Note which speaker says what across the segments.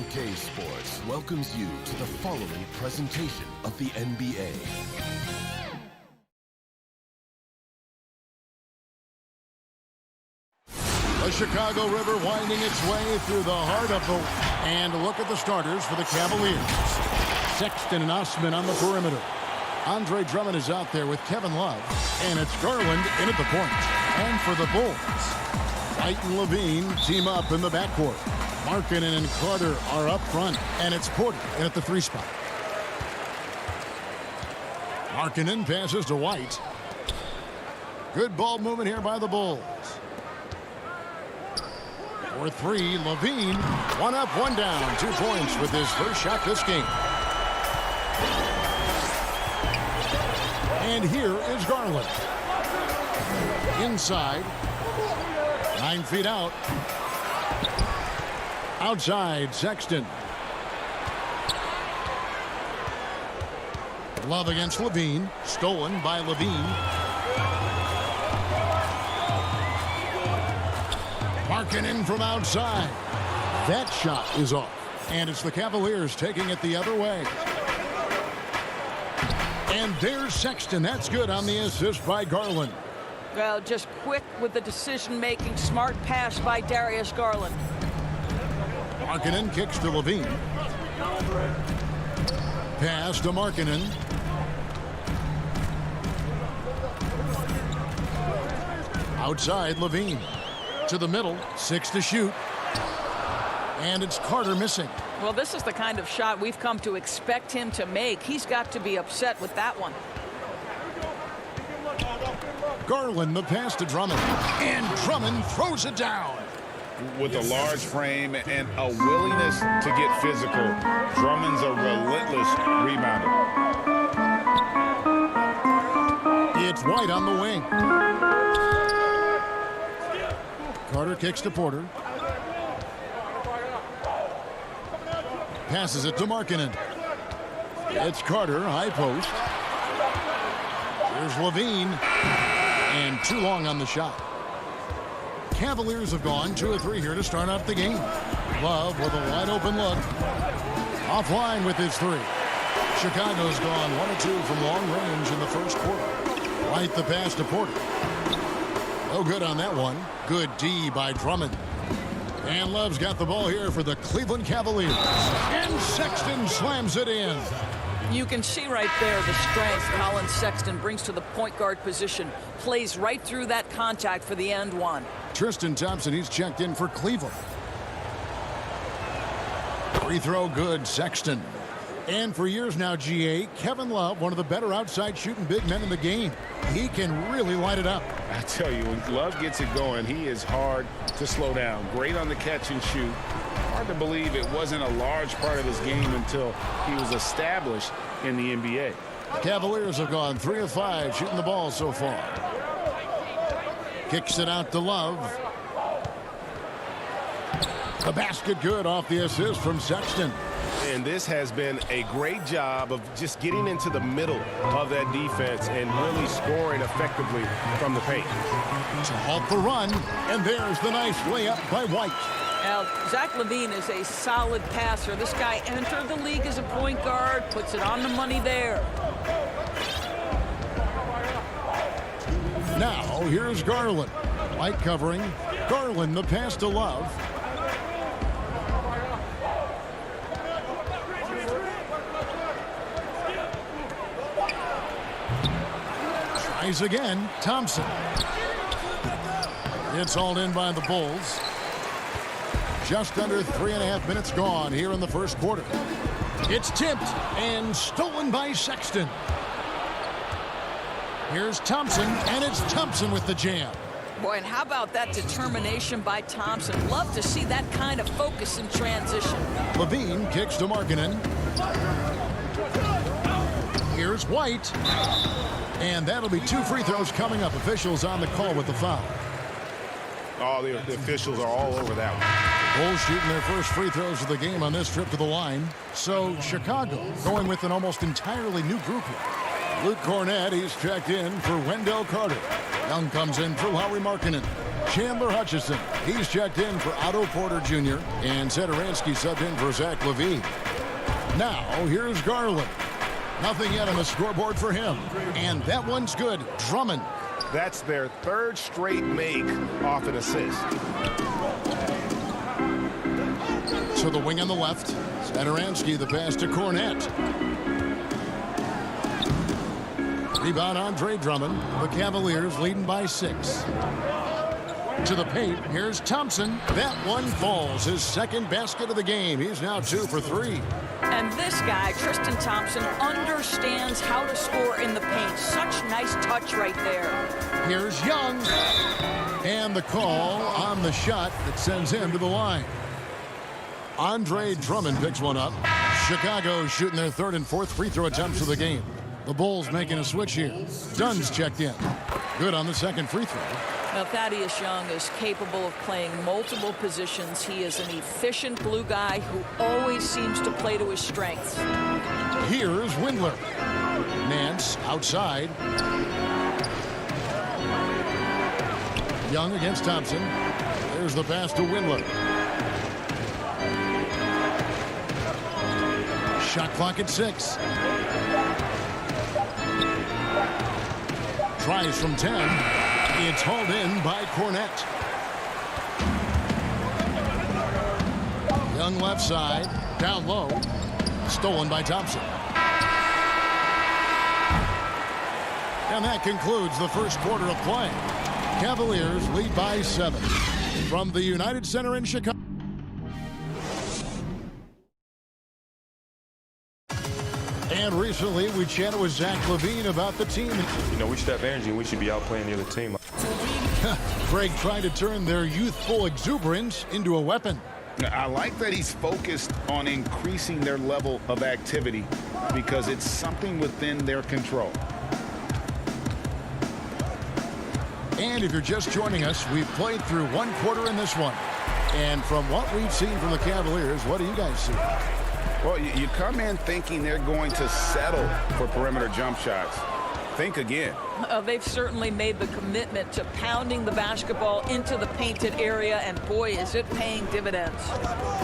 Speaker 1: 2K Sports welcomes you to the following presentation of the NBA.
Speaker 2: The Chicago River winding its way through the heart of the... And look at the starters for the Cavaliers. Sexton and Osman on the perimeter. Andre Drummond is out there with Kevin Love. And it's Garland in at the point. And for the Bulls, White and Levine team up in the backcourt. Markkanen and Carter are up front. And it's Porter in at the 3 spot. Markkanen passes to White. Good ball movement here by the Bulls. For 3, Levine. 1 up, 1 down. 2 points with his first shot this game. And here is Garland. Inside. 9 feet out. Outside, Sexton. Love against Levine. Stolen by Levine. Markkanen from outside. That shot is off. And it's the Cavaliers taking it the other way. And there's Sexton. That's good on the assist by Garland.
Speaker 3: Well, just quick with the decision-making. Smart pass by Darius Garland.
Speaker 2: Markkanen kicks to Levine. Pass to Markkanen. Outside, Levine. To the middle, 6 to shoot. And it's Carter missing.
Speaker 3: Well, this is the kind of shot we've come to expect him to make. He's got to be upset with that one.
Speaker 2: Garland, the pass to Drummond. And Drummond throws it down.
Speaker 4: With a large frame and a willingness to get physical, Drummond's a relentless rebounder.
Speaker 2: It's White on the wing. Carter kicks to Porter. Passes it to Markkanen. It's Carter, high post. Here's Levine. And too long on the shot. Cavaliers have gone 2 of 3 here to start out the game. Love with a wide open look. Offline with his 3. Chicago's gone 1 of 2 from long range in the first quarter. White the pass to Porter. No good on that one. Good D by Drummond. And Love's got the ball here for the Cleveland Cavaliers. And Sexton slams it in.
Speaker 3: You can see right there the strength Colin Sexton brings to the point guard position. Plays right through that contact for the end one.
Speaker 2: Tristan Thompson, he's checked in for Cleveland. Free throw good, Sexton. And for years now, GA, Kevin Love, one of the better outside shooting big men in the game. He can really light it up.
Speaker 4: I tell you, when Love gets it going, he is hard to slow down. Great on the catch and shoot. Hard to believe it wasn't a large part of his game until he was established in the NBA.
Speaker 2: Cavaliers have gone 3 of 5 shooting the ball so far. Kicks it out to Love. The basket good off the assist from Sexton.
Speaker 5: And this has been a great job of just getting into the middle of that defense and really scoring effectively from the paint.
Speaker 2: To halt the run, and there's the nice layup by White.
Speaker 3: Now, Zach LaVine is a solid passer. This guy entered the league as a point guard, puts it on the money there.
Speaker 2: Now, here's Garland. White covering. Garland, the pass to Love. Tries again. Thompson. It's hauled in by the Bulls. Just under 3.5 minutes gone here in the first quarter. It's tipped and stolen by Sexton. Here's Thompson, and it's Thompson with the jam.
Speaker 3: Boy, and how about that determination by Thompson? Love to see that kind of focus in transition.
Speaker 2: Levine kicks to Markkanen. Here's White. And that'll be 2 free throws coming up. Officials on the call with the foul.
Speaker 4: Oh, the officials are all over that one.
Speaker 2: Bulls shooting their first free throws of the game on this trip to the line. So Chicago going with an almost entirely new group here. Luke Cornett, he's checked in for Wendell Carter. Young comes in for Lauri Markkanen. Chandler Hutchison, he's checked in for Otto Porter Jr. and Satoransky subbed in for Zach Levine. Now, here's Garland. Nothing yet on the scoreboard for him. And that one's good. Drummond.
Speaker 5: That's their third straight make off an assist.
Speaker 2: To the wing on the left. Satoransky, the pass to Cornette. Rebound, Andre Drummond. The Cavaliers leading by 6. To the paint, here's Thompson. That one falls. His second basket of the game. He's now 2 for 3.
Speaker 3: And this guy, Tristan Thompson, understands how to score in the paint. Such nice touch right there.
Speaker 2: Here's Young. And the call on the shot that sends him to the line. Andre Drummond picks one up. Chicago shooting their third and fourth free throw attempts of the game. The Bulls making a switch here. Dunn's checked in. Good on the second free throw.
Speaker 3: Now, Thaddeus Young is capable of playing multiple positions. He is an efficient glue guy who always seems to play to his strengths.
Speaker 2: Here's Windler. Nance outside. Young against Thompson. There's the pass to Windler. Shot clock at 6. Tries from 10. It's hauled in by Cornette. Young left side. Down low. Stolen by Thompson. And that concludes the first quarter of play. Cavaliers lead by 7. From the United Center in Chicago. And recently, we chatted with Zach Levine about the team.
Speaker 6: You know, we should have energy and we should be out playing the other team.
Speaker 2: Greg trying to turn their youthful exuberance into a weapon.
Speaker 4: I like that he's focused on increasing their level of activity because it's something within their control.
Speaker 2: And if you're just joining us, we've played through one quarter in this one. And from what we've seen from the Cavaliers, what do you guys see?
Speaker 4: Well, you come in thinking they're going to settle for perimeter jump shots. Think again.
Speaker 3: They've certainly made the commitment to pounding the basketball into the painted area, and boy, is it paying dividends.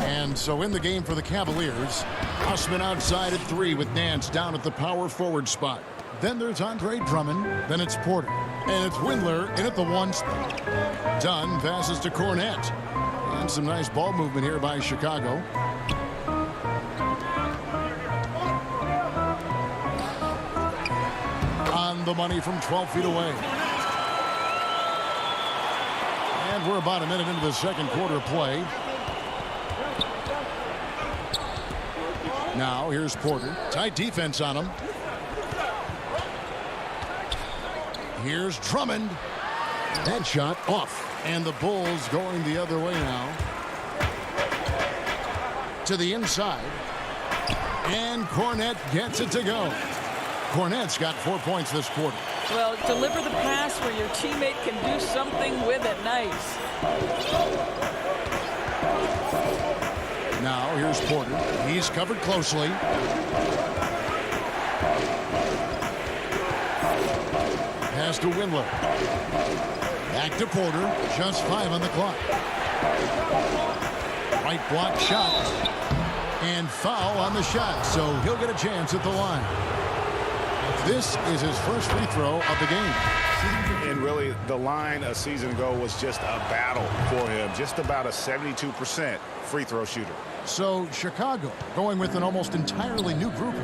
Speaker 2: And so in the game for the Cavaliers, Osman outside at 3 with Nance down at the power forward spot. Then there's Andre Drummond, then it's Porter, and it's Windler in at the 1 spot. Dunn passes to Cornette. And some nice ball movement here by Chicago. On the money from 12 feet away. And we're about a minute into the second quarter of play. Now here's Porter. Tight defense on him. Here's Drummond. That shot off. And the Bulls going the other way now. To the inside. And Cornette gets it to go. Cornette's got 4 points this quarter.
Speaker 3: Well, deliver the pass where your teammate can do something with it. Nice.
Speaker 2: Now here's Porter. He's covered closely. Pass to Windler. Back to Porter. Just 5 on the clock. Right block shot. And foul on the shot. So he'll get a chance at the line. This is his first free throw of the game.
Speaker 5: And really, the line a season ago was just a battle for him. Just about a 72% free throw shooter.
Speaker 2: So Chicago going with an almost entirely new group.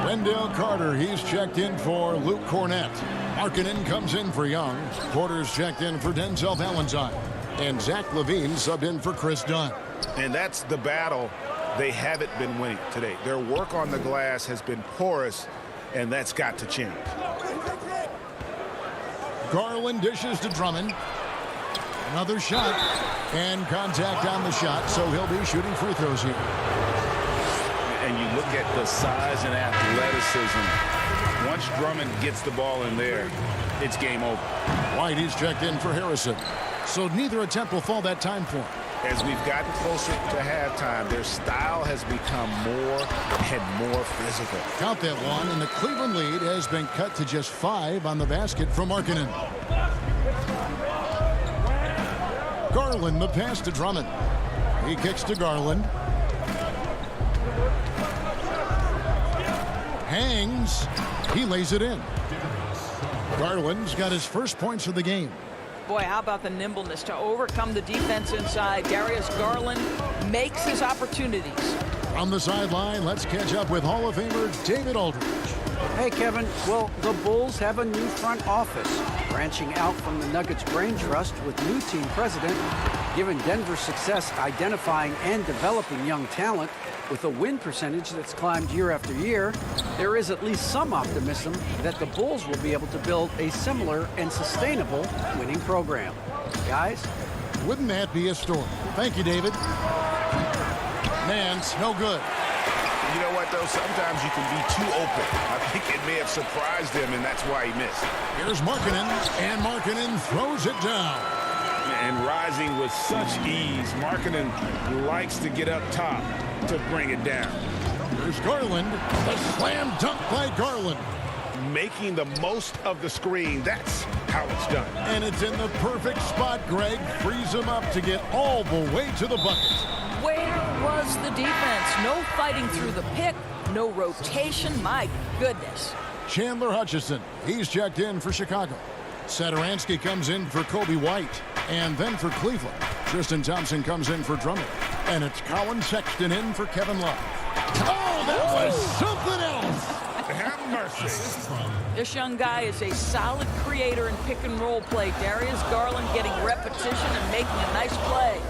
Speaker 2: Wendell Carter, he's checked in for Luke Cornette. Markkanen comes in for Young. Porter's checked in for Denzel Valentine. And Zach Levine subbed in for Chris Dunn.
Speaker 5: And that's the battle they haven't been winning today. Their work on the glass has been porous, and that's got to change.
Speaker 2: Garland dishes to Drummond. Another shot. And contact on the shot, so he'll be shooting free throws here.
Speaker 4: And you look at the size and athleticism. Once Drummond gets the ball in there, it's game over.
Speaker 2: White, he's checked in for Harrison. So neither attempt will fall that time for him.
Speaker 5: As we've gotten closer to halftime, their style has become more and more physical.
Speaker 2: Count that one, and the Cleveland lead has been cut to just 5 on the basket from Markkanen. Garland, the pass to Drummond. He kicks to Garland. Hangs. He lays it in. Garland's got his first points of the game.
Speaker 3: Boy, how about the nimbleness to overcome the defense inside. Darius Garland makes his opportunities.
Speaker 2: On the sideline, let's catch up with Hall of Famer David Aldridge.
Speaker 7: Hey, Kevin. Well, the Bulls have a new front office, branching out from the Nuggets brain trust with new team president. Given Denver's success identifying and developing young talent with a win percentage that's climbed year after year, there is at least some optimism that the Bulls will be able to build a similar and sustainable winning program. Guys?
Speaker 2: Wouldn't that be a story? Thank you, David. Man's no good.
Speaker 4: You know what, though? Sometimes you can be too open. I think it may have surprised him, and that's why he missed.
Speaker 2: Here's Markkanen, and Markkanen throws it down.
Speaker 4: And rising with such ease, Markkanen likes to get up top to bring it down.
Speaker 2: Here's Garland. The slam dunk by Garland.
Speaker 5: Making the most of the screen. That's how it's done.
Speaker 2: And it's in the perfect spot. Greg frees him up to get all the way to the bucket.
Speaker 3: Where was the defense? No fighting through the pick, no rotation. My goodness.
Speaker 2: Chandler Hutchison, he's checked in for Chicago. Satoransky comes in for Kobe White. And then for Cleveland, Tristan Thompson comes in for Drummond. And it's Colin Sexton in for Kevin Love. Oh, that was something else.
Speaker 4: Have mercy.
Speaker 3: This young guy is a solid creator in pick and roll play. Darius Garland getting repetition and making a nice play.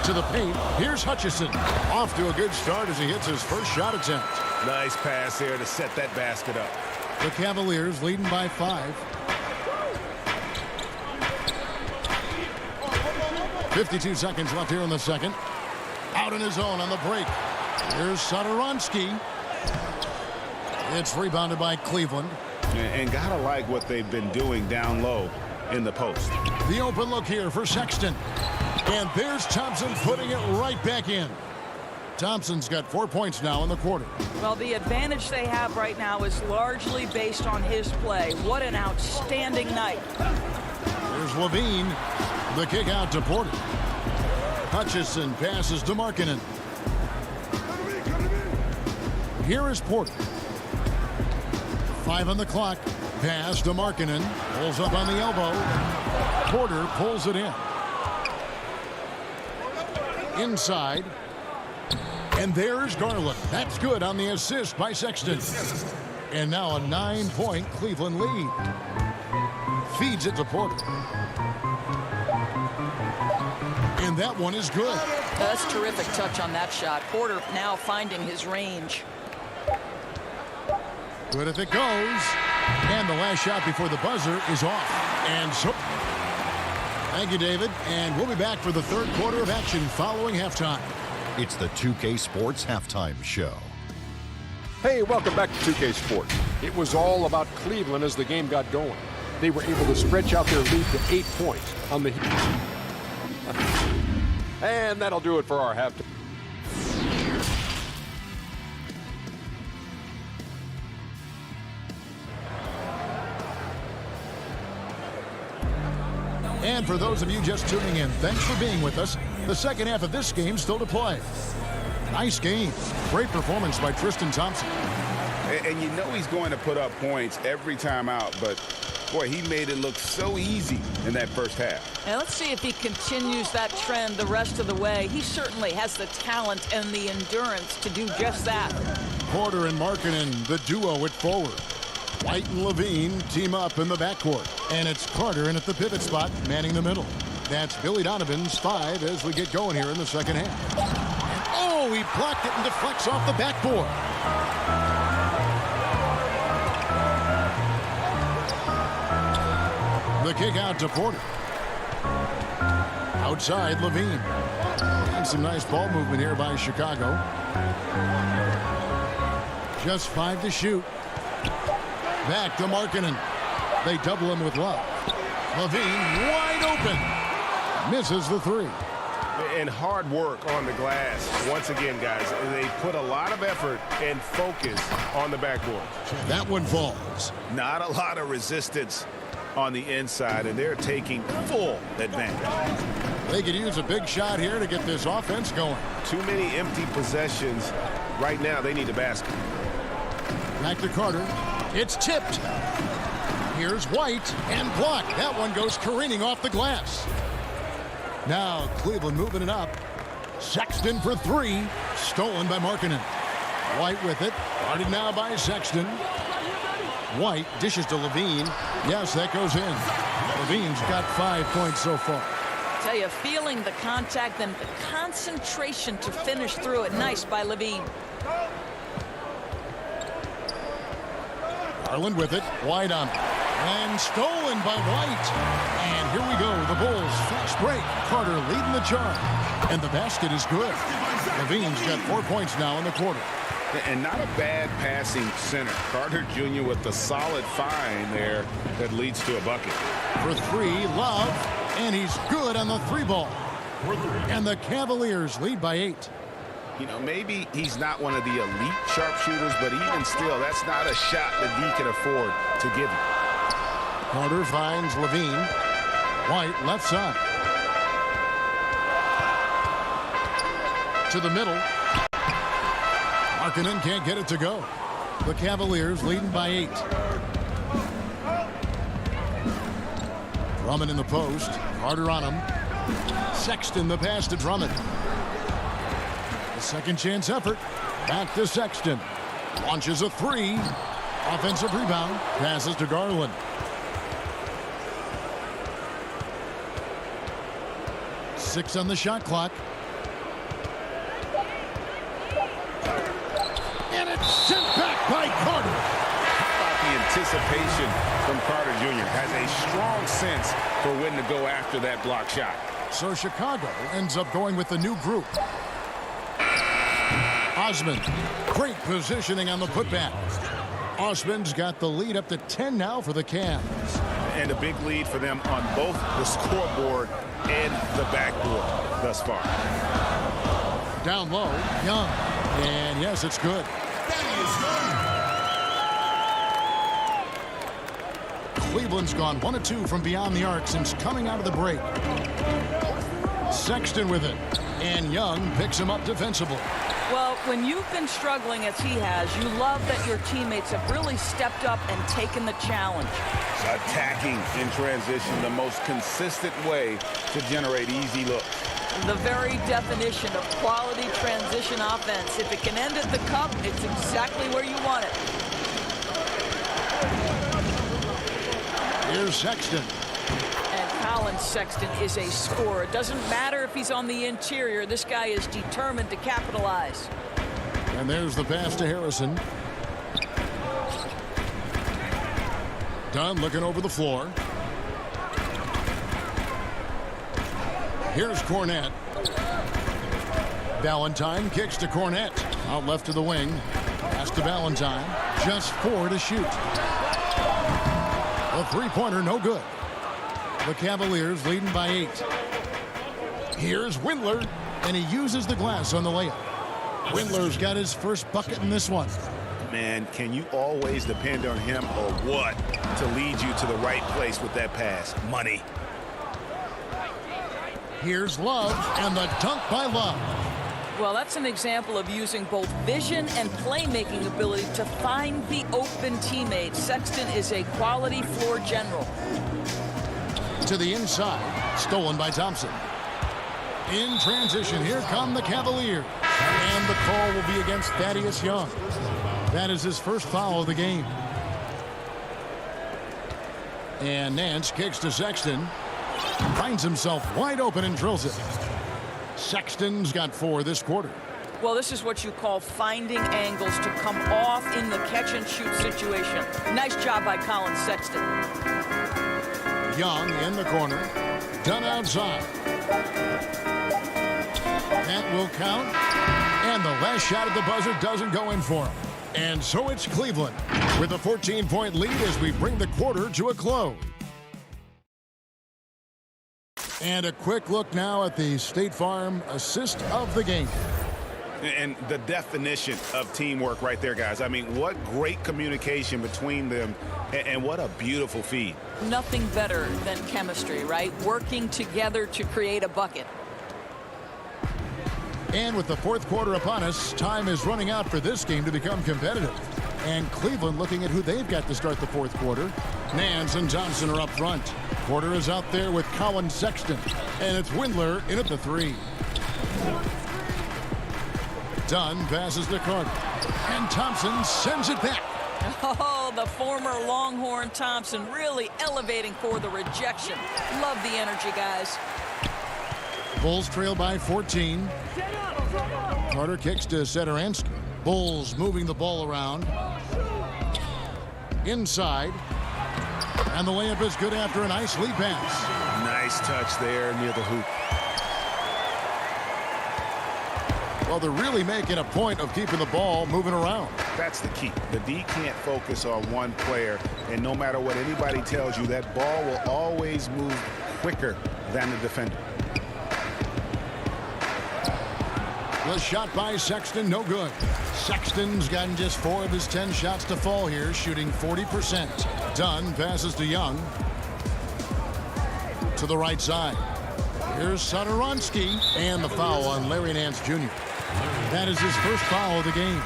Speaker 2: To the paint, here's Hutchison. Off to a good start as he hits his first shot attempt.
Speaker 5: Nice pass there to set that basket up.
Speaker 2: The Cavaliers leading by 5. 52 seconds left here in the second. Out in his own on the break. Here's Satoransky. It's rebounded by Cleveland.
Speaker 5: And gotta like what they've been doing down low in the post.
Speaker 2: The open look here for Sexton. And there's Thompson putting it right back in. Thompson's got 4 points now in the quarter.
Speaker 3: Well, the advantage they have right now is largely based on his play. What an outstanding night.
Speaker 2: Here's Levine. The kick out to Porter. Hutchison passes to Markkanen. Here is Porter. 5 on the clock. Pass to Markkanen. Pulls up on the elbow. Porter pulls it in. Inside. And there's Garland. That's good on the assist by Sexton. And now a 9-point Cleveland lead. Feeds it to Porter. And that one is good.
Speaker 3: That's a terrific touch on that shot. Porter now finding his range.
Speaker 2: Good if it goes. And the last shot before the buzzer is off. And so... Thank you, David. And we'll be back for the third quarter of action following halftime.
Speaker 8: It's the 2K Sports Halftime Show.
Speaker 9: Hey, welcome back to 2K Sports. It was all about Cleveland as the game got going. They were able to stretch out their lead to 8 points on the Heat. And that'll do it for our halftime.
Speaker 2: And for those of you just tuning in, thanks for being with us. The second half of this game still to play. Nice game. Great performance by Tristan Thompson.
Speaker 4: And you know he's going to put up points every time out, but boy, he made it look so easy in that first half.
Speaker 3: And let's see if he continues that trend the rest of the way. He certainly has the talent and the endurance to do just that.
Speaker 2: Porter and Markkanen, the duo at forward. White and Levine team up in the backcourt. And it's Carter in at the pivot spot, manning the middle. That's Billy Donovan's 5 as we get going here in the second half. And oh, he blocked it and deflects off the backboard. The kick out to Porter. Outside, Levine. And some nice ball movement here by Chicago. Just 5 to shoot. Back to Markkanen. They double him with Love. Levine wide open. Misses the 3.
Speaker 5: And hard work on the glass. Once again, guys, they put a lot of effort and focus on the backboard.
Speaker 2: That one falls.
Speaker 5: Not a lot of resistance on the inside, and they're taking full advantage.
Speaker 2: They could use a big shot here to get this offense going.
Speaker 5: Too many empty possessions. Right now, they need a basket.
Speaker 2: Back to Carter. It's tipped. Here's White and blocked. That one goes careening off the glass. Now Cleveland moving it up. Sexton for three. Stolen by Markkanen. White with it. Guarded now by Sexton. White dishes to Levine. Yes, that goes in. Levine's got 5 points so far.
Speaker 3: Tell you, feeling the contact and the concentration to finish through it. Nice by Levine.
Speaker 2: Garland with it. White on it. And stolen by White. And here we go. The Bulls fast break. Carter leading the charge. And the basket is good. Levine's got 4 points now in the quarter.
Speaker 4: And not a bad passing center. Carter Jr. with the solid find there that leads to a bucket.
Speaker 2: For three, Love. And he's good on the three ball. And the Cavaliers lead by 8.
Speaker 4: You know, maybe he's not one of the elite sharpshooters, but even still, that's not a shot that he can afford to give him.
Speaker 2: Carter finds Levine. White left side. To the middle. Markkanen can't get it to go. The Cavaliers leading by 8. Drummond in the post. Carter on him. Sexton the pass to Drummond. The second chance effort. Back to Sexton. Launches a three. Offensive rebound. Passes to Garland. Six on the shot clock. And it's sent back by Carter.
Speaker 4: The anticipation from Carter Jr. has a strong sense for when to go after that block shot.
Speaker 2: So Chicago ends up going with the new group. Osman, great positioning on the putback. Osman's got the lead up to 10 now for the Cavs.
Speaker 4: And a big lead for them on both the scoreboard and the backboard thus far.
Speaker 2: Down low, Young. And yes, it's good. Cleveland's gone 1 of 2 from beyond the arc since coming out of the break. Sexton with it. And Young picks him up defensively.
Speaker 3: Well, when you've been struggling as he has, you love that your teammates have really stepped up and taken the challenge.
Speaker 4: Attacking in transition, the most consistent way to generate easy looks.
Speaker 3: The very definition of quality transition offense. If it can end at the cup, it's exactly where you want it.
Speaker 2: Here's Sexton.
Speaker 3: And Colin Sexton is a scorer. It doesn't matter if he's on the interior. This guy is determined to capitalize.
Speaker 2: And there's the pass to Harrison. Dunn looking over the floor. Here's Cornette. Valentine kicks to Cornette. Out left to the wing. Pass to Valentine. Just 4 to shoot. The three-pointer no good. The Cavaliers leading by 8. Here's Windler, and he uses the glass on the layup. Windler's got his first bucket in this one.
Speaker 4: Man, can you always depend on him or what to lead you to the right place with that pass? Money.
Speaker 2: Here's Love, and the dunk by Love.
Speaker 3: Well, that's an example of using both vision and playmaking ability to find the open teammate. Sexton is a quality floor general.
Speaker 2: To the inside, stolen by Thompson. In transition, here come the Cavaliers. And the call will be against Thaddeus Young. That is his first foul of the game. And Nance kicks to Sexton. Finds himself wide open and drills it. Sexton's got 4 this quarter.
Speaker 3: Well, this is what you call finding angles to come off in the catch-and-shoot situation. Nice job by Colin Sexton.
Speaker 2: Young in the corner. Dunn outside. That will count. And the last shot at the buzzer doesn't go in for him. And so it's Cleveland with a 14-point lead as we bring the quarter to a close. And a quick look now at the State Farm assist of the game.
Speaker 4: And the definition of teamwork right there, guys. I mean, what great communication between them, and what a beautiful feed.
Speaker 3: Nothing better than chemistry, right? Working together to create a bucket.
Speaker 2: And with the fourth quarter upon us, time is running out for this game to become competitive. And Cleveland looking at who they've got to start the fourth quarter. Nance and Johnson are up front. Porter is out there with Colin Sexton. And it's Windler in at the 3. Dunn passes to Carter. And Thompson sends it back.
Speaker 3: Oh, the former Longhorn Thompson really elevating for the rejection. Love the energy, guys.
Speaker 2: Bulls trail by 14. Carter kicks to Satoransky. Bulls moving the ball around. Inside. And the layup is good after a nice lead pass.
Speaker 4: Nice touch there near the hoop.
Speaker 2: Well, they're really making a point of keeping the ball moving around.
Speaker 4: That's the key. The D can't focus on one player, and no matter what anybody tells you, that ball will always move quicker than the defender.
Speaker 2: The shot by Sexton, no good. Sexton's gotten just 4 of his 10 shots to fall here, shooting 40%. Dunn passes to Young. To the right side. Here's Satoransky, and the foul on Larry Nance Jr. That is his first foul of the game.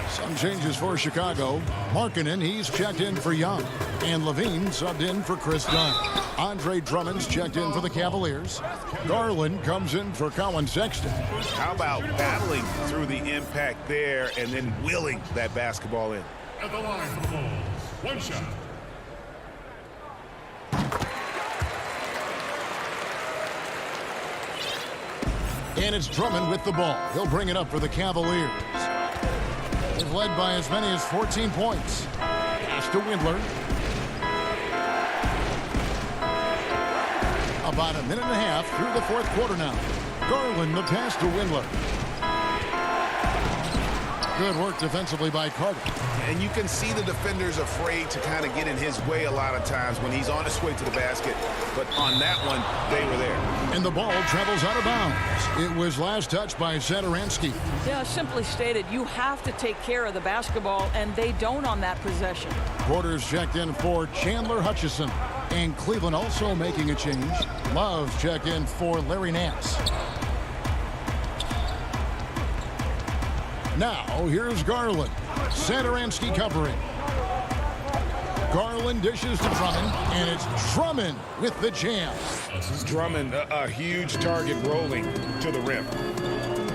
Speaker 2: Some changes for Chicago. Markkanen, he's checked in for Young. And Levine subbed in for Chris Dunn. Andre Drummond's checked in for the Cavaliers. Garland comes in for Colin Sexton.
Speaker 4: How about battling through the impact there and then wheeling that basketball in?
Speaker 10: At the line for the Bulls, one shot.
Speaker 2: And it's Drummond with the ball. He'll bring it up for the Cavaliers. They've led by as many as 14 points. Pass to Windler. About a minute and a half through the fourth quarter now. Garland the pass to Windler. Good work defensively by Carter.
Speaker 4: And you can see the defenders afraid to kind of get in his way a lot of times when he's on his way to the basket. But on that one, they were there.
Speaker 2: And the ball travels out of bounds. It was last touched by Satoransky.
Speaker 3: Yeah, simply stated, you have to take care of the basketball, and they don't on that possession.
Speaker 2: Porter's checked in for Chandler Hutchison. And Cleveland also making a change. Love checked in for Larry Nance. Now, here's Garland. Satoransky covering. Garland dishes to Drummond, and it's Drummond with the jam.
Speaker 4: Drummond, a huge target rolling to the rim.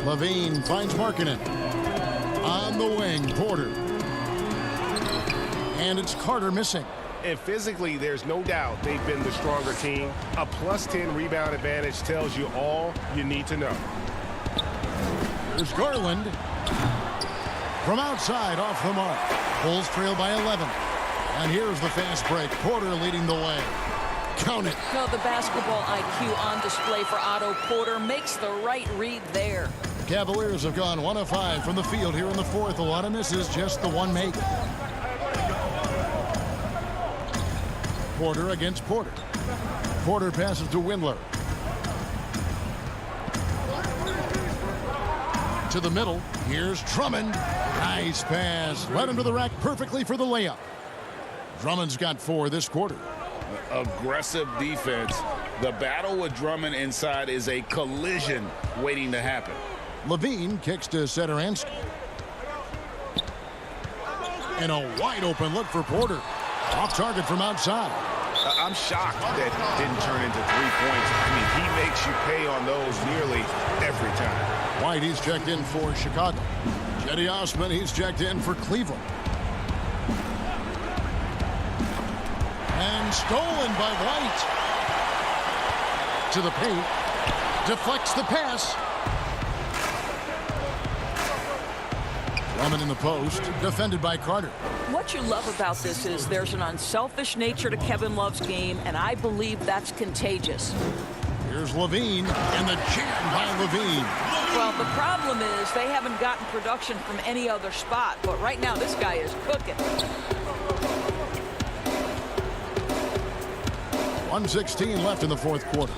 Speaker 2: Levine finds Markkanen. On the wing, Porter. And it's Carter missing.
Speaker 5: And physically, there's no doubt they've been the stronger team. A plus 10 rebound advantage tells you all you need to know.
Speaker 2: There's Garland. From outside, off the mark. Bulls trail by 11. And here's the fast break. Porter leading the way. Count it.
Speaker 3: No, the basketball IQ on display for Otto Porter makes the right read there.
Speaker 2: Cavaliers have gone 1 of 5 from the field here in the fourth. A lot of misses, just the one make. Porter against Porter. Porter passes to Windler. To the middle. Here's Drummond. Nice pass. Led him to the rack perfectly for the layup. Drummond's got 4 this quarter.
Speaker 4: Aggressive defense. The battle with Drummond inside is a collision waiting to happen.
Speaker 2: Levine kicks to Satoransky. And a wide open look for Porter. Off target from outside.
Speaker 4: I'm shocked that didn't turn into 3 points. I mean, he makes you pay on those nearly every time.
Speaker 2: White, he's checked in for Chicago. Cedi Osman, he's checked in for Cleveland. And stolen by White. To the paint. Deflects the pass. Drummond in the post. Defended by Carter.
Speaker 3: What you love about this is there's an unselfish nature to Kevin Love's game, and I believe that's contagious.
Speaker 2: Here's Levine, and the jam by Levine.
Speaker 3: Well, the problem is they haven't gotten production from any other spot, but right now this guy is cooking.
Speaker 2: 1:16 left in the fourth quarter.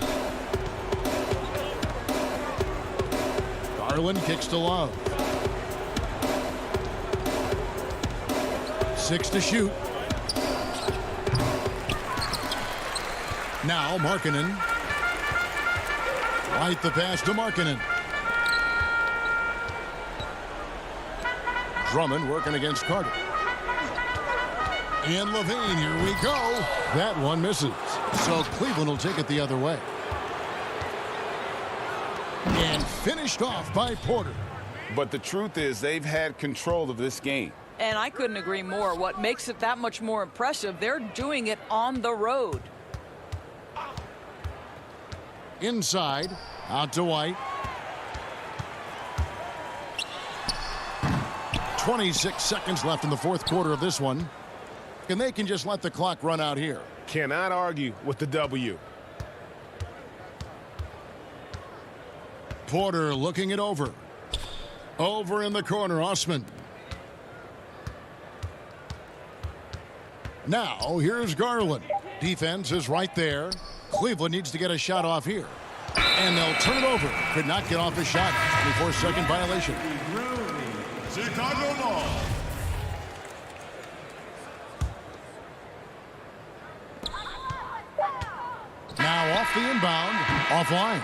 Speaker 2: Garland kicks to Love. 6 to shoot. Now Markkanen. Right the pass to Markkanen. Drummond working against Carter. And Levine, here we go. That one misses. So Cleveland will take it the other way. And finished off by Porter.
Speaker 4: But the truth is they've had control of this game.
Speaker 3: And I couldn't agree more. What makes it that much more impressive, they're doing it on the road.
Speaker 2: Inside, out to White. 26 seconds left in the fourth quarter of this one. And they can just let the clock run out here.
Speaker 5: Cannot argue with the W.
Speaker 2: Porter looking it over. Over in the corner, Osman. Now, here's Garland. Defense is right there. Cleveland needs to get a shot off here. And they'll turn it over. Could not get off a shot. 24-second violation.
Speaker 10: Chicago ball.
Speaker 2: Now off the inbound, offline.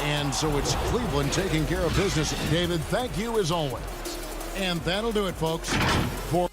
Speaker 2: And so it's Cleveland taking care of business. David, thank you as always. And that'll do it, folks. For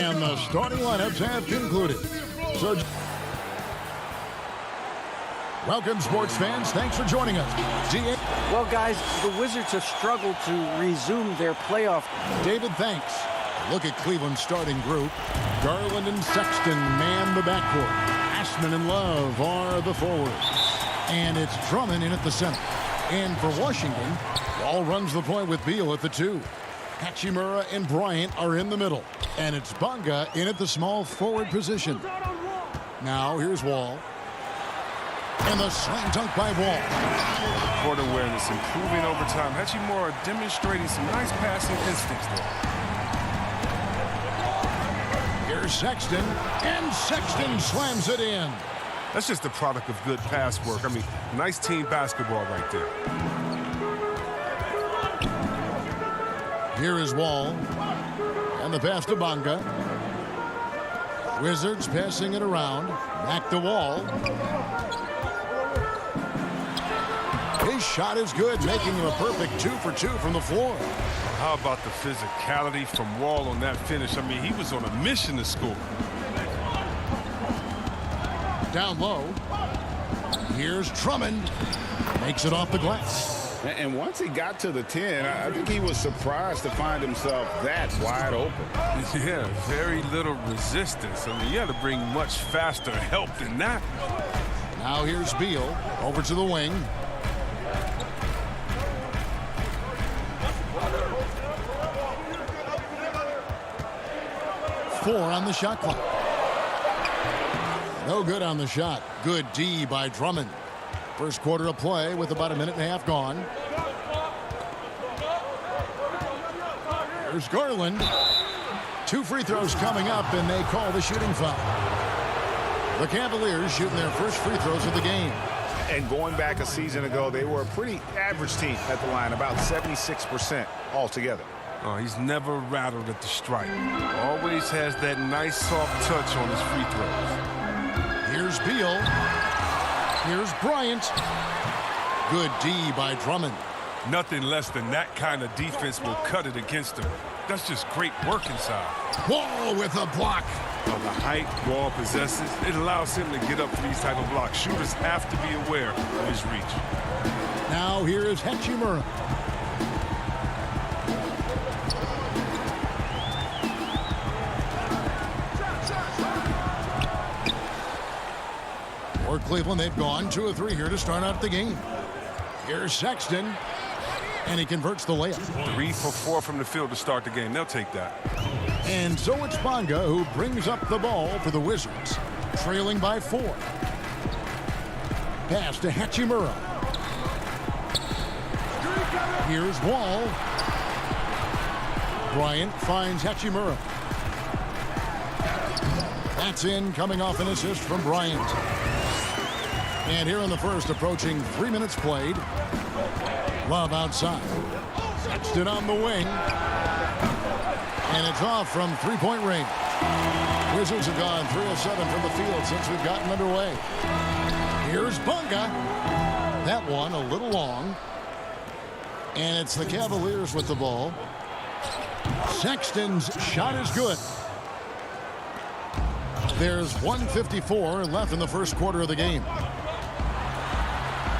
Speaker 2: And the starting lineups have concluded. So, welcome, sports fans. Thanks for joining us.
Speaker 7: Well, guys, the Wizards have struggled to resume their playoff.
Speaker 2: David, thanks. Look at Cleveland's starting group. Garland and Sexton man the backcourt. Ashman and Love are the forwards. And it's Drummond in at the center. And for Washington, Wall runs the point with Beal at the 2. Hachimura and Bryant are in the middle. And it's Bonga in at the small forward position. Now here's Wall. And the slam dunk by Wall.
Speaker 6: Court awareness improving over time. Hachimura demonstrating some nice passing instincts there.
Speaker 2: Here's Sexton, and Sexton slams it in.
Speaker 6: That's just the product of good pass work. I mean, nice team basketball right there.
Speaker 2: Here is Wall, and the pass to Bonga. Wizards passing it around. Back to Wall. His shot is good, making him a perfect 2 for 2 from the floor.
Speaker 6: How about the physicality from Wall on that finish? I mean, he was on a mission to score.
Speaker 2: Down low. Here's Drummond. Makes it off the glass.
Speaker 4: And once he got to the 10, I think he was surprised to find himself that wide open.
Speaker 6: Yeah, very little resistance. I mean, you had to bring much faster help than that.
Speaker 2: Now here's Beal over to the wing. Four on the shot clock. No good on the shot. Good D by Drummond. First quarter of play with about a minute and a half gone. There's Garland. 2 free throws coming up, and they call the shooting foul. The Cavaliers shooting their first free throws of the game.
Speaker 4: And going back a season ago, they were a pretty average team at the line, about 76% altogether.
Speaker 6: Oh, he's never rattled at the stripe. Always has that nice soft touch on his free throws.
Speaker 2: Here's Beal. Here's Bryant. Good D by Drummond.
Speaker 6: Nothing less than that kind of defense will cut it against him. That's just great work inside.
Speaker 2: Wall with a block.
Speaker 6: Oh, the height Wall possesses, it allows him to get up for these type of blocks. Shooters have to be aware of his reach.
Speaker 2: Now here is Hachimura. For Cleveland, they've gone 2 of 3 here to start out the game. Here's Sexton, and he converts the layup.
Speaker 6: 3 for 4 from the field to start the game. They'll take that.
Speaker 2: And so it's Bonga who brings up the ball for the Wizards, trailing by 4. Pass to Hachimura. Here's Wall. Bryant finds Hachimura. That's in, coming off an assist from Bryant. And here in the first, approaching 3 minutes played. Love outside. Sexton on the wing. And it's off from three-point range. Wizards have gone 3 of 7 from the field since we've gotten underway. Here's Bonga. That one a little long. And it's the Cavaliers with the ball. Sexton's shot is good. There's 1:54 left in the first quarter of the game.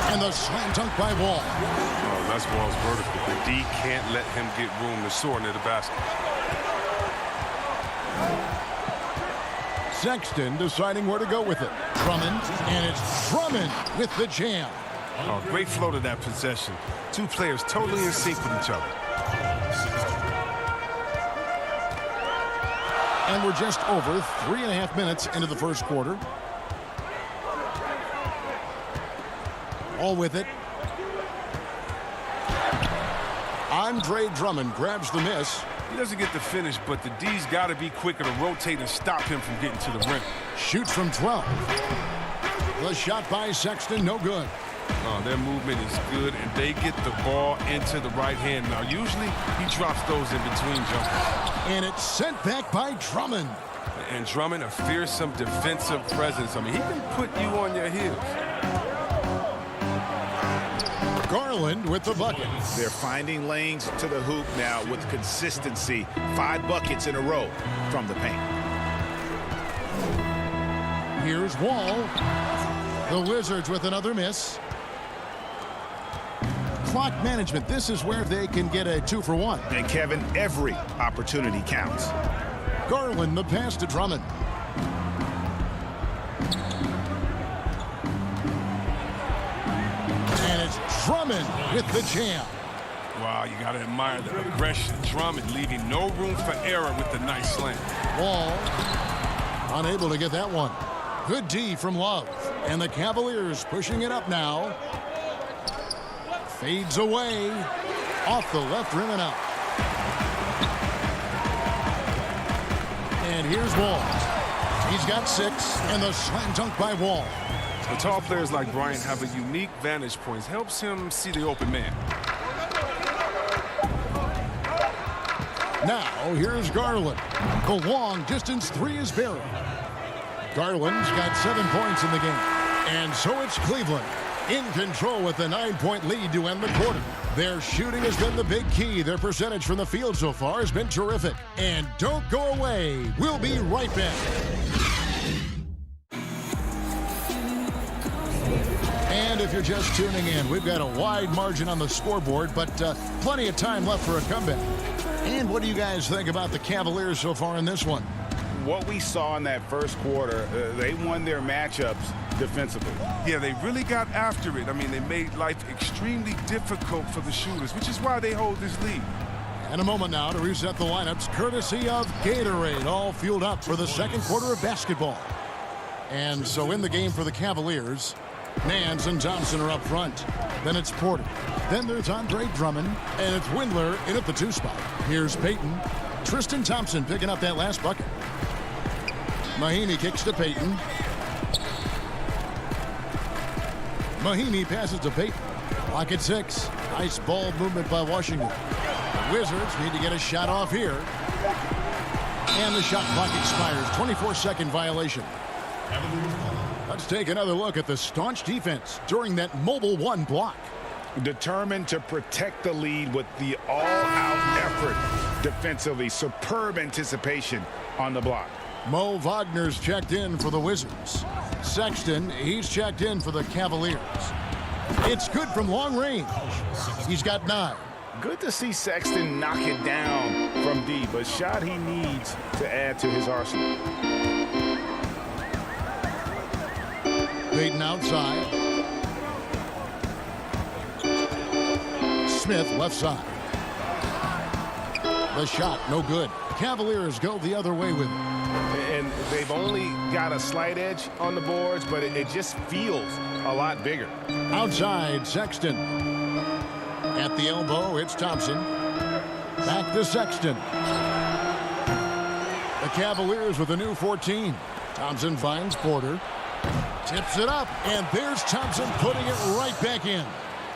Speaker 2: And the slam dunk by Wall.
Speaker 6: Oh, that's Wall's vertical. The D can't let him get room to soar near the basket.
Speaker 2: Sexton deciding where to go with it. Drummond, and it's Drummond with the jam.
Speaker 6: Oh, great flow to that possession. 2 players totally in sync with each other.
Speaker 2: And we're just over 3.5 minutes into the first quarter. All with it. Andre Drummond grabs the miss.
Speaker 6: He doesn't get the finish, but the D's got to be quicker to rotate and stop him from getting to the rim.
Speaker 2: Shoots from 12. The shot by Sexton, no good.
Speaker 6: Oh, their movement is good, and they get the ball into the right hand. Now, usually he drops those in between jumpers.
Speaker 2: And it's sent back by Drummond.
Speaker 6: And Drummond, a fearsome defensive presence. I mean, he can put you on your heels.
Speaker 2: Garland with the bucket.
Speaker 4: They're finding lanes to the hoop now with consistency. 5 buckets in a row from the paint.
Speaker 2: Here's Wall. The Wizards with another miss. Clock management. This is where they can get a 2-for-1.
Speaker 4: And Kevin, every opportunity counts.
Speaker 2: Garland, the pass to Drummond. And it's Drummond with the jam.
Speaker 6: Wow, you got to admire the aggression. Drummond leaving no room for error with the nice slam.
Speaker 2: Wall unable to get that one. Good D from Love. And the Cavaliers pushing it up now. Fades away. Off the left rim and out. And here's Wall. He's got 6, and the slam dunk by Wall.
Speaker 6: The tall players like Bryant have a unique vantage point. Helps him see the open man.
Speaker 2: Now, here's Garland. The long distance 3 is buried. Garland's got 7 points in the game. And so it's Cleveland in control with a 9-point lead to end the quarter. Their shooting has been the big key. Their percentage from the field so far has been terrific. And don't go away. We'll be right back. And if you're just tuning in, we've got a wide margin on the scoreboard, but plenty of time left for a comeback. And what do you guys think about the Cavaliers so far in this one?
Speaker 4: What we saw in that first quarter, they won their matchups defensively.
Speaker 6: Yeah, they really got after it. I mean, they made life extremely difficult for the shooters, which is why they hold this lead.
Speaker 2: And a moment now to reset the lineups, courtesy of Gatorade, all fueled up for the second quarter of basketball. And so in the game for the Cavaliers, Nance and Thompson are up front. Then it's Porter. Then there's Andre Drummond, and it's Windler in at the 2 spot. Here's Payton. Tristan Thompson picking up that last bucket. Mahinmi kicks to Payton. Mahinmi passes to Payton. Clock at 6. Nice ball movement by Washington. The Wizards need to get a shot off here. And the shot clock expires. 24-second violation. Let's take another look at the staunch defense during that mobile 1 block.
Speaker 4: Determined to protect the lead with the all-out effort defensively. Superb anticipation on the block.
Speaker 2: Mo Wagner's checked in for the Wizards. Sexton, he's checked in for the Cavaliers. It's good from long range. He's got 9.
Speaker 4: Good to see Sexton knock it down from deep. A shot he needs to add to his arsenal.
Speaker 2: Payton outside. Smith left side. The shot, no good. Cavaliers go the other way with it.
Speaker 4: And they've only got a slight edge on the boards, but it just feels a lot bigger.
Speaker 2: Outside, Sexton. At the elbow, it's Thompson. Back to Sexton. The Cavaliers with a new 14. Thompson finds Porter. Tips it up, and there's Thompson putting it right back in.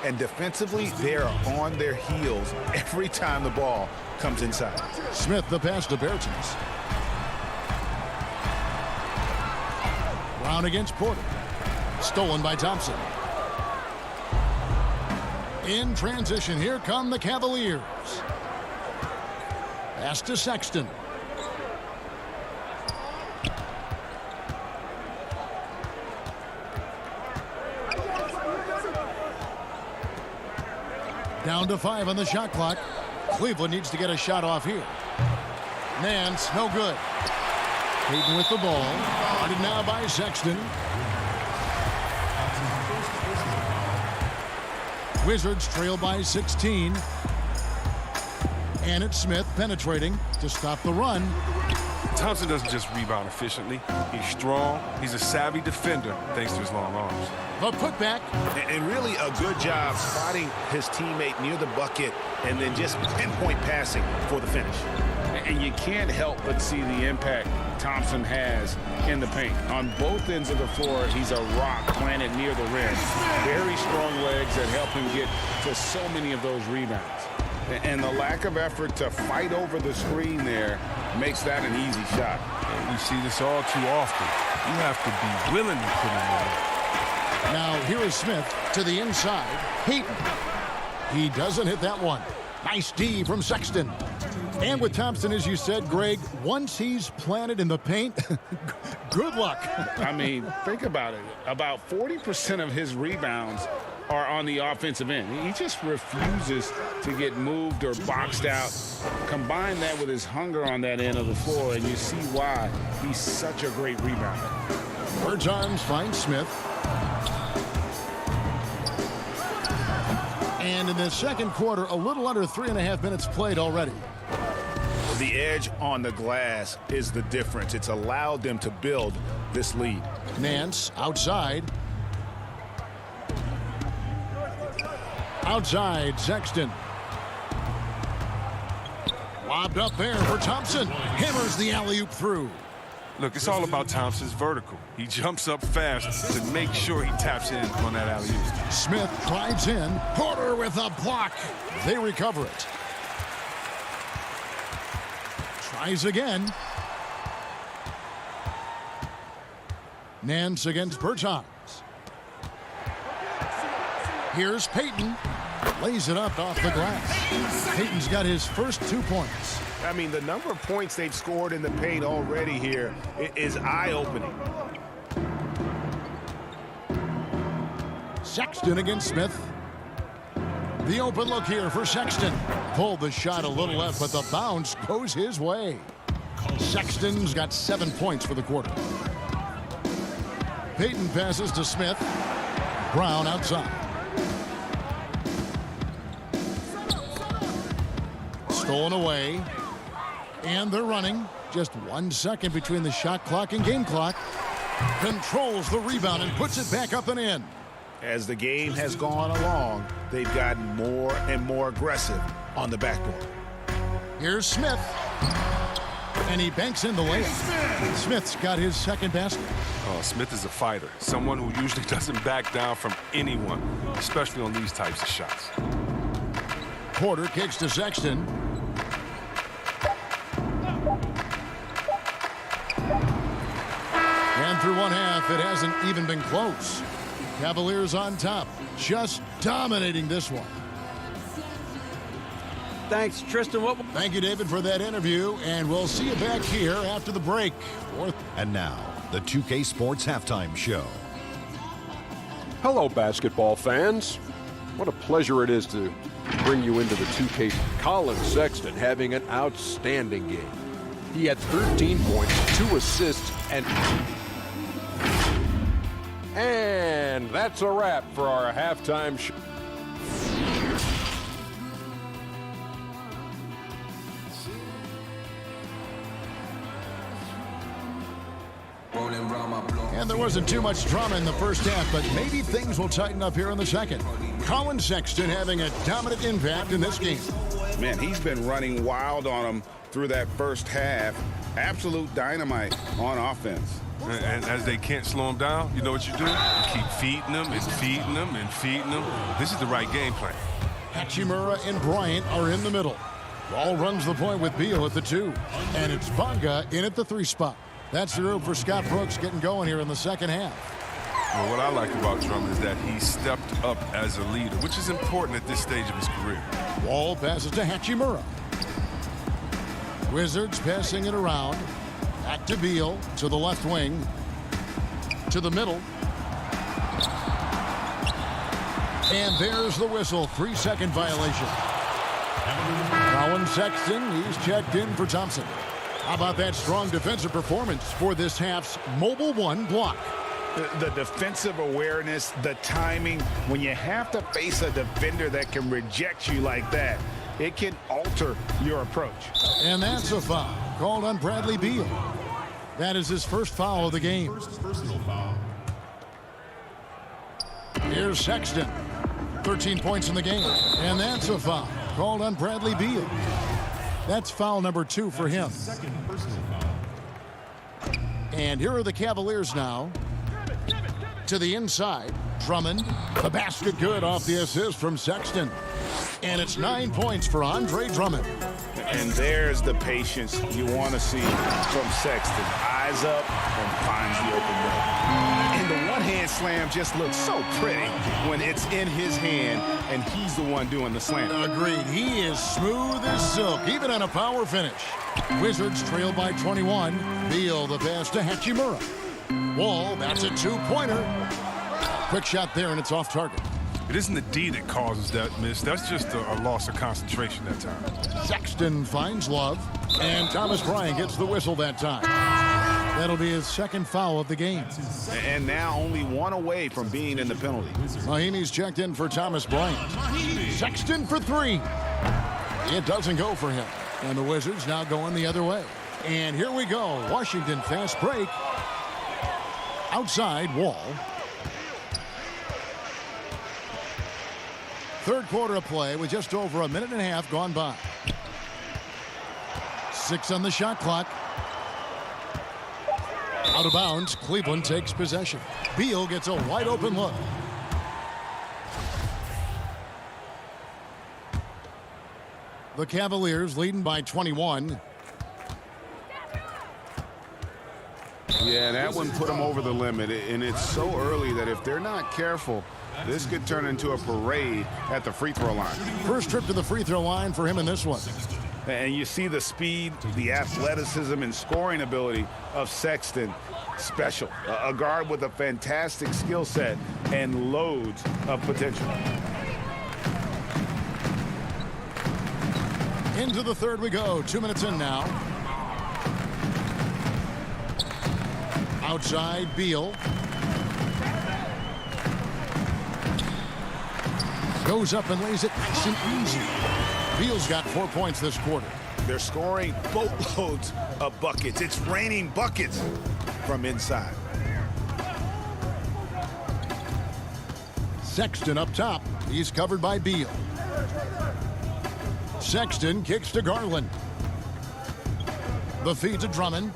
Speaker 4: And defensively, they are on their heels every time the ball comes inside.
Speaker 2: Smith the pass to Bertens. Brown against Porter. Stolen by Thompson. In transition, here come the Cavaliers. Pass to Sexton. Down to 5 on the shot clock. Cleveland needs to get a shot off here. Nance, no good. Payton with the ball. Guarded now by Sexton. Wizards trail by 16. And it's Smith penetrating to stop the run.
Speaker 6: Thompson doesn't just rebound efficiently. He's strong. He's a savvy defender thanks to his long arms.
Speaker 2: The putback.
Speaker 4: And really a good job spotting his teammate near the bucket and then just pinpoint passing for the finish. And you can't help but see the impact Thompson has in the paint. On both ends of the floor, he's a rock planted near the rim. Very strong legs that help him get to so many of those rebounds. And the lack of effort to fight over the screen there makes that an easy shot.
Speaker 6: We see this all too often. You have to be willing to put in the work.
Speaker 2: Now here is Smith to the inside. Peyton. He doesn't hit that one. Nice D from Sexton. And with Thompson, as you said, Greg, once he's planted in the paint, good luck.
Speaker 4: I mean, think about it. About 40% of his rebounds are on the offensive end. He just refuses to get moved or boxed out. Combine that with his hunger on that end of the floor, and you see why he's such a great rebounder.
Speaker 2: Bertans finds Smith. And in the second quarter, a little under 3.5 minutes played already.
Speaker 4: The edge on the glass is the difference. It's allowed them to build this lead.
Speaker 2: Nance outside. Outside, Sexton. Lobbed up there for Thompson. Hammers the alley-oop through.
Speaker 6: Look, it's all about Thompson's vertical. He jumps up fast to make sure he taps in on that alley-oop.
Speaker 2: Smith drives in. Porter with a block. They recover it. Tries again. Nance against Bertans. Here's Peyton. Lays it up off the glass. Peyton's got his first 2 points.
Speaker 5: I mean, the number of points they've scored in the paint already here is eye-opening.
Speaker 2: Sexton against Smith. The open look here for Sexton. Pulled the shot a little left, but the bounce goes his way. Sexton's got 7 points for the quarter. Peyton passes to Smith. Brown outside. Stolen away. And they're running. Just 1 second between the shot clock and game clock. Controls the rebound and puts it back up and in.
Speaker 4: As the game has gone along, they've gotten more and more aggressive on the backboard.
Speaker 2: Here's Smith. And he banks in the layup. Smith's got his second basket.
Speaker 6: Oh, Smith is a fighter. Someone who usually doesn't back down from anyone, especially on these types of shots.
Speaker 2: Porter kicks to Sexton. And through one half, it hasn't even been close. Cavaliers on top, just dominating this one.
Speaker 7: Thanks, Tristan.
Speaker 2: Thank you, David, for that interview, and we'll see you back here after the break.
Speaker 8: And now, the 2K Sports Halftime Show.
Speaker 9: Hello, basketball fans. What a pleasure it is to bring you into the 2K. Colin Sexton having an outstanding game. He had 13 points, 2 assists, and that's a wrap for our halftime show.
Speaker 2: And there wasn't too much drama in the first half, but maybe things will tighten up here in the second. Colin Sexton having a dominant impact in this game.
Speaker 4: Man, he's been running wild on them through that first half. Absolute dynamite on offense.
Speaker 6: And as they can't slow him down, you know what you do? You keep feeding them and feeding them and feeding them. This is the right game plan.
Speaker 2: Hachimura and Bryant are in the middle. Ball runs the point with Beal at the 2. And it's Bonga in at the 3 spot. That's the group for Scott Brooks getting going here in the second half.
Speaker 6: Well, what I like about Drummond is that he stepped up as a leader, which is important at this stage of his career.
Speaker 2: Wall passes to Hachimura. Wizards passing it around. Back to Beal, to the left wing, to the middle. And there's the whistle, 3-second violation. Colin Sexton, he's checked in for Thompson. How about that strong defensive performance for this half's Mobile 1 block?
Speaker 4: The defensive awareness, the timing, when you have to face a defender that can reject you like that, it can alter your approach.
Speaker 2: And that's a foul called on Bradley Beal. That is his first foul of the game.
Speaker 10: Personal foul.
Speaker 2: Here's Sexton. 13 points in the game. And that's a foul called on Bradley Beal. That's foul number 2 for him.
Speaker 10: Second personal foul.
Speaker 2: And here are the Cavaliers now. To the inside. Drummond. The basket good off the assist from Sexton. And it's 9 points for Andre Drummond.
Speaker 4: And there's the patience you want to see from Sexton. Eyes up and finds the open look. And the one-hand slam just looks so pretty when it's in his hand and he's the one doing the slam.
Speaker 2: Agreed. He is smooth as silk, even on a power finish. Wizards trail by 21. Beal the pass to Hachimura. Wall, that's a two-pointer. Quick shot there, and it's off target.
Speaker 6: It isn't the D that causes that miss. That's just a loss of concentration that time.
Speaker 2: Sexton finds Love, and Thomas Bryant gets the whistle that time. That'll be his second foul of the game.
Speaker 4: And now only one away from being in the penalty.
Speaker 2: Mahinmi's checked in for Thomas Bryant. Sexton for three. It doesn't go for him. And the Wizards now going the other way. And here we go. Washington fast break. Outside, Wall. Third quarter of play with just over a minute and a half gone by. 6 on the shot clock. Out of bounds, Cleveland takes possession. Beal gets a wide open look. The Cavaliers leading by 21.
Speaker 4: Yeah, that one put them over the limit, and it's so early that if they're not careful, this could turn into a parade at the free throw line.
Speaker 2: First trip to the free throw line for him in this one.
Speaker 4: And you see the speed, the athleticism, and scoring ability of Sexton. Special. A guard with a fantastic skill set and loads of potential.
Speaker 2: Into the third we go. 2 minutes in now. Outside, Beal. Goes up and lays it nice and easy. Beal's got 4 points this quarter.
Speaker 4: They're scoring boatloads of buckets. It's raining buckets from inside.
Speaker 2: Sexton up top. He's covered by Beal. Sexton kicks to Garland. The feed to Drummond.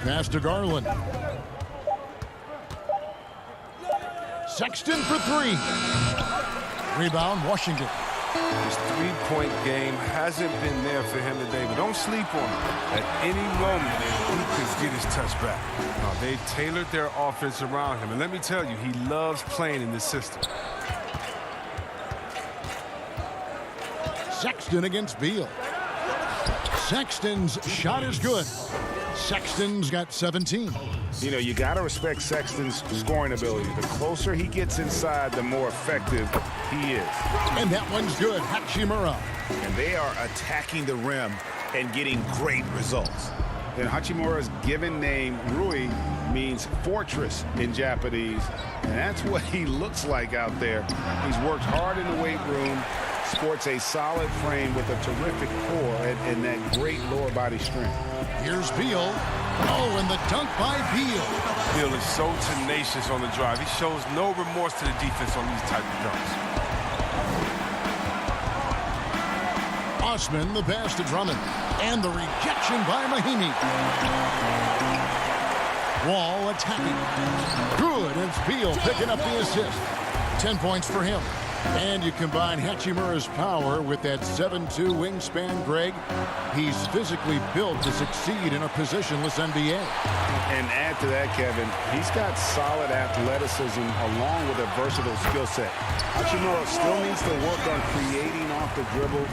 Speaker 2: Pass to Garland. Sexton for three. Rebound, Washington.
Speaker 6: His three-point game hasn't been there for him today, but don't sleep on him. At any moment, he could get his touch back. They've tailored their offense around him, and let me tell you, he loves playing in this system.
Speaker 2: Sexton against Beal. Sexton's shot is good. Sexton's got 17.
Speaker 4: You know, you got to respect Sexton's scoring ability. The closer he gets inside, the more effective he is.
Speaker 2: And that one's good. Hachimura.
Speaker 4: And they are attacking the rim and getting great results. And Hachimura's given name, Rui, means fortress in Japanese. And that's what he looks like out there. He's worked hard in the weight room, sports a solid frame with a terrific core and that great lower body strength.
Speaker 2: Here's Beal. Oh, and the dunk by Beal.
Speaker 6: Beal is so tenacious on the drive. He shows no remorse to the defense on these type of dunks.
Speaker 2: Osman, the pass to Drummond. And the rejection by Mahinmi. Wall attacking. Good. It's Beal picking up the assist. 10 points for him. And you combine Hachimura's power with that 7'2" wingspan, Greg. He's physically built to succeed in a positionless NBA.
Speaker 4: And add to that, Kevin, he's got solid athleticism along with a versatile skill set. Hachimura still needs to work on creating off the dribble,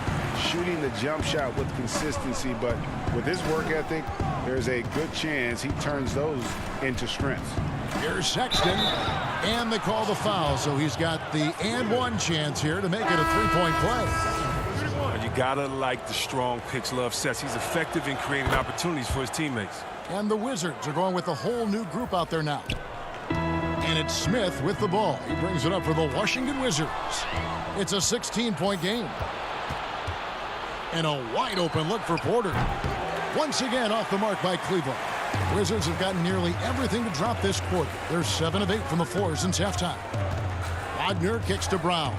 Speaker 4: shooting the jump shot with consistency, but with his work ethic, there's a good chance he turns those into strengths.
Speaker 2: Here's Sexton, and they call the foul, so he's got the and one chance here to make it a three-point play.
Speaker 6: You gotta like the strong pitch love sets. He's effective in creating opportunities for his teammates.
Speaker 2: And the Wizards are going with a whole new group out there now. And it's Smith with the ball. He brings it up for the Washington Wizards. It's a 16-point game. And a wide open look for Porter. Once again off the mark by Cleveland. Wizards have gotten nearly everything to drop this quarter. They're 7 of 8 from the floor since halftime. Wagner kicks to Brown.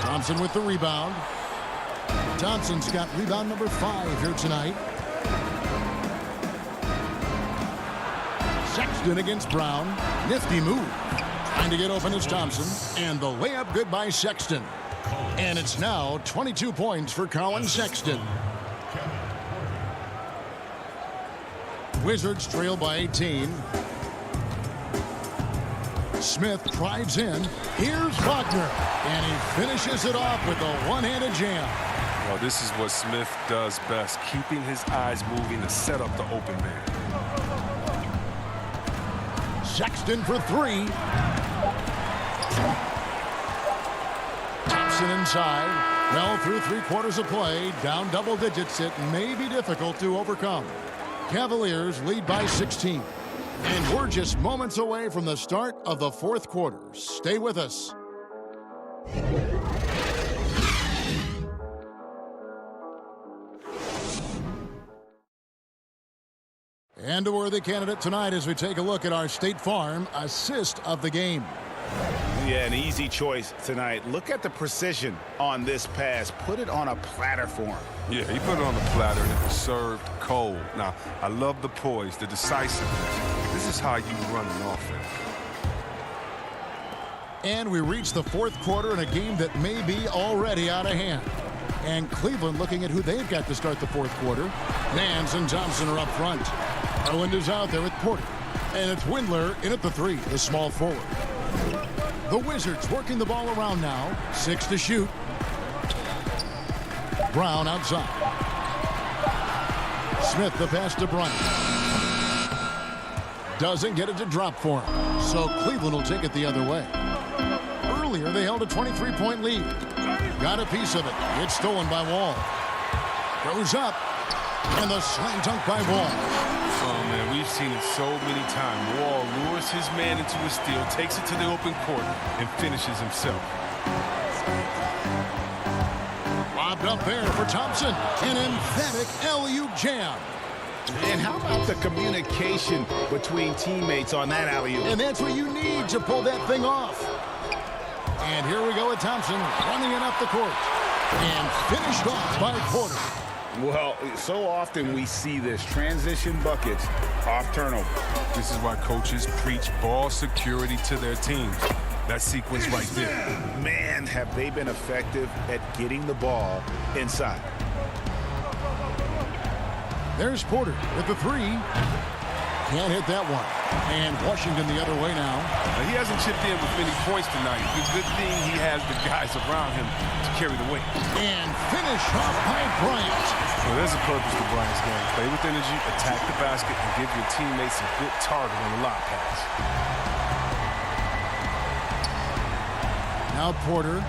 Speaker 2: Thompson with the rebound. Thompson's got rebound number 5 here tonight. Sexton against Brown. Nifty move. Trying to get open is Thompson. And the layup good by Sexton. And it's now 22 points for Colin Sexton. Wizards trail by 18. Smith drives in. Here's Wagner. And he finishes it off with a one-handed jam.
Speaker 6: Well, this is what Smith does best, keeping his eyes moving to set up the open man.
Speaker 2: Sexton for three. Thompson inside. Well, through 3/4 of play, down double digits, it may be difficult to overcome. Cavaliers lead by 16. And we're just moments away from the start of the 4th quarter. Stay with us. And a worthy candidate tonight as we take a look at our State Farm assist of the game.
Speaker 4: Yeah, an easy choice tonight. Look at the precision on this pass. Put it on a platter for him.
Speaker 6: Yeah, he put it on the platter and it was served cold. Now, I love the poise, the decisiveness. This is how you run an offense.
Speaker 2: And we reach the 4th quarter in a game that may be already out of hand. And Cleveland looking at who they've got to start the 4th quarter. Nance and Johnson are up front. Garland is out there with Porter. And it's Windler in at the 3, the small forward. The Wizards working the ball around now. 6 to shoot. Brown outside. Smith the pass to Bryant. Doesn't get it to drop for him. So Cleveland will take it the other way. Earlier they held a 23-point lead. Got a piece of it. It's stolen by Wall. Goes up. And the slam dunk by Wall.
Speaker 6: Oh, man, we've seen it so many times. Wall lures his man into a steal, takes it to the open court, and finishes himself.
Speaker 2: Lobbed up there for Thompson. An emphatic alley-oop jam.
Speaker 4: And how about the communication between teammates on that alley-oop?
Speaker 2: And that's what you need to pull that thing off. And here we go with Thompson running it up the court. And finished off by Porter.
Speaker 4: Well, so often we see this transition buckets off turnover.
Speaker 6: This is why coaches preach ball security to their teams. That sequence right there.
Speaker 4: Man, have they been effective at getting the ball inside.
Speaker 2: There's Porter with the 3. Can't hit that one. And Washington the other way now.
Speaker 6: He hasn't chipped in with many points tonight. The good thing he has the guys around him to carry the weight.
Speaker 2: And finish off by Bryant.
Speaker 6: Well, there's a purpose to Bryant's game. Play with energy, attack the basket, and give your teammates a good target on the lob pass.
Speaker 2: Now Porter.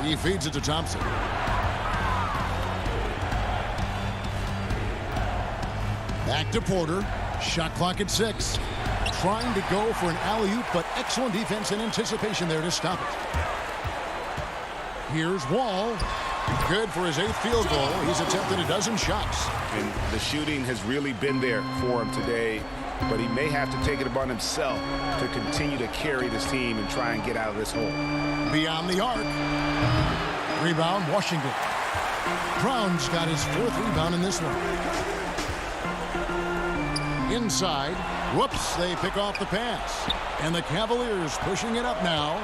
Speaker 2: He feeds it to Thompson. Back to Porter. Shot clock at 6. Trying to go for an alley-oop, but excellent defense and anticipation there to stop it. Here's Wall. Good for his 8th field goal. He's attempted a dozen shots.
Speaker 4: And the shooting has really been there for him today, but he may have to take it upon himself to continue to carry this team and try and get out of this hole.
Speaker 2: Beyond the arc. Rebound, Washington. Brown's got his 4th rebound in this one. Inside. Whoops, they pick off the pass. And the Cavaliers pushing it up now.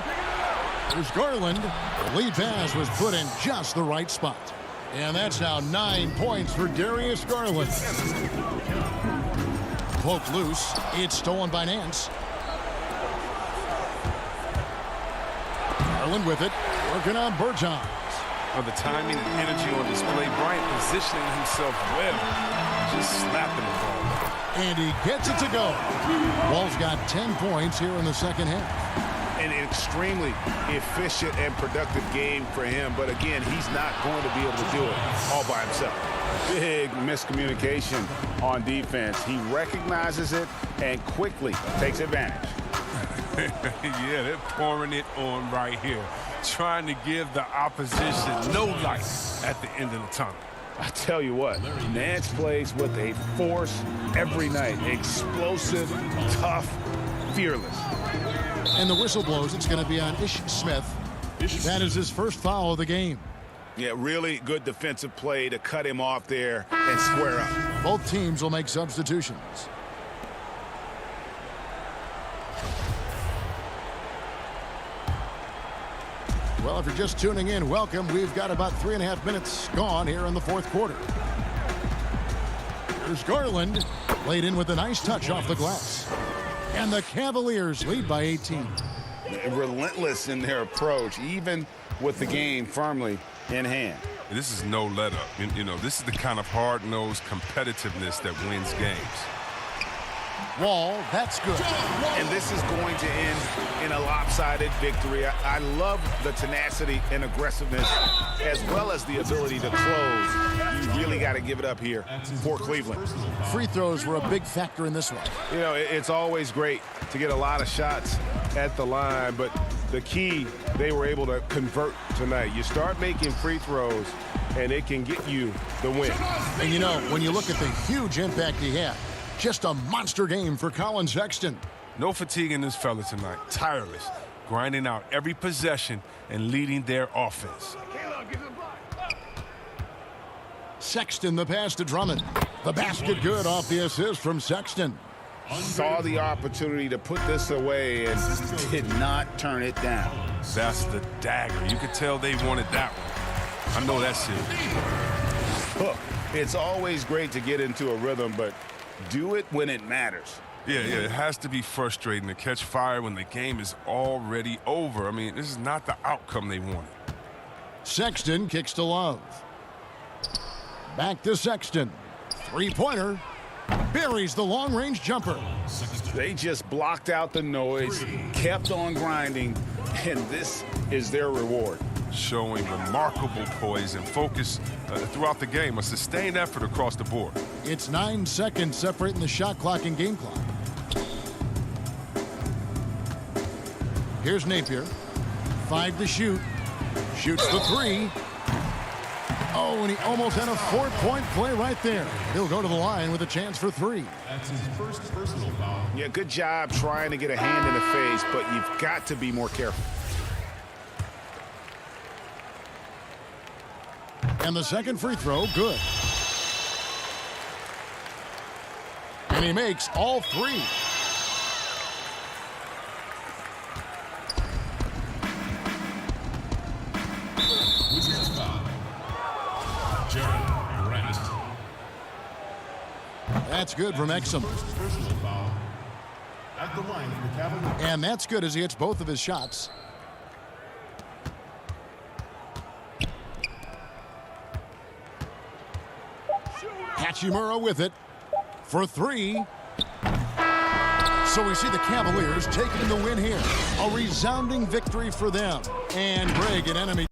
Speaker 2: There's Garland. The lead pass was put in just the right spot. And that's now 9 points for Darius Garland. Poked loose. It's stolen by Nance. Garland with it. Working on Bertans.
Speaker 6: Well, the timing and energy on display. Bryant positioning himself well. Just slapping the ball.
Speaker 2: And he gets it to go. Wall's got 10 points here in the second half.
Speaker 4: An extremely efficient and productive game for him. But again, he's not going to be able to do it all by himself. Big miscommunication on defense. He recognizes it and quickly takes advantage.
Speaker 6: Yeah, they're pouring it on right here. Trying to give the opposition no light at the end of the tunnel.
Speaker 4: I tell you what, Nance plays with a force every night. Explosive, tough, fearless.
Speaker 2: And the whistle blows. It's going to be on Ish Smith. That is his first foul of the game.
Speaker 4: Yeah, really good defensive play to cut him off there and square up.
Speaker 2: Both teams will make substitutions. Well, if you're just tuning in, welcome. We've got about 3.5 minutes gone here in the fourth quarter. Here's Garland, laid in with a nice touch off the glass. And the Cavaliers lead by 18.
Speaker 4: Relentless in their approach, even with the game firmly in hand.
Speaker 6: This is no let-up. You know, this is the kind of hard-nosed competitiveness that wins games.
Speaker 2: Wall, that's good.
Speaker 4: And this is going to end in a lopsided victory. I love the tenacity and aggressiveness as well as the ability to close. You really got to give it up here for Cleveland.
Speaker 2: Free throws were a big factor in this one.
Speaker 5: You know, it's always great to get a lot of shots at the line, but the key, they were able to convert tonight. You start making free throws, and it can get you the win.
Speaker 2: And, you know, when you look at the huge impact he had, just a monster game for Colin Sexton.
Speaker 6: No fatigue in this fella tonight. Tireless, grinding out every possession and leading their offense.
Speaker 2: Sexton, the pass to Drummond. The basket good off the assist from Sexton.
Speaker 4: Saw the opportunity to put this away and did not turn it down.
Speaker 6: That's the dagger. You could tell they wanted that one. I know that's serious.
Speaker 4: Look, it's always great to get into a rhythm, but do it when it matters.
Speaker 6: Yeah, it has to be frustrating to catch fire when the game is already over. I mean, this is not the outcome they wanted.
Speaker 2: Sexton kicks to Love. Back to Sexton. Three-pointer. Buries the long-range jumper.
Speaker 4: They just blocked out the noise, kept on grinding, and this is their reward.
Speaker 6: Showing remarkable poise and focus throughout the game, a sustained effort across the board.
Speaker 2: It's 9 seconds separating the shot clock and game clock. Here's Napier. 5 to shoot. Shoots the 3. Oh, and he almost had a 4-point play right there. He'll go to the line with a chance for 3.
Speaker 10: That's his first personal foul.
Speaker 4: Yeah, good job trying to get a hand in the face, but you've got to be more careful.
Speaker 2: And the second free throw, good. And he makes all 3.
Speaker 10: Wizards foul. Jared Grant.
Speaker 2: That's good from Exum.
Speaker 10: First personal foul. At the line for the Cavaliers.
Speaker 2: And that's good as he hits both of his shots. Hachimura with it for 3. So we see the Cavaliers taking the win here. A resounding victory for them. And Greg, an enemy.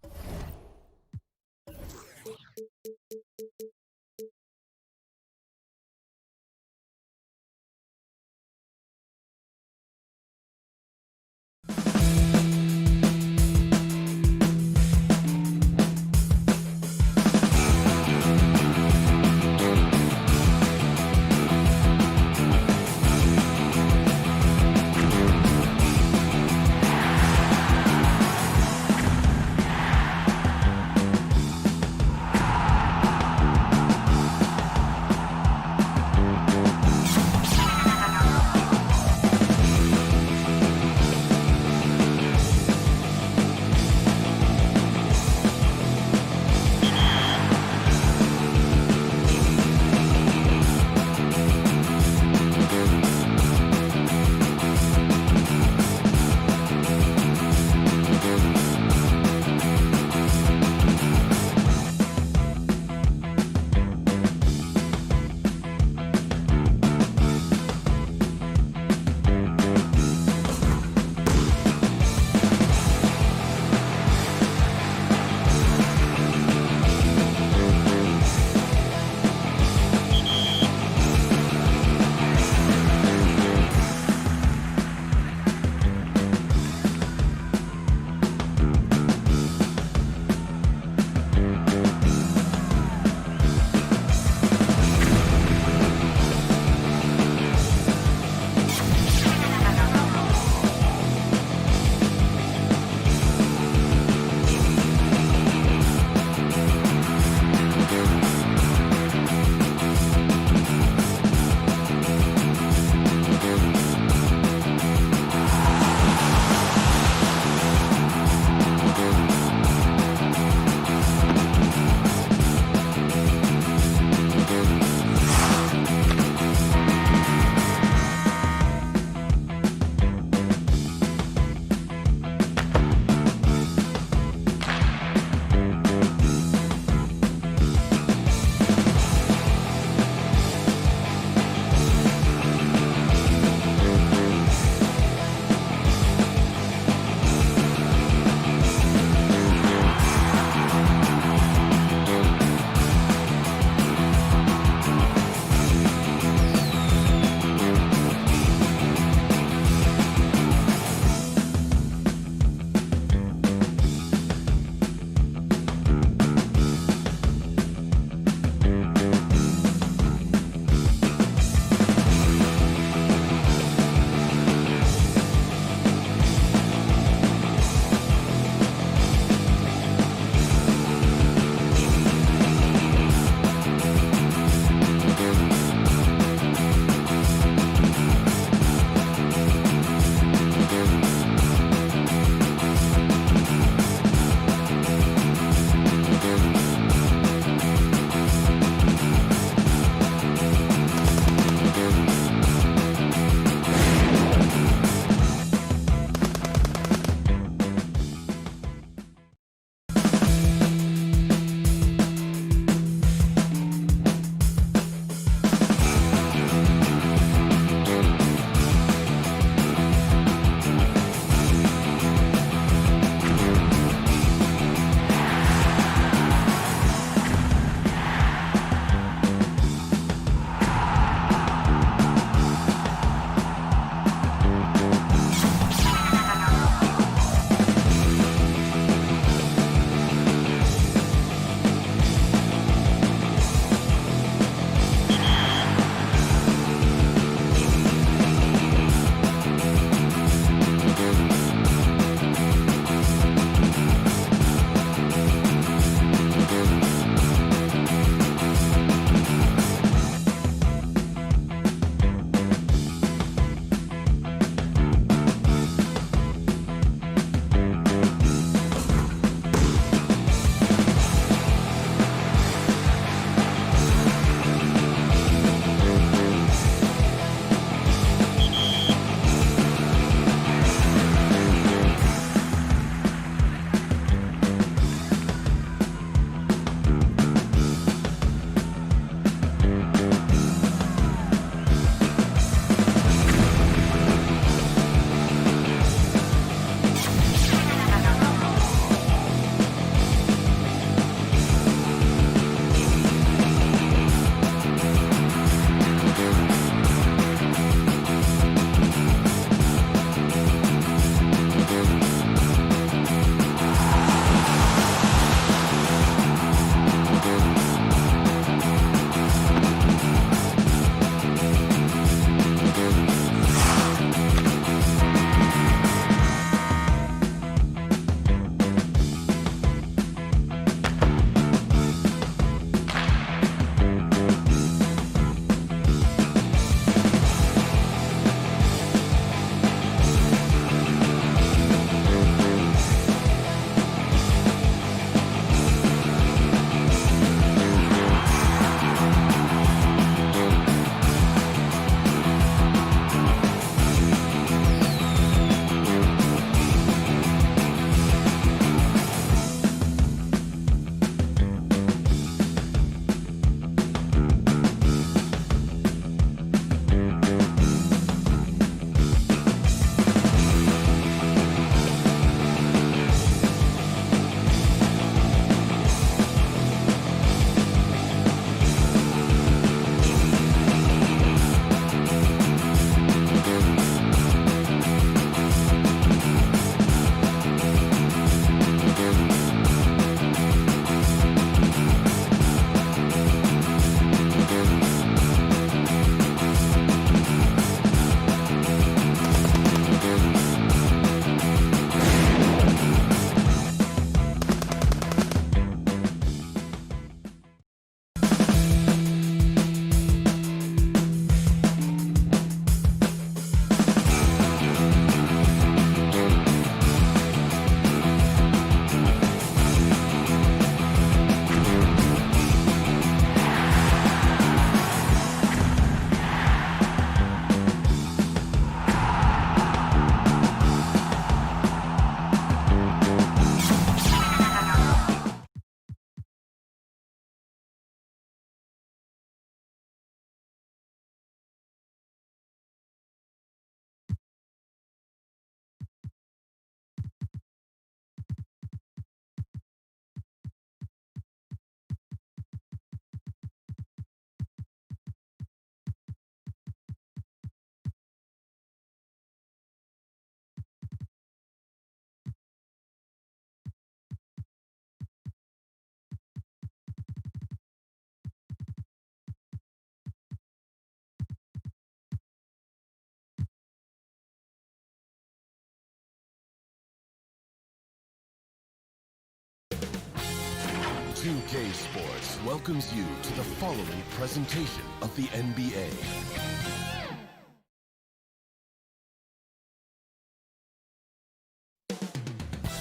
Speaker 1: 2K Sports welcomes you to the following presentation of the NBA.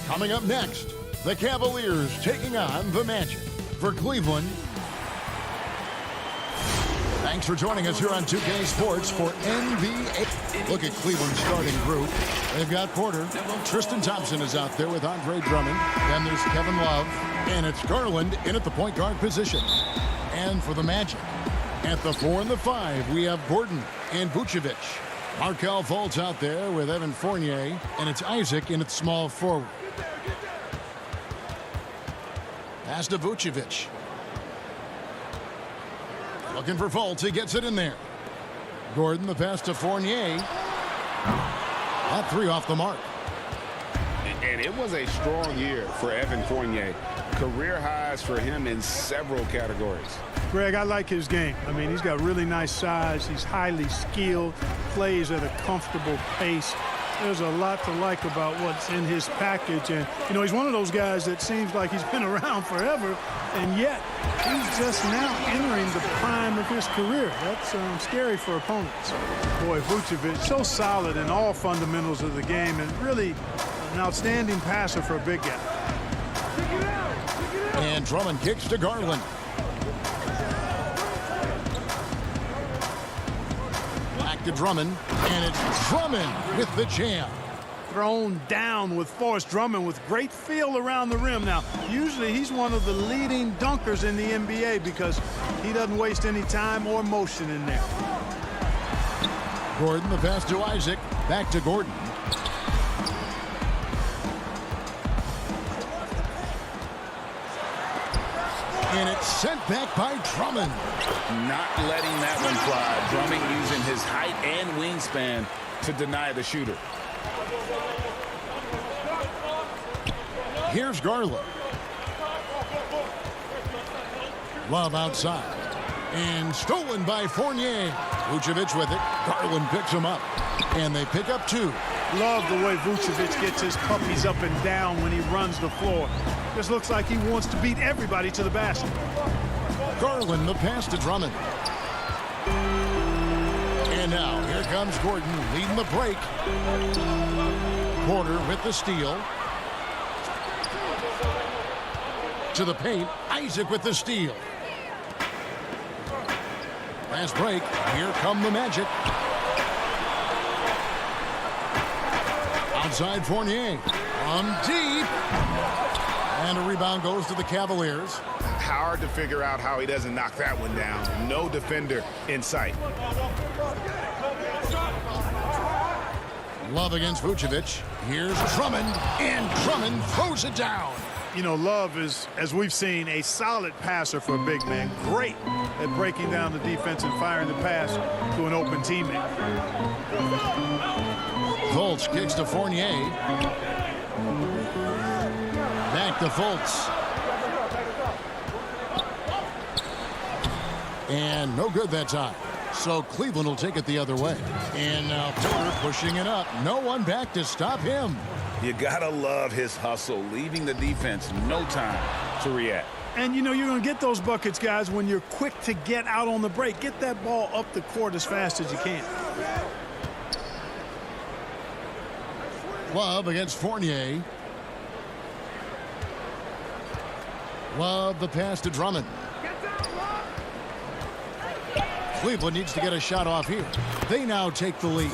Speaker 2: Coming up next, the Cavaliers taking on the Magic. For Cleveland, thanks for joining us here on 2K Sports for NBA. Look at Cleveland's starting group. They've got Porter. Tristan Thompson is out there with Andre Drummond. Then there's Kevin Love. And it's Garland in at the point guard position. And for the Magic, at the 4 and the 5, we have Gordon and Vucevic. Markelle Fultz out there with Evan Fournier. And it's Isaac in at small forward. Pass to Vucevic. Looking for Fultz. He gets it in there. Gordon, the pass to Fournier. That three off the mark.
Speaker 4: And it was a strong year for Evan Fournier. Career highs for him in several categories.
Speaker 10: Greg, I like his game. I mean, he's got really nice size. He's highly skilled, plays at a comfortable pace. There's a lot to like about what's in his package. And, you know, he's one of those guys that seems like he's been around forever, and yet he's just now entering the prime of his career. That's scary for opponents. Boy, Vucevic, so solid in all fundamentals of the game, and really an outstanding passer for a big guy.
Speaker 2: And Drummond kicks to Garland. Back to Drummond, and it's Drummond with the jam.
Speaker 10: Thrown down with force. Drummond with great feel around the rim. Now, usually he's one of the leading dunkers in the NBA because he doesn't waste any time or motion in there.
Speaker 2: Gordon, the pass to Isaac. Back to Gordon. And it's sent back by Drummond.
Speaker 4: Not letting that one fly. Drummond using his height and wingspan to deny the shooter.
Speaker 2: Here's Garland. Love outside. And stolen by Fournier. Vucevic with it. Garland picks him up. And they pick up two.
Speaker 10: Love the way Vucevic gets his puppies up and down when he runs the floor. Just looks like he wants to beat everybody to the basket.
Speaker 2: Garland, the pass to Drummond. And now, here comes Gordon leading the break. Porter with the steal. To the paint, Isaac with the steal. Last break, here come the Magic. Outside Fournier, from deep. And a rebound goes to the Cavaliers.
Speaker 4: Hard to figure out how he doesn't knock that one down. No defender in sight.
Speaker 2: Love against Vucevic. Here's Drummond, and Drummond throws it down.
Speaker 10: You know, Love is, as we've seen, a solid passer for a big man. Great at breaking down the defense and firing the pass to an open teammate.
Speaker 2: Fultz kicks to Fournier. Back to Fultz. And no good that time. So Cleveland will take it the other way. And now Porter pushing it up. No one back to stop him.
Speaker 4: You gotta love his hustle, leaving the defense no time to react.
Speaker 10: And, you know, you're going to get those buckets, guys, when you're quick to get out on the break. Get that ball up the court as fast as you can.
Speaker 2: Love against Fournier. Love the pass to Drummond. Cleveland needs to get a shot off here. They now take the lead.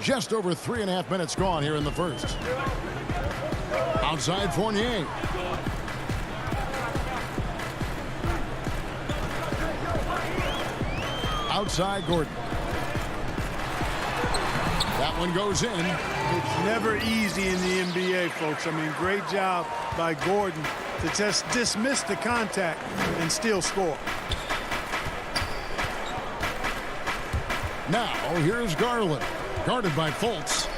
Speaker 2: Just over 3.5 minutes gone here in the first. Outside Fournier. Outside Gordon. That one goes in.
Speaker 10: It's never easy in the NBA, folks. I mean, great job by Gordon to just dismiss the contact and still score.
Speaker 2: Now, here's Garland. Guarded by Fultz.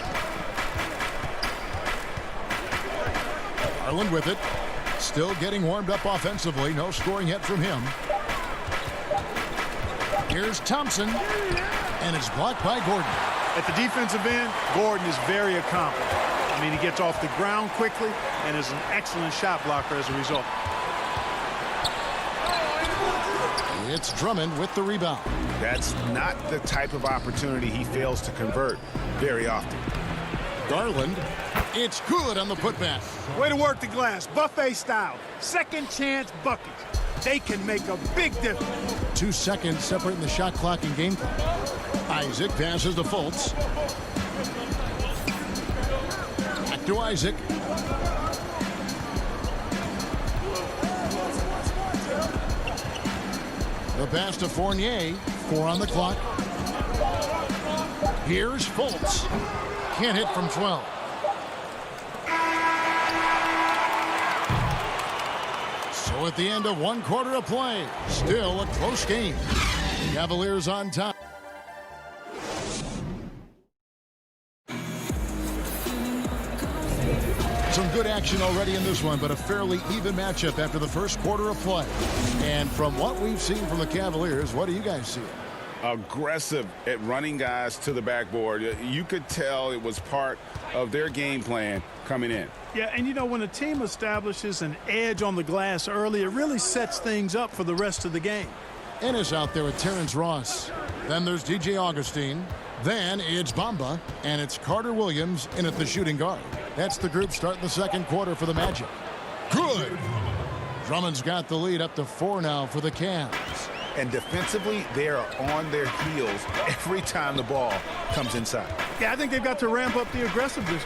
Speaker 2: Garland with it. Still getting warmed up offensively. No scoring yet from him. Here's Thompson. And it's blocked by Gordon.
Speaker 10: At the defensive end, Gordon is very accomplished. I mean, he gets off the ground quickly, and is an excellent shot blocker as a result.
Speaker 2: It's Drummond with the rebound.
Speaker 4: That's not the type of opportunity he fails to convert very often.
Speaker 2: Garland, it's good on the putback.
Speaker 10: Way to work the glass, buffet style. Second chance buckets. They can make a big difference.
Speaker 2: 2 seconds separating the shot clock and game clock. Isaac passes to Fultz. Back to Isaac. The pass to Fournier. 4 on the clock. Here's Fultz. Can't hit from 12. So at the end of 1 quarter of play, still a close game. Cavaliers on top. Some good action already in this one, but a fairly even matchup after the first quarter of play. And from what we've seen from the Cavaliers, what do you guys see?
Speaker 4: Aggressive at running guys to the backboard. You could tell it was part of their game plan coming in.
Speaker 10: Yeah, and you know, when a team establishes an edge on the glass early, it really sets things up for the rest of the game.
Speaker 2: Ennis out there with Terrence Ross. Then there's DJ Augustine. Then it's Bamba, and it's Carter Williams in at the shooting guard. That's the group starting the second quarter for the Magic. Good. Drummond's got the lead up to 4 now for the Cavs.
Speaker 4: And defensively, they are on their heels every time the ball comes inside.
Speaker 10: Yeah, I think they've got to ramp up the aggressiveness.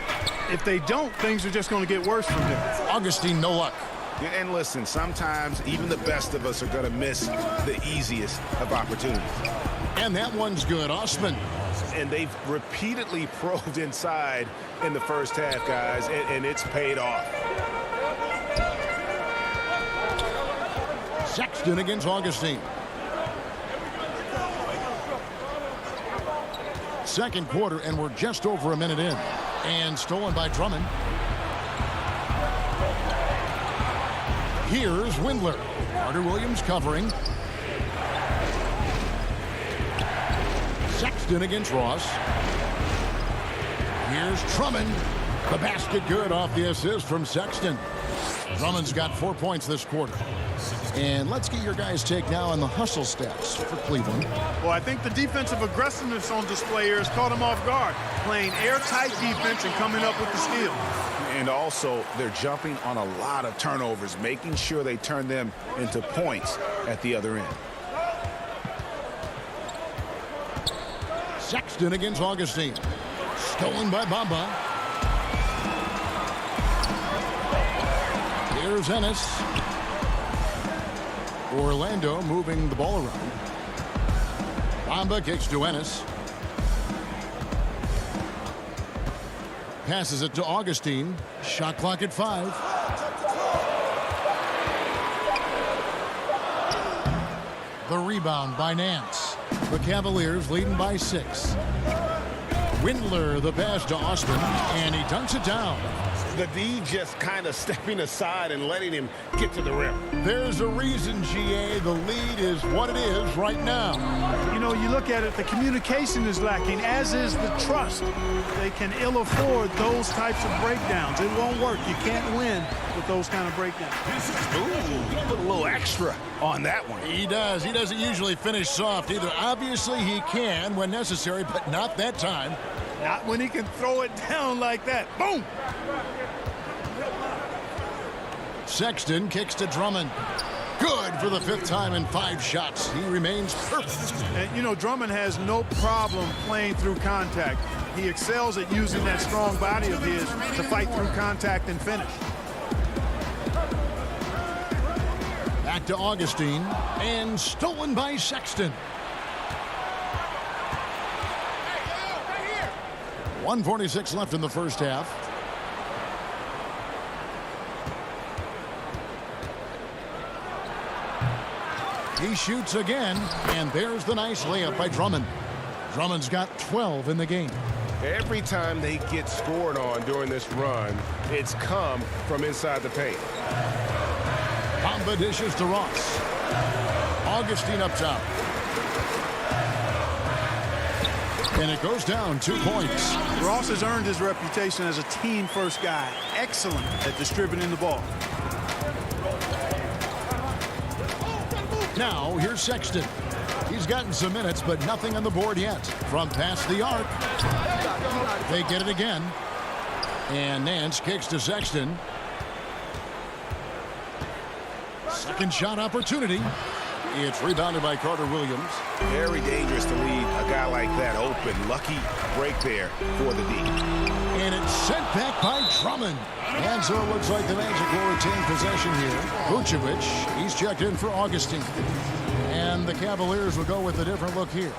Speaker 10: If they don't, things are just going to get worse from them.
Speaker 2: Augustine, no luck.
Speaker 4: And listen, sometimes even the best of us are going to miss the easiest of opportunities.
Speaker 2: And that one's good. Osman.
Speaker 5: And they've repeatedly probed inside in the first half, guys, and it's paid off.
Speaker 2: Sexton against Augustine. Second quarter, and we're just over a minute in. And stolen by Drummond. Here's Windler. Carter Williams covering. Sexton against Ross. Here's Drummond. The basket good off the assist from Sexton. Drummond's got 4 points this quarter. And let's get your guys' take now on the hustle stats for Cleveland.
Speaker 10: Well, I think the defensive aggressiveness on display here has caught him off guard, playing airtight defense and coming up with the steal.
Speaker 4: And also, they're jumping on a lot of turnovers, making sure they turn them into points at the other end.
Speaker 2: Sexton against Augustine. Stolen by Bamba. Here's Ennis. Orlando moving the ball around. Bamba kicks to Ennis. Passes it to Augustine. Shot clock at 5. The rebound by Nance. The Cavaliers leading by 6. Windler the pass to Austin, and he dunks it down.
Speaker 5: The D just kind of stepping aside and letting him get to the rim.
Speaker 2: There's a reason, GA. The lead is what it is right now.
Speaker 10: You know, you look at it, the communication is lacking, as is the trust. They can ill afford those types of breakdowns. It won't work. You can't win with those kind of breakdowns.
Speaker 4: Ooh, he put a little extra on that one.
Speaker 2: He does. He doesn't usually finish soft either. Obviously, he can when necessary, but not that time.
Speaker 10: Not when he can throw it down like that. Boom!
Speaker 2: Sexton kicks to Drummond. Good for the 5th time in 5 shots. He remains perfect.
Speaker 10: And, you know, Drummond has no problem playing through contact. He excels at using that strong body of his to fight through contact and finish.
Speaker 2: Back to Augustine, and stolen by Sexton. 1:46 left in the first half. He shoots again, and there's the nice layup by Drummond. Drummond's got 12 in the game.
Speaker 5: Every time they get scored on during this run, it's come from inside the paint.
Speaker 2: Bamba dishes to Ross. Augustine up top. And it goes down 2 points.
Speaker 10: Ross has earned his reputation as a team-first guy. Excellent at distributing the ball.
Speaker 2: Now, here's Sexton. He's gotten some minutes, but nothing on the board yet. From past the arc. They get it again. And Nance kicks to Sexton. Second shot opportunity. It's rebounded by Carter Williams.
Speaker 4: Very dangerous to leave a guy like that open. Lucky break there for the D.
Speaker 2: And it's sent back by Drummond. And so it looks like the Magic will retain possession here. Vucevic, he's checked in for Augustine. And the Cavaliers will go with a different look here.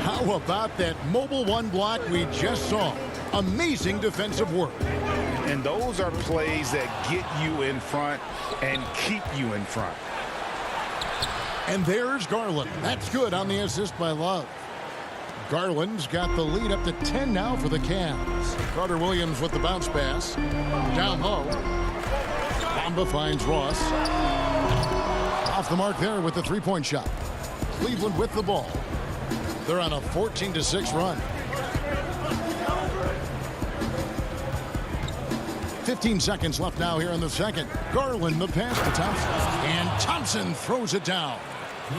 Speaker 2: How about that mobile one block we just saw? Amazing defensive work.
Speaker 4: And those are plays that get you in front and keep you in front.
Speaker 2: And there's Garland. That's good on the assist by Love. Garland's got the lead up to 10 now for the Cavs. Carter Williams with the bounce pass. Down low. Bamba finds Ross. Off the mark there with the three-point shot. Cleveland with the ball. They're on a 14-6 run. 15 seconds left now here in the second. Garland the pass to Thompson. And Thompson throws it down.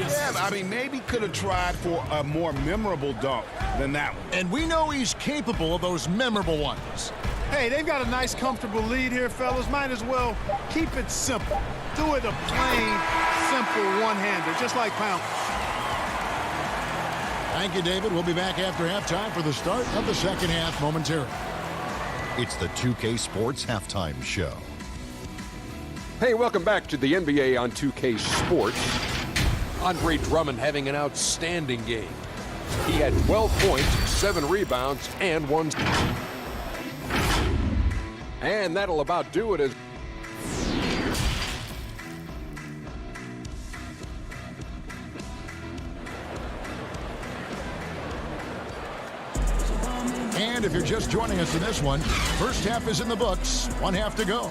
Speaker 4: Yeah, I mean, maybe could have tried for a more memorable dunk than that one.
Speaker 2: And we know he's capable of those memorable ones.
Speaker 10: Hey, they've got a nice, comfortable lead here, fellas. Might as well keep it simple. Do it a plain, simple one-hander, just like Pound.
Speaker 2: Thank you, David. We'll be back after halftime for the start of the second half momentarily.
Speaker 8: It's the 2K Sports Halftime Show.
Speaker 9: Hey, welcome back to the NBA on 2K Sports. Andre Drummond having an outstanding game. He had 12 points, 7 rebounds, and 1. And that'll about do it as
Speaker 2: And if you're just joining us in this one, first half is in the books, 1 half to go.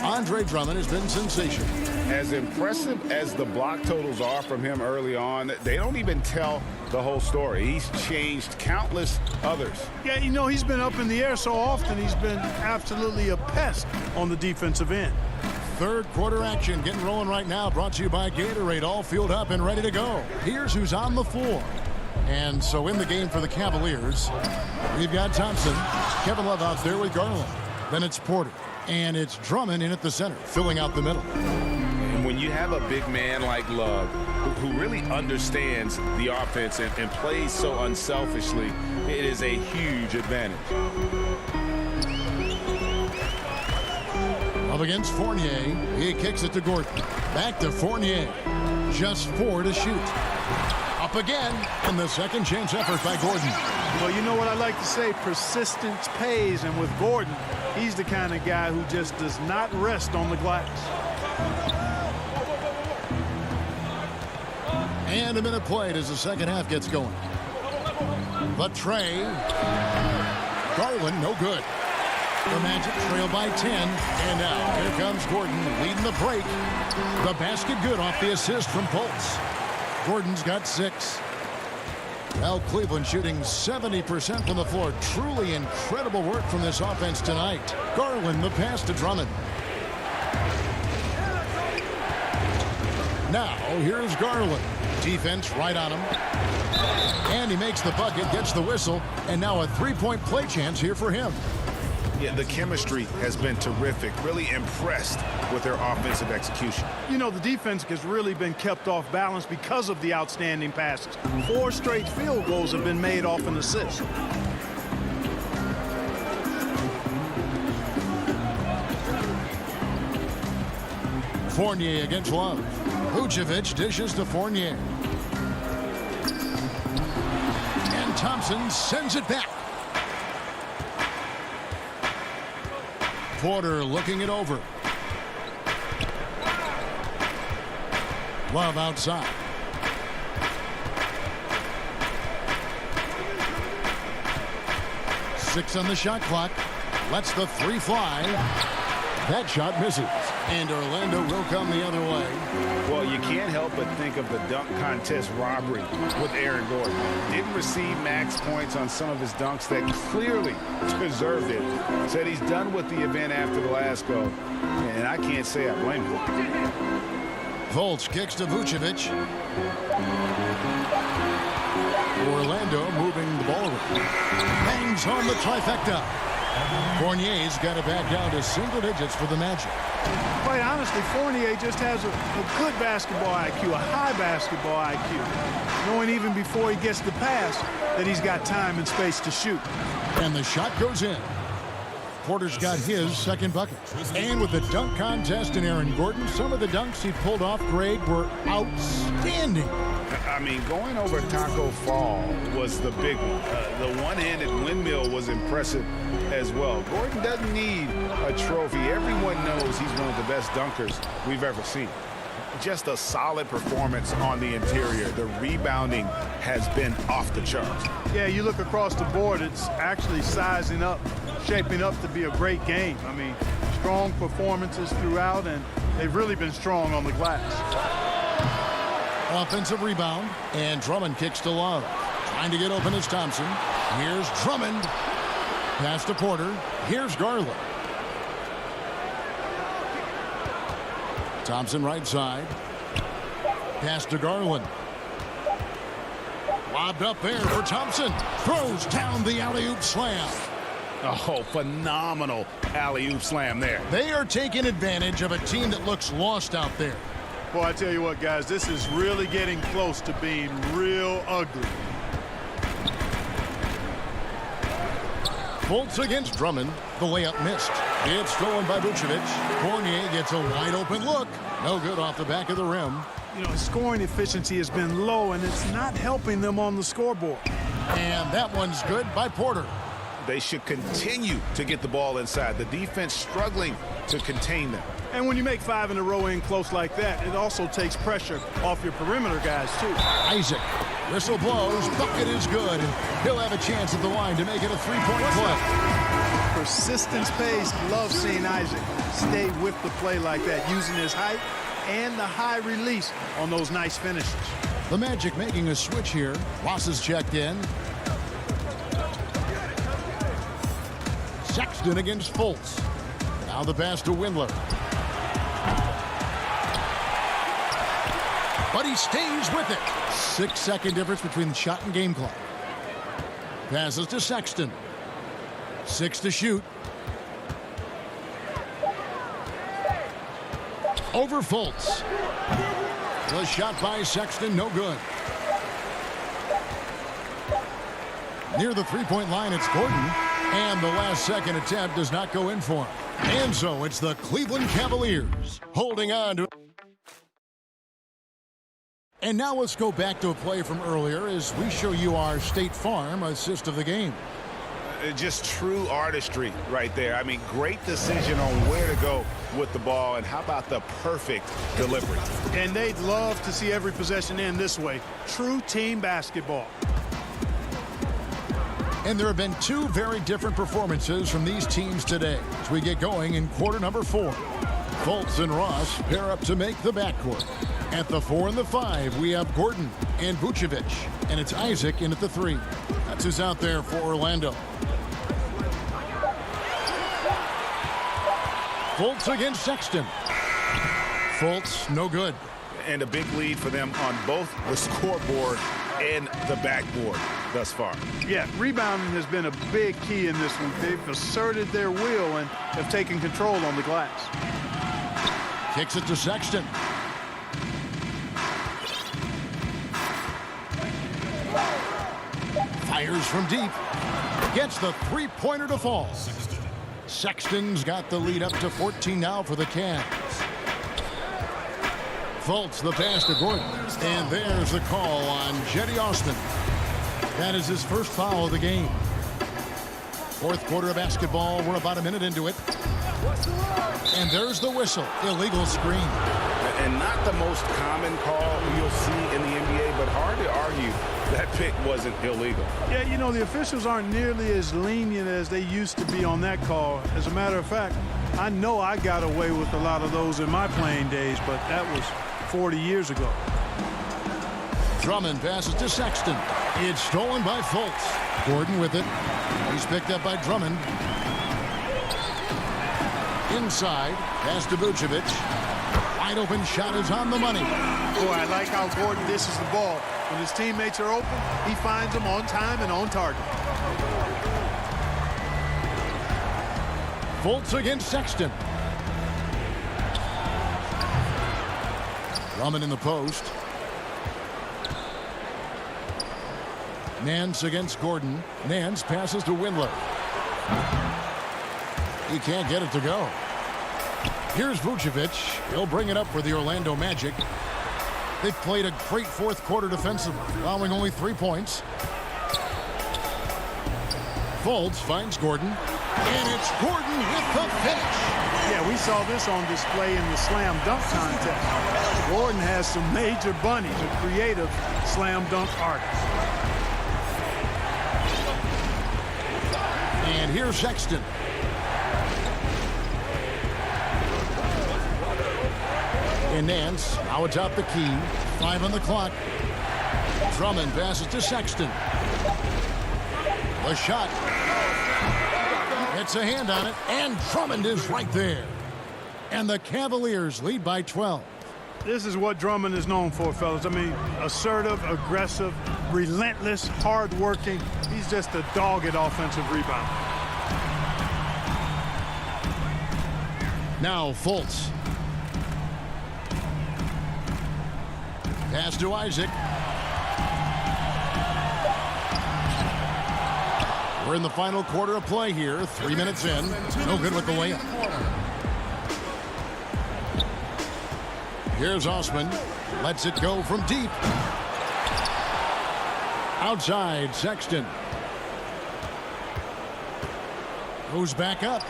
Speaker 2: Andre Drummond has been sensational.
Speaker 4: As impressive as the block totals are from him early on, they don't even tell the whole story. He's changed countless others.
Speaker 10: Yeah, you know, he's been up in the air so often, he's been absolutely a pest on the defensive end.
Speaker 2: Third quarter action getting rolling right now, brought to you by Gatorade, all fueled up and ready to go. Here's who's on the floor. And so in the game for the Cavaliers, we've got Thompson, Kevin Love out there with Garland. Then it's Porter, and it's Drummond in at the center, filling out the middle.
Speaker 4: And when you have a big man like Love, who really understands the offense and plays so unselfishly, it is a huge advantage.
Speaker 2: Up against Fournier, he kicks it to Gordon. Back to Fournier, just 4 to shoot. Up again, and the second chance effort by Gordon.
Speaker 10: Well, you know what I like to say, persistence pays, and with Gordon, he's the kind of guy who just does not rest on the glass.
Speaker 2: And a minute played as the second half gets going. The tray. Garland, no good. The Magic trail by 10, and now here comes Gordon leading the break. The basket good off the assist from Pulse. Gordon's got 6. Well, Cleveland shooting 70% from the floor. Truly incredible work from this offense tonight. Garland, the pass to Drummond. Now, here's Garland. Defense right on him. And he makes the bucket, gets the whistle, and now a three-point play chance here for him.
Speaker 4: Yeah, the chemistry has been terrific. Really impressed with their offensive execution.
Speaker 10: You know, the defense has really been kept off balance because of the outstanding passes. 4 straight field goals have been made off an assist.
Speaker 2: Fournier against Love. Vucevic dishes to Fournier. And Thompson sends it back. Porter looking it over. Love outside. Six on the shot clock. Lets the 3 fly. That shot misses. And Orlando will come the other way.
Speaker 4: Well, you can't help but think of the dunk contest robbery with Aaron Gordon. Didn't receive max points on some of his dunks that clearly deserved it. Said he's done with the event after the last go, and I can't say I blame him.
Speaker 2: Fultz kicks to Vucevic. Orlando moving the ball around. Bangs home the trifecta. Fournier's got it back down to single digits for the Magic.
Speaker 10: Quite honestly, Fournier just has a good basketball IQ, a high basketball IQ, knowing even before he gets the pass that he's got time and space to shoot.
Speaker 2: And the shot goes in. Porter's got his second bucket. And with the dunk contest and Aaron Gordon, some of the dunks he pulled off, Greg, were outstanding.
Speaker 4: I mean, going over Taco Fall was the big one. The one-handed windmill was impressive as well. Gordon doesn't need a trophy. Everyone knows he's one of the best dunkers we've ever seen. Just a solid performance on the interior. The rebounding has been off the charts.
Speaker 10: Yeah, you look across the board, it's actually sizing up, shaping up to be a great game. I mean, strong performances throughout, and they've really been strong on the glass.
Speaker 2: Offensive rebound, and Drummond kicks to Love. Trying to get open is Thompson. Here's Drummond. Pass to Porter. Here's Garland. Thompson right side. Pass to Garland. Lobbed up there for Thompson. Throws down the alley-oop slam.
Speaker 4: Oh, phenomenal alley-oop slam there.
Speaker 2: They are taking advantage of a team that looks lost out there.
Speaker 10: Boy, I tell you what, guys, this is really getting close to being real ugly.
Speaker 2: Fultz against Drummond. The layup missed. It's stolen by Vucevic. Fournier gets a wide open look. No good off the back of the rim.
Speaker 10: You know, his scoring efficiency has been low, and it's not helping them on the scoreboard.
Speaker 2: And that one's good by Porter.
Speaker 4: They should continue to get the ball inside. The defense struggling to contain them.
Speaker 10: And when you make 5 in a row in close like that, it also takes pressure off your perimeter guys, too.
Speaker 2: Isaac. Whistle blows. Bucket is good. He'll have a chance at the line to make it a three-point play.
Speaker 10: Persistence pays. Love seeing Isaac stay with the play like that, using his height and the high release on those nice finishes.
Speaker 2: The Magic making a switch here. Ross is checked in. Sexton against Fultz. Now the pass to Windler. But he stays with it. 6-second difference between the shot and game clock. Passes to Sexton. 6 to shoot. Over Fultz. The shot by Sexton, no good. Near the three-point line, it's Gordon. And the last second attempt does not go in for him. And so it's the Cleveland Cavaliers holding on to. And now let's go back to a play from earlier as we show you our State Farm assist of the game.
Speaker 4: Just true artistry right there. I mean, great decision on where to go with the ball, and how about the perfect delivery.
Speaker 10: And they'd love to see every possession end this way. True team basketball.
Speaker 2: And there have been 2 very different performances from these teams today as we get going in quarter number 4. Fultz and Ross pair up to make the backcourt. At the 4 and the 5, we have Gordon and Vucevic. And it's Isaac in at the 3. That's who's out there for Orlando. Fultz against Sexton. Fultz, no good.
Speaker 4: And a big lead for them on both the scoreboard and the backboard thus far.
Speaker 10: Yeah, rebounding has been a big key in this one. They've asserted their will and have taken control on the glass.
Speaker 2: Kicks it to Sexton. Fires from deep. Gets the three-pointer to fall. Sexton's got the lead up to 14 now for the Cavs. Fultz the pass to Gordon. And there's the call on Jetty Osman. That is his first foul of the game. Fourth quarter of basketball. We're about a minute into it. And there's the whistle. Illegal screen.
Speaker 4: And not the most common call you'll see in the NBA, but hard to argue that pick wasn't illegal.
Speaker 10: Yeah, you know, the officials aren't nearly as lenient as they used to be on that call. As a matter of fact, I know I got away with a lot of those in my playing days, but that was 40 years ago.
Speaker 2: Drummond passes to Sexton. It's stolen by Fultz. Gordon with it. He's picked up by Drummond. Inside, pass to Vucevic. Wide open shot is on the money.
Speaker 10: Boy, I like how Gordon dishes the ball. When his teammates are open, he finds them on time and on target.
Speaker 2: Fultz against Sexton. Drummond in the post. Nance against Gordon. Nance passes to Windler. He can't get it to go. Here's Vucevic. He'll bring it up for the Orlando Magic. They've played a great fourth quarter defensively, allowing only 3 points. Fultz finds Gordon. And it's Gordon with the finish.
Speaker 10: Yeah, we saw this on display in the slam dunk contest. Gordon has some major bunnies, a creative slam dunk artist.
Speaker 2: And here's Sexton. And Nance now atop the key. 5 on the clock. Drummond passes to Sexton. The shot. It's a hand on it, and Drummond is right there. And the Cavaliers lead by 12.
Speaker 10: This is what Drummond is known for, fellas. I mean, assertive, aggressive, relentless, hard-working. He's just a dogged offensive rebounder.
Speaker 2: Now Fultz. Pass to Isaac. We're in the final quarter of play here. 3 minutes in. No good with the layup. Here's Osman. Lets it go from deep. Outside, Sexton. Goes back up.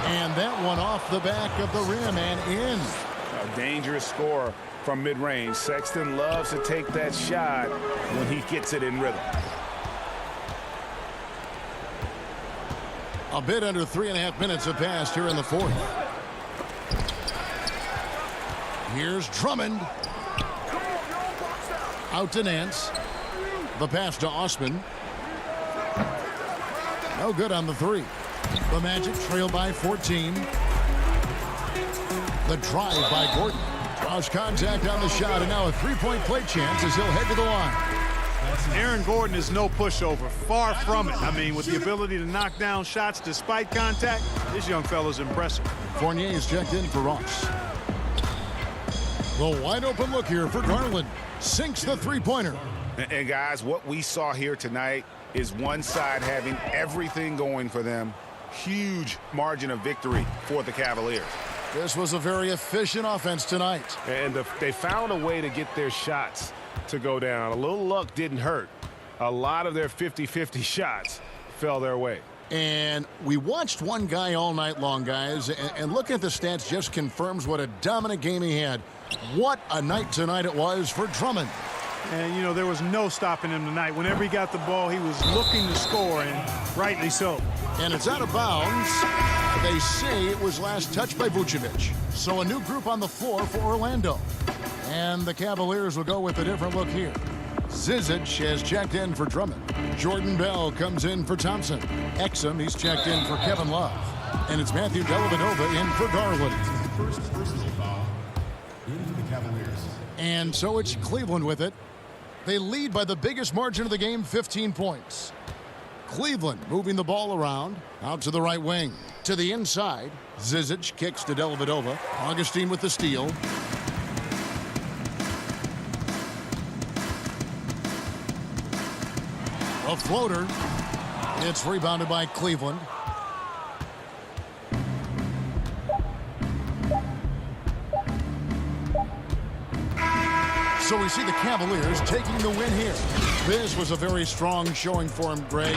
Speaker 2: And that one off the back of the rim and in.
Speaker 4: A dangerous score from mid-range. Sexton loves to take that shot when he gets it in rhythm.
Speaker 2: A bit under 3.5 minutes have passed here in the fourth. Here's Drummond. Out to Nance. The pass to Osman. No good on the three. The Magic trail by 14. The drive by Gordon. Draws contact on the shot, and now a three-point play chance as he'll head to the line.
Speaker 10: Aaron Gordon is no pushover. Far from it. I mean, with the ability to knock down shots despite contact, this young fella's impressive.
Speaker 2: Fournier is checked in for Ross. The wide open look here for Garland. Sinks the three-pointer.
Speaker 4: And guys, what we saw here tonight is one side having everything going for them. Huge margin of victory for the Cavaliers.
Speaker 2: This was a very efficient offense tonight.
Speaker 5: And they found a way to get their shots to go down. A little luck didn't hurt. A lot of their 50-50 shots fell their way.
Speaker 2: And we watched one guy all night long, guys, and looking at the stats just confirms what a dominant game he had. What a night tonight it was for Drummond.
Speaker 10: And, you know, there was no stopping him tonight. Whenever he got the ball, he was looking to score, and rightly so.
Speaker 2: And it's out of bounds. They say it was last touched by Vucevic. So a new group on the floor for Orlando. And the Cavaliers will go with a different look here. Zizic has checked in for Drummond. Jordan Bell comes in for Thompson. Exum, he's checked in for Kevin Love. And it's Matthew Dellavedova in for Garland.
Speaker 8: First personal foul into the Cavaliers.
Speaker 2: And so it's Cleveland with it. They lead by the biggest margin of the game, 15 points. Cleveland moving the ball around. Out to the right wing. To the inside. Zizic kicks to Dellavedova. Augustine with the steal. A floater. It's rebounded by Cleveland. So we see the Cavaliers taking the win here. This was a very strong showing for him, Greg.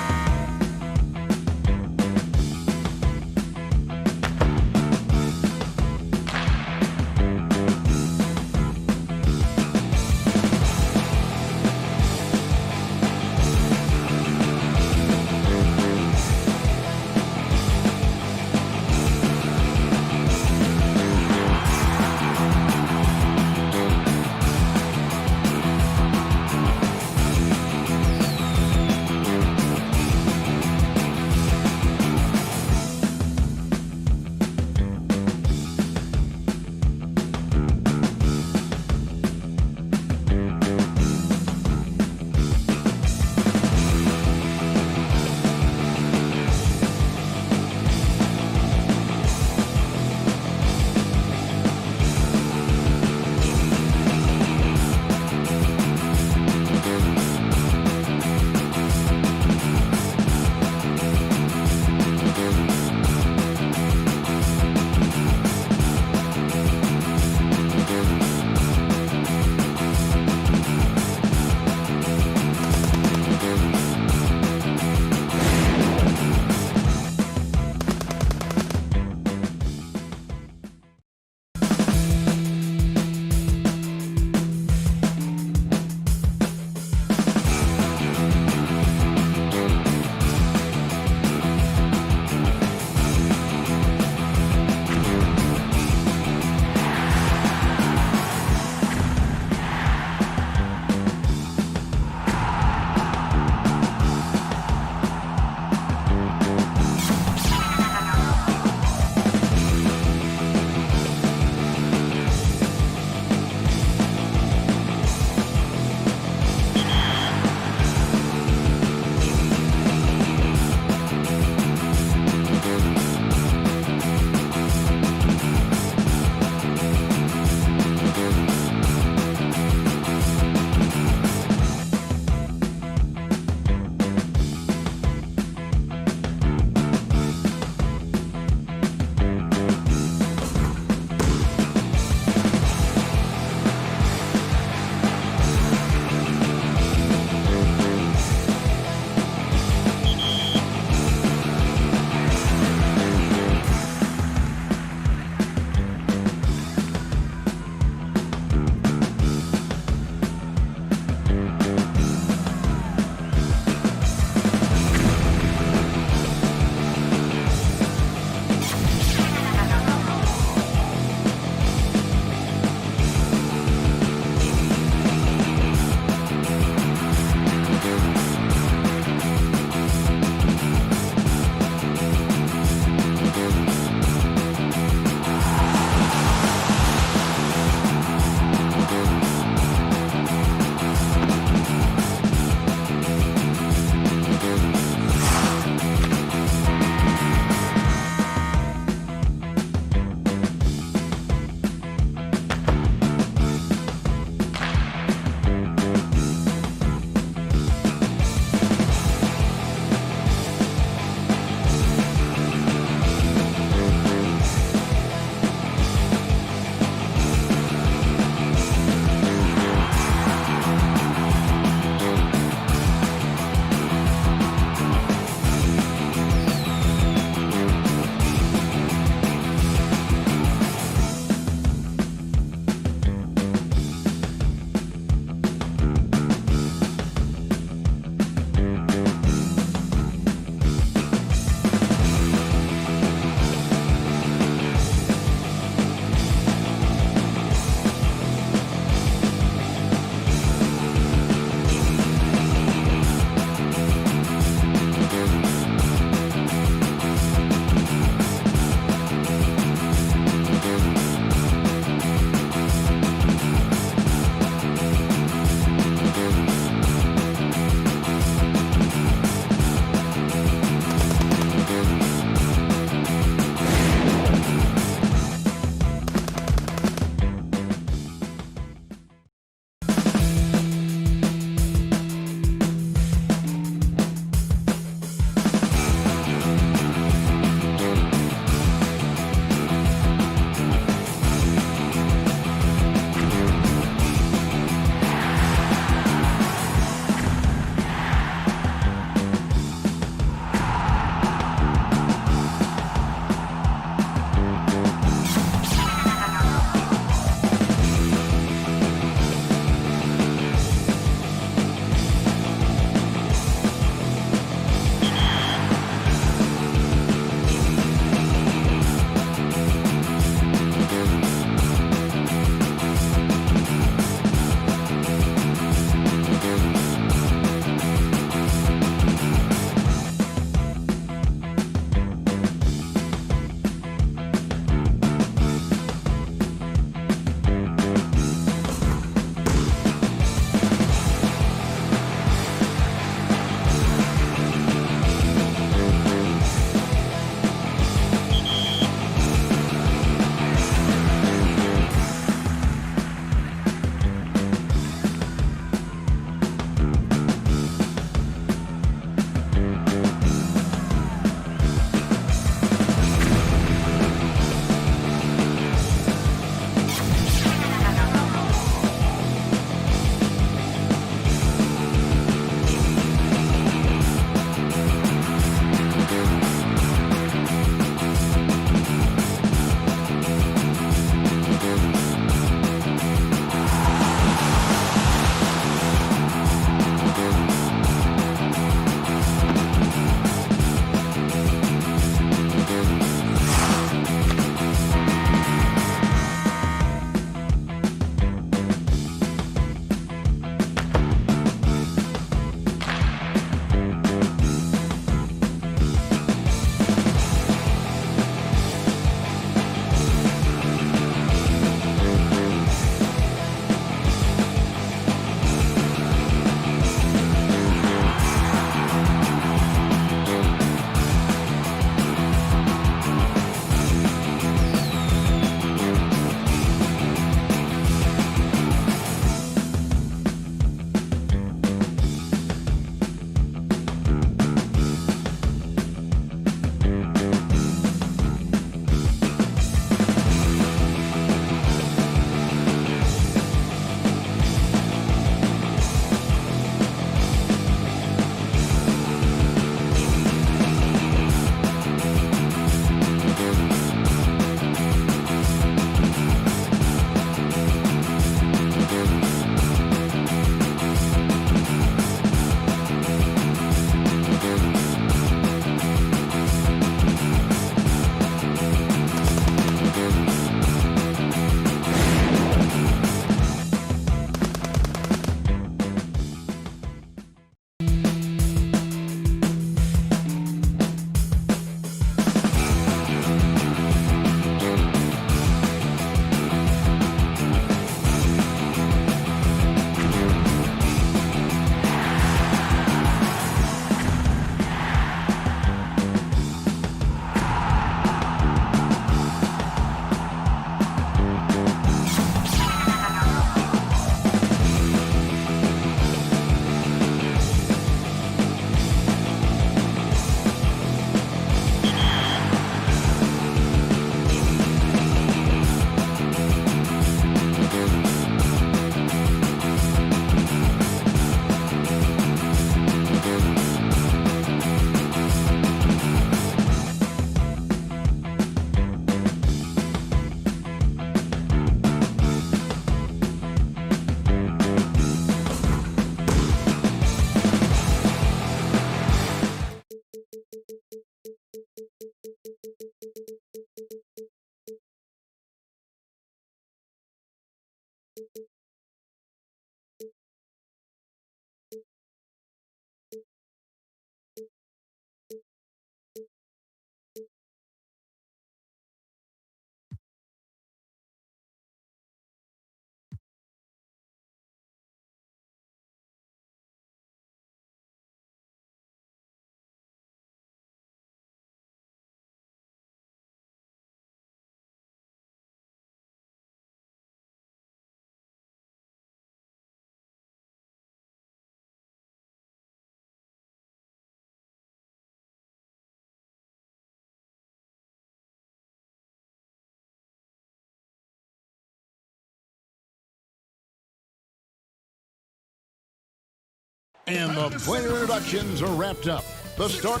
Speaker 2: And the player introductions are wrapped up. The start.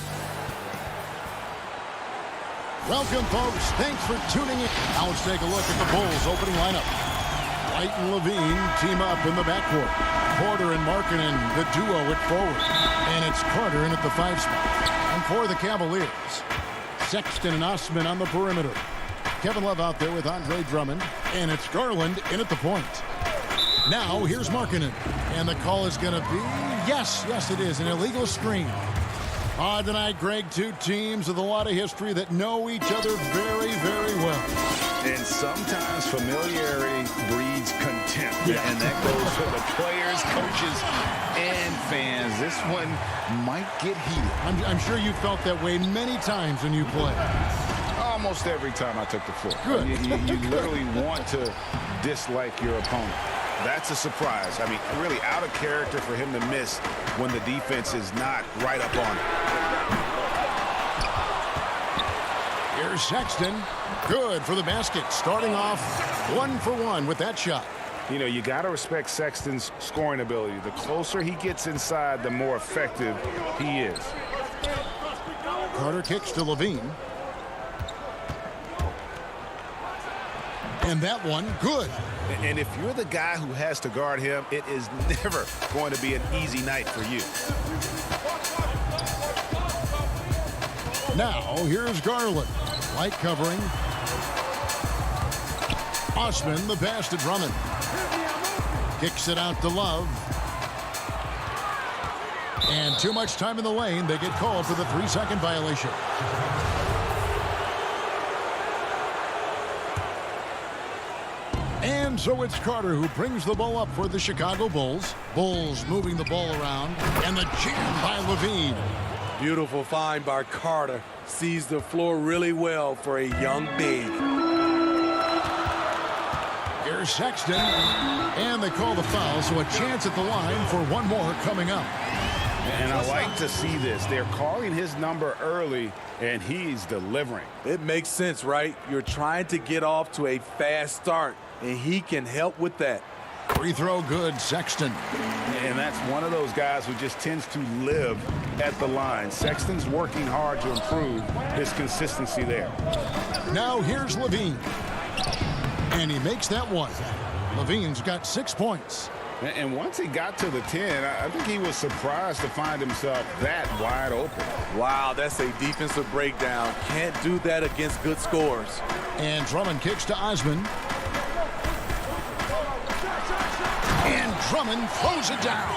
Speaker 2: Welcome, folks. Thanks for tuning in. Now let's take a look at the Bulls' opening lineup. White and Levine team up in the backcourt. Porter and Markkanen, the duo at forward. And it's Carter in at the 5 spot. And for the Cavaliers, Sexton and Osman on the perimeter. Kevin Love out there with Andre Drummond. And it's Garland in at the point. Now, here's Markkanen. And the call is going to be, yes, it is, an illegal screen. Tonight, Greg, two teams with a lot of history that know each other very, very well.
Speaker 4: And sometimes familiarity breeds contempt. Yeah. And that goes for the players, coaches, and fans. This one might get heated.
Speaker 2: I'm sure you felt that way many times when you play.
Speaker 4: Almost every time I took the floor.
Speaker 2: Good.
Speaker 4: You literally want to dislike your opponent. That's a surprise. I mean, really out of character for him to miss when the defense is not right up on it.
Speaker 2: Here's Sexton. Good for the basket. Starting off 1 for 1 with that shot.
Speaker 5: You know, you got to respect Sexton's scoring ability. The closer he gets inside, the more effective he is.
Speaker 2: Carter kicks to Levine. And that one, good.
Speaker 5: And if you're the guy who has to guard him, it is never going to be an easy night for you.
Speaker 2: Now, here's Garland. Light covering. Osman, the pass to Drummond. Kicks it out to Love. And too much time in the lane. They get called for the 3-second violation. And so it's Carter who brings the ball up for the Chicago Bulls. Bulls moving the ball around. And the jam by Levine.
Speaker 11: Beautiful find by Carter. Sees the floor really well for a young big.
Speaker 2: Here's Sexton. And they call the foul, so a chance at the line for one more coming up.
Speaker 5: And I like to see this. They're calling his number early, and he's delivering.
Speaker 11: It makes sense, right? You're trying to get off to a fast start, and he can help with that.
Speaker 2: Free throw good, Sexton.
Speaker 5: And that's one of those guys who just tends to live at the line. Sexton's working hard to improve his consistency there.
Speaker 2: Now here's Levine. And he makes that one. Levine's got 6 points.
Speaker 5: And once he got to the 10, I think he was surprised to find himself that wide open.
Speaker 11: Wow, that's a defensive breakdown. Can't do that against good scores.
Speaker 2: And Drummond kicks to Osman. And Drummond throws it down.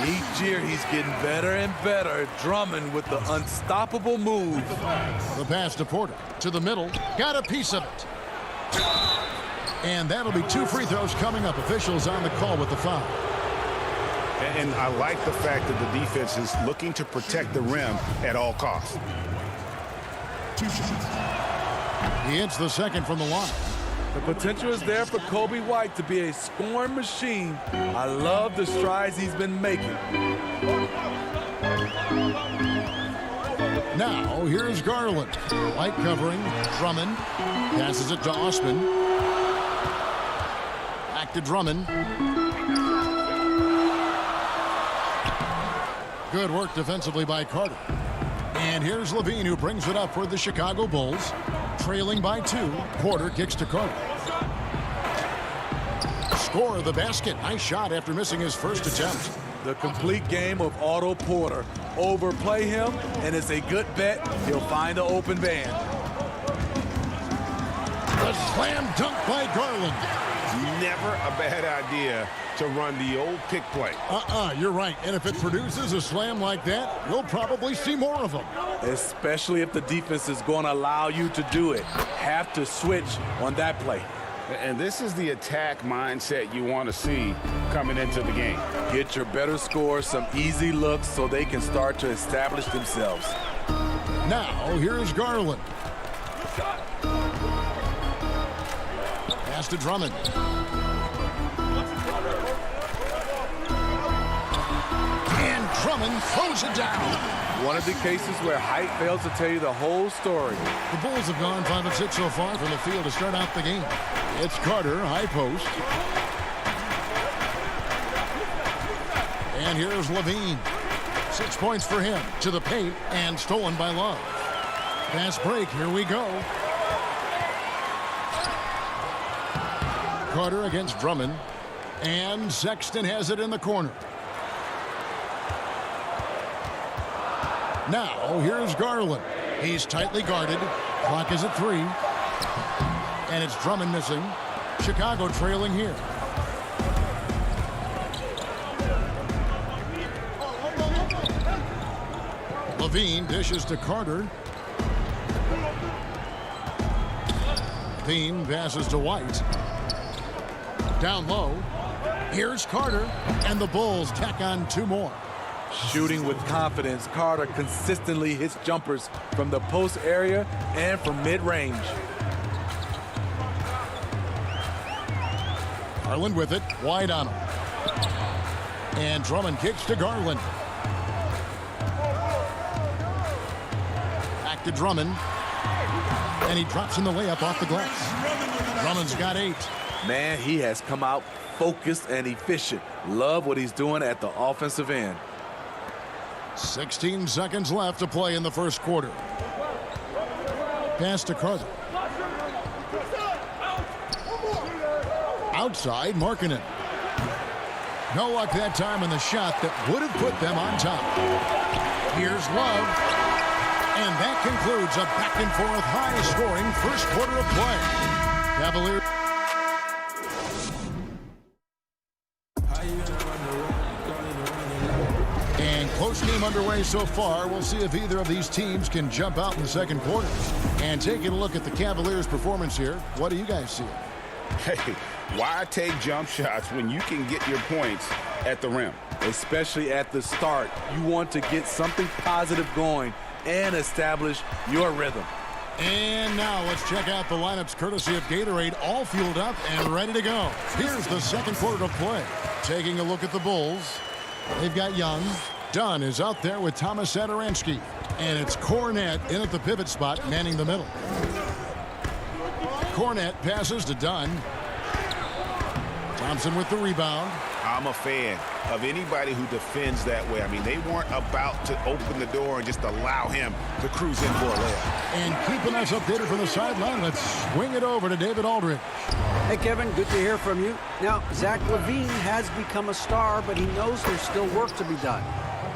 Speaker 11: Each year he's getting better and better. Drummond with the unstoppable move.
Speaker 2: The pass to Porter. To the middle. Got a piece of it. And that'll be 2 free throws coming up. Officials on the call with the foul.
Speaker 5: And I like the fact that the defense is looking to protect the rim at all costs.
Speaker 2: He hits the second from the line.
Speaker 11: The potential is there for Kobe White to be a scoring machine. I love the strides he's been making.
Speaker 2: Now, here's Garland. Light covering. Drummond passes it to Osman. Back to Drummond. Good work defensively by Carter. And here's Levine who brings it up for the Chicago Bulls. Trailing by 2. Porter kicks to Carter. Score of the basket. Nice shot after missing his first attempt.
Speaker 11: The complete game of Otto Porter. Overplay him, and it's a good bet he'll find an open man.
Speaker 2: The slam dunk by Garland.
Speaker 5: never a bad idea to run the old pick play.
Speaker 2: You're right. And if it produces a slam like that, you'll probably see more of them.
Speaker 11: Especially if the defense is going to allow you to do it. Have to switch on that play.
Speaker 4: And this is the attack mindset you want to see coming into the game.
Speaker 11: Get your better score, some easy looks so they can start to establish themselves.
Speaker 2: Now, here's Garland. Pass to Drummond. And Drummond throws it down.
Speaker 11: One of the cases where height fails to tell you the whole story.
Speaker 2: The Bulls have gone 5 of 6 so far from the field to start out the game. It's Carter, high post. And here's Levine. 6 points for him. To the paint and stolen by Love. Fast break, here we go. Carter against Drummond. And Sexton has it in the corner. Now, here's Garland. He's tightly guarded. Clock is at 3. And it's Drummond missing. Chicago trailing here. Levine dishes to Carter. Levine passes to White. Down low. Here's Carter. And the Bulls tack on 2 more.
Speaker 11: Shooting with confidence, Carter consistently hits jumpers from the post area and from mid-range.
Speaker 2: Garland with it, wide on him. And Drummond kicks to Garland. Back to Drummond. And he drops in the layup off the glass. Drummond's got 8.
Speaker 11: Man, he has come out focused and efficient. Love what he's doing at the offensive end.
Speaker 2: 16 seconds left to play in the first quarter. Pass to Carter. Outside, Markkanen. No luck that time on the shot that would have put them on top. Here's Love. And that concludes a back-and-forth high-scoring first quarter of play. Cavaliers. And close game underway so far. We'll see if either of these teams can jump out in the second quarter. And taking a look at the Cavaliers' performance here, what do you guys see?
Speaker 4: Hey, why take jump shots when you can get your points at the rim?
Speaker 11: Especially at the start. You want to get something positive going and establish your rhythm.
Speaker 2: And now let's check out the lineups courtesy of Gatorade, all fueled up and ready to go. Here's the second quarter of play. Taking a look at the Bulls. They've got Young. Dunn is out there with Thomas Satoransky. And it's Cornette in at the pivot spot, manning the middle. Cornette passes to Dunn. Thompson with the rebound.
Speaker 4: I'm a fan of anybody who defends that way. I mean, they weren't about to open the door and just allow him to cruise in for a layup.
Speaker 2: And keeping us updated from the sideline, let's swing it over to David Aldridge.
Speaker 7: Hey, Kevin, good to hear from you. Now, Zach LaVine has become a star, but he knows there's still work to be done.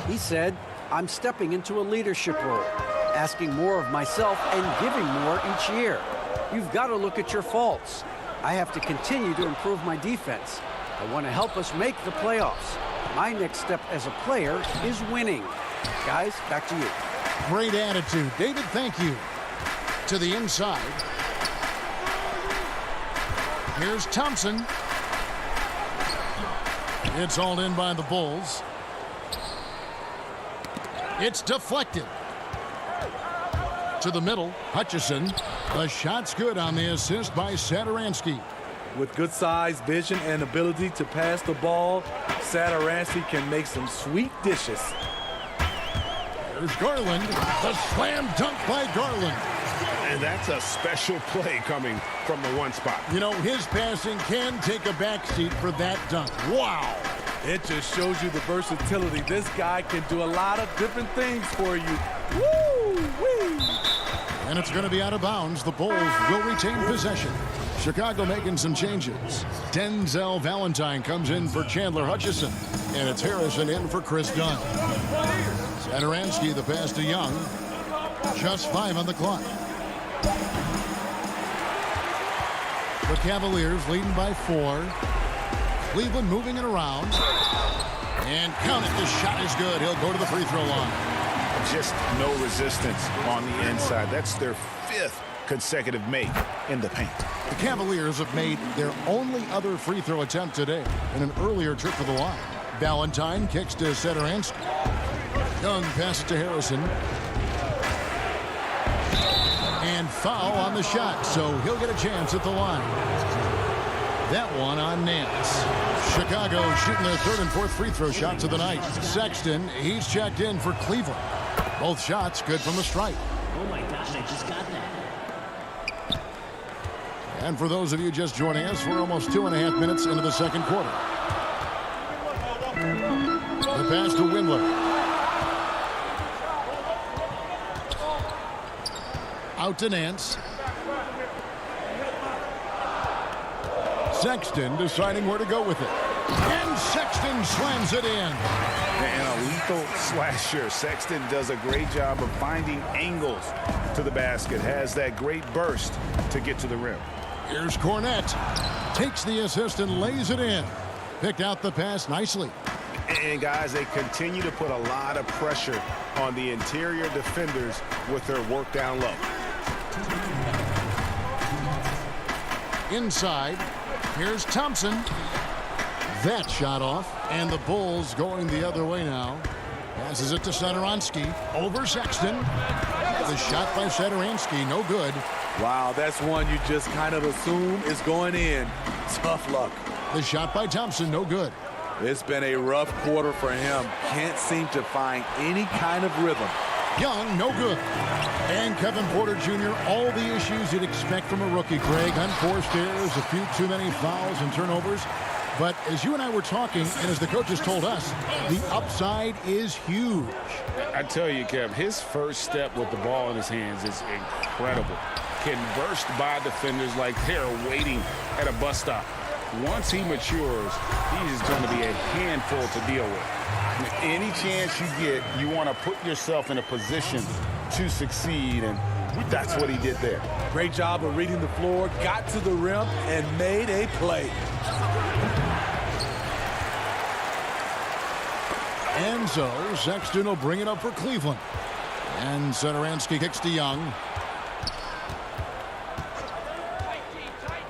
Speaker 7: He said, I'm stepping into a leadership role, asking more of myself and giving more each year. You've got to look at your faults. I have to continue to improve my defense. I want to help us make the playoffs. My next step as a player is winning. Guys, back to you.
Speaker 2: Great attitude. David, thank you. To the inside. Here's Thompson. It's hauled in by the Bulls. It's deflected. To the middle, Hutchison. The shot's good on the assist by Satoransky.
Speaker 11: With good size, vision, and ability to pass the ball, Satoransky can make some sweet dishes.
Speaker 2: There's Garland. The slam dunk by Garland.
Speaker 5: And that's a special play coming from the one spot.
Speaker 2: You know, his passing can take a backseat for that dunk. Wow.
Speaker 11: It just shows you the versatility. This guy can do a lot of different things for you. Woo-wee.
Speaker 2: And it's going to be out of bounds. The Bulls will retain possession. Chicago making some changes. Denzel Valentine comes in for Chandler Hutchison. And it's Harrison in for Chris Dunn. Satoransky, the pass to Young. Just 5 on the clock. The Cavaliers leading by 4. Cleveland moving it around. And count it. The shot is good. He'll go to the free throw line.
Speaker 4: Just no resistance on the inside. That's their 5th consecutive make in the paint.
Speaker 2: The Cavaliers have made their only other free throw attempt today in an earlier trip to the line. Valentine kicks to Satoransky. Young passes to Harrison. And foul on the shot, so he'll get a chance at the line. That one on Nance. Chicago shooting their 3rd and 4th free throw shots of the night. Sexton, he's checked in for Cleveland. Both shots good from the stripe.
Speaker 12: Oh my gosh, I just got that.
Speaker 2: And for those of you just joining us, we're almost 2.5 minutes into the second quarter. The pass to Windler. Out to Nance. Sexton deciding where to go with it. And Sexton slams it in.
Speaker 4: And a lethal slasher. Sexton does a great job of finding angles to the basket. Has that great burst to get to the rim.
Speaker 2: Here's Cornette. Takes the assist and lays it in. Picked out the pass nicely.
Speaker 4: And guys, they continue to put a lot of pressure on the interior defenders with their work down low.
Speaker 2: Inside, here's Thompson. That shot off, and the Bulls going the other way now. Passes it to Satoransky. Over Sexton. The shot by Satoransky, no good.
Speaker 11: Wow, that's one you just kind of assume is going in. Tough luck.
Speaker 2: The shot by Thompson, no good.
Speaker 11: It's been a rough quarter for him. Can't seem to find any kind of rhythm.
Speaker 2: Young, no good. And Kevin Porter Jr., all the issues you'd expect from a rookie. Greg, unforced errors, a few too many fouls and turnovers. But as you and I were talking, and as the coaches told us, the upside is huge.
Speaker 4: I tell you, Kev, his first step with the ball in his hands is incredible. Can burst by defenders like they're waiting at a bus stop. Once he matures, he's going to be a handful to deal with. Any chance you get, you want to put yourself in a position to succeed, and that's what he did there.
Speaker 11: Great job of reading the floor, got to the rim, and made a play.
Speaker 2: And so Sexton will bring it up for Cleveland. And Satoransky kicks to Young.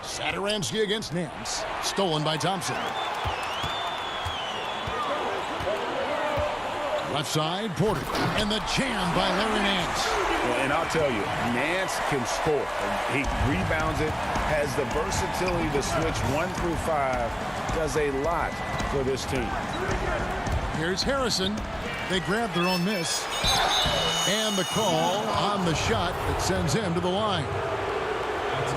Speaker 2: Satoransky against Nance. Stolen by Thompson. Left side, Porter. And the jam by Larry Nance.
Speaker 4: Well, and I'll tell you, Nance can score. He rebounds it, has the versatility to switch 1 through 5. Does a lot for this team.
Speaker 2: Here's Harrison. They grab their own miss. And the call on the shot that sends him to the line.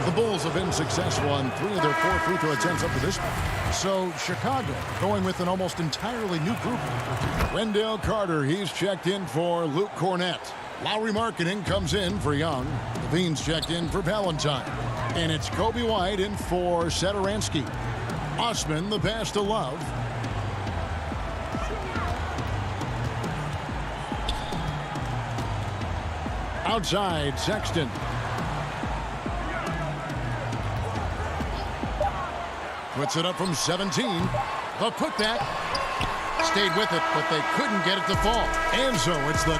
Speaker 2: The Bulls have been successful on 3 of their 4 free throw attempts up to this point. So Chicago going with an almost entirely new group. Wendell Carter, he's checked in for Luke Cornette. Lowry Markkanen comes in for Young. Levine's checked in for Valentine. And it's Kobe White in for Satoransky. Osman, the pass to Love. Outside, Sexton. Puts it up from 17. The putback. Stayed with it, but they couldn't get it to fall. And so it's the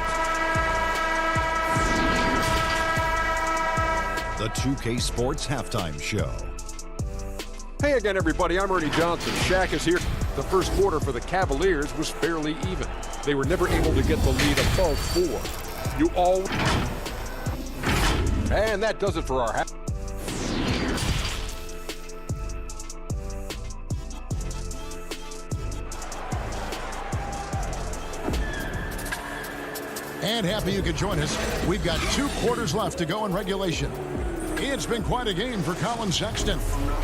Speaker 8: 2K Sports Halftime Show.
Speaker 9: Hey again, everybody. I'm Ernie Johnson. Shaq is here. The first quarter for the Cavaliers was fairly even. They were never able to get the lead above 4. You all... And that does it for our half.
Speaker 2: And happy you could join us. We've got 2 quarters left to go in regulation. It's been quite a game for Colin Sexton.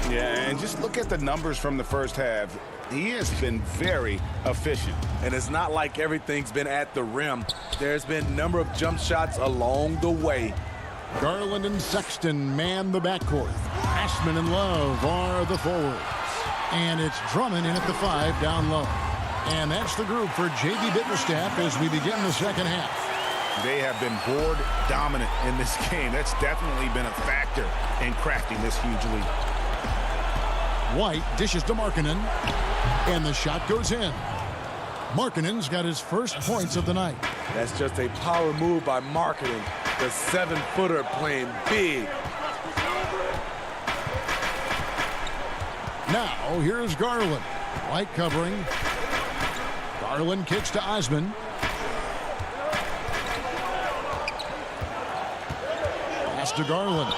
Speaker 4: Yeah, and just look at the numbers from the first half. He has been very efficient.
Speaker 11: And it's not like everything's been at the rim. There's been a number of jump shots along the way.
Speaker 2: Garland and Sexton man the backcourt. Ashman and Love are the forwards. And it's Drummond in at the 5 down low. And that's the group for J.B. Bickerstaff as we begin the second half.
Speaker 4: They have been board dominant in this game. That's definitely been a factor in crafting this huge lead.
Speaker 2: White dishes to Markkanen, and the shot goes in. Markkanen's got his first points of the night.
Speaker 11: That's just a power move by Markkanen. The 7-footer playing big.
Speaker 2: Now, here's Garland. White covering. Garland kicks to Osman. Pass to Garland.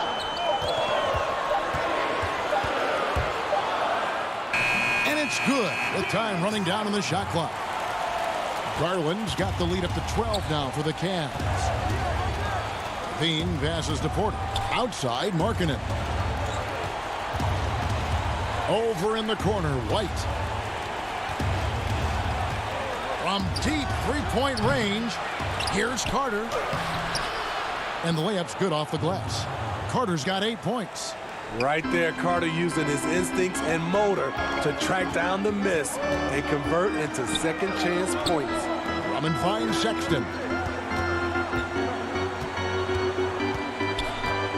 Speaker 2: And it's good with time running down on the shot clock. Garland's got the lead up to 12 now for the Cavs. Bean passes to Porter. Outside, Markkanen. Over in the corner, White. From deep three-point range, here's Carter. And the layup's good off the glass. Carter's got 8 points.
Speaker 11: Right there, Carter using his instincts and motor to track down the miss and convert into second chance points.
Speaker 2: Drummond finds Sexton.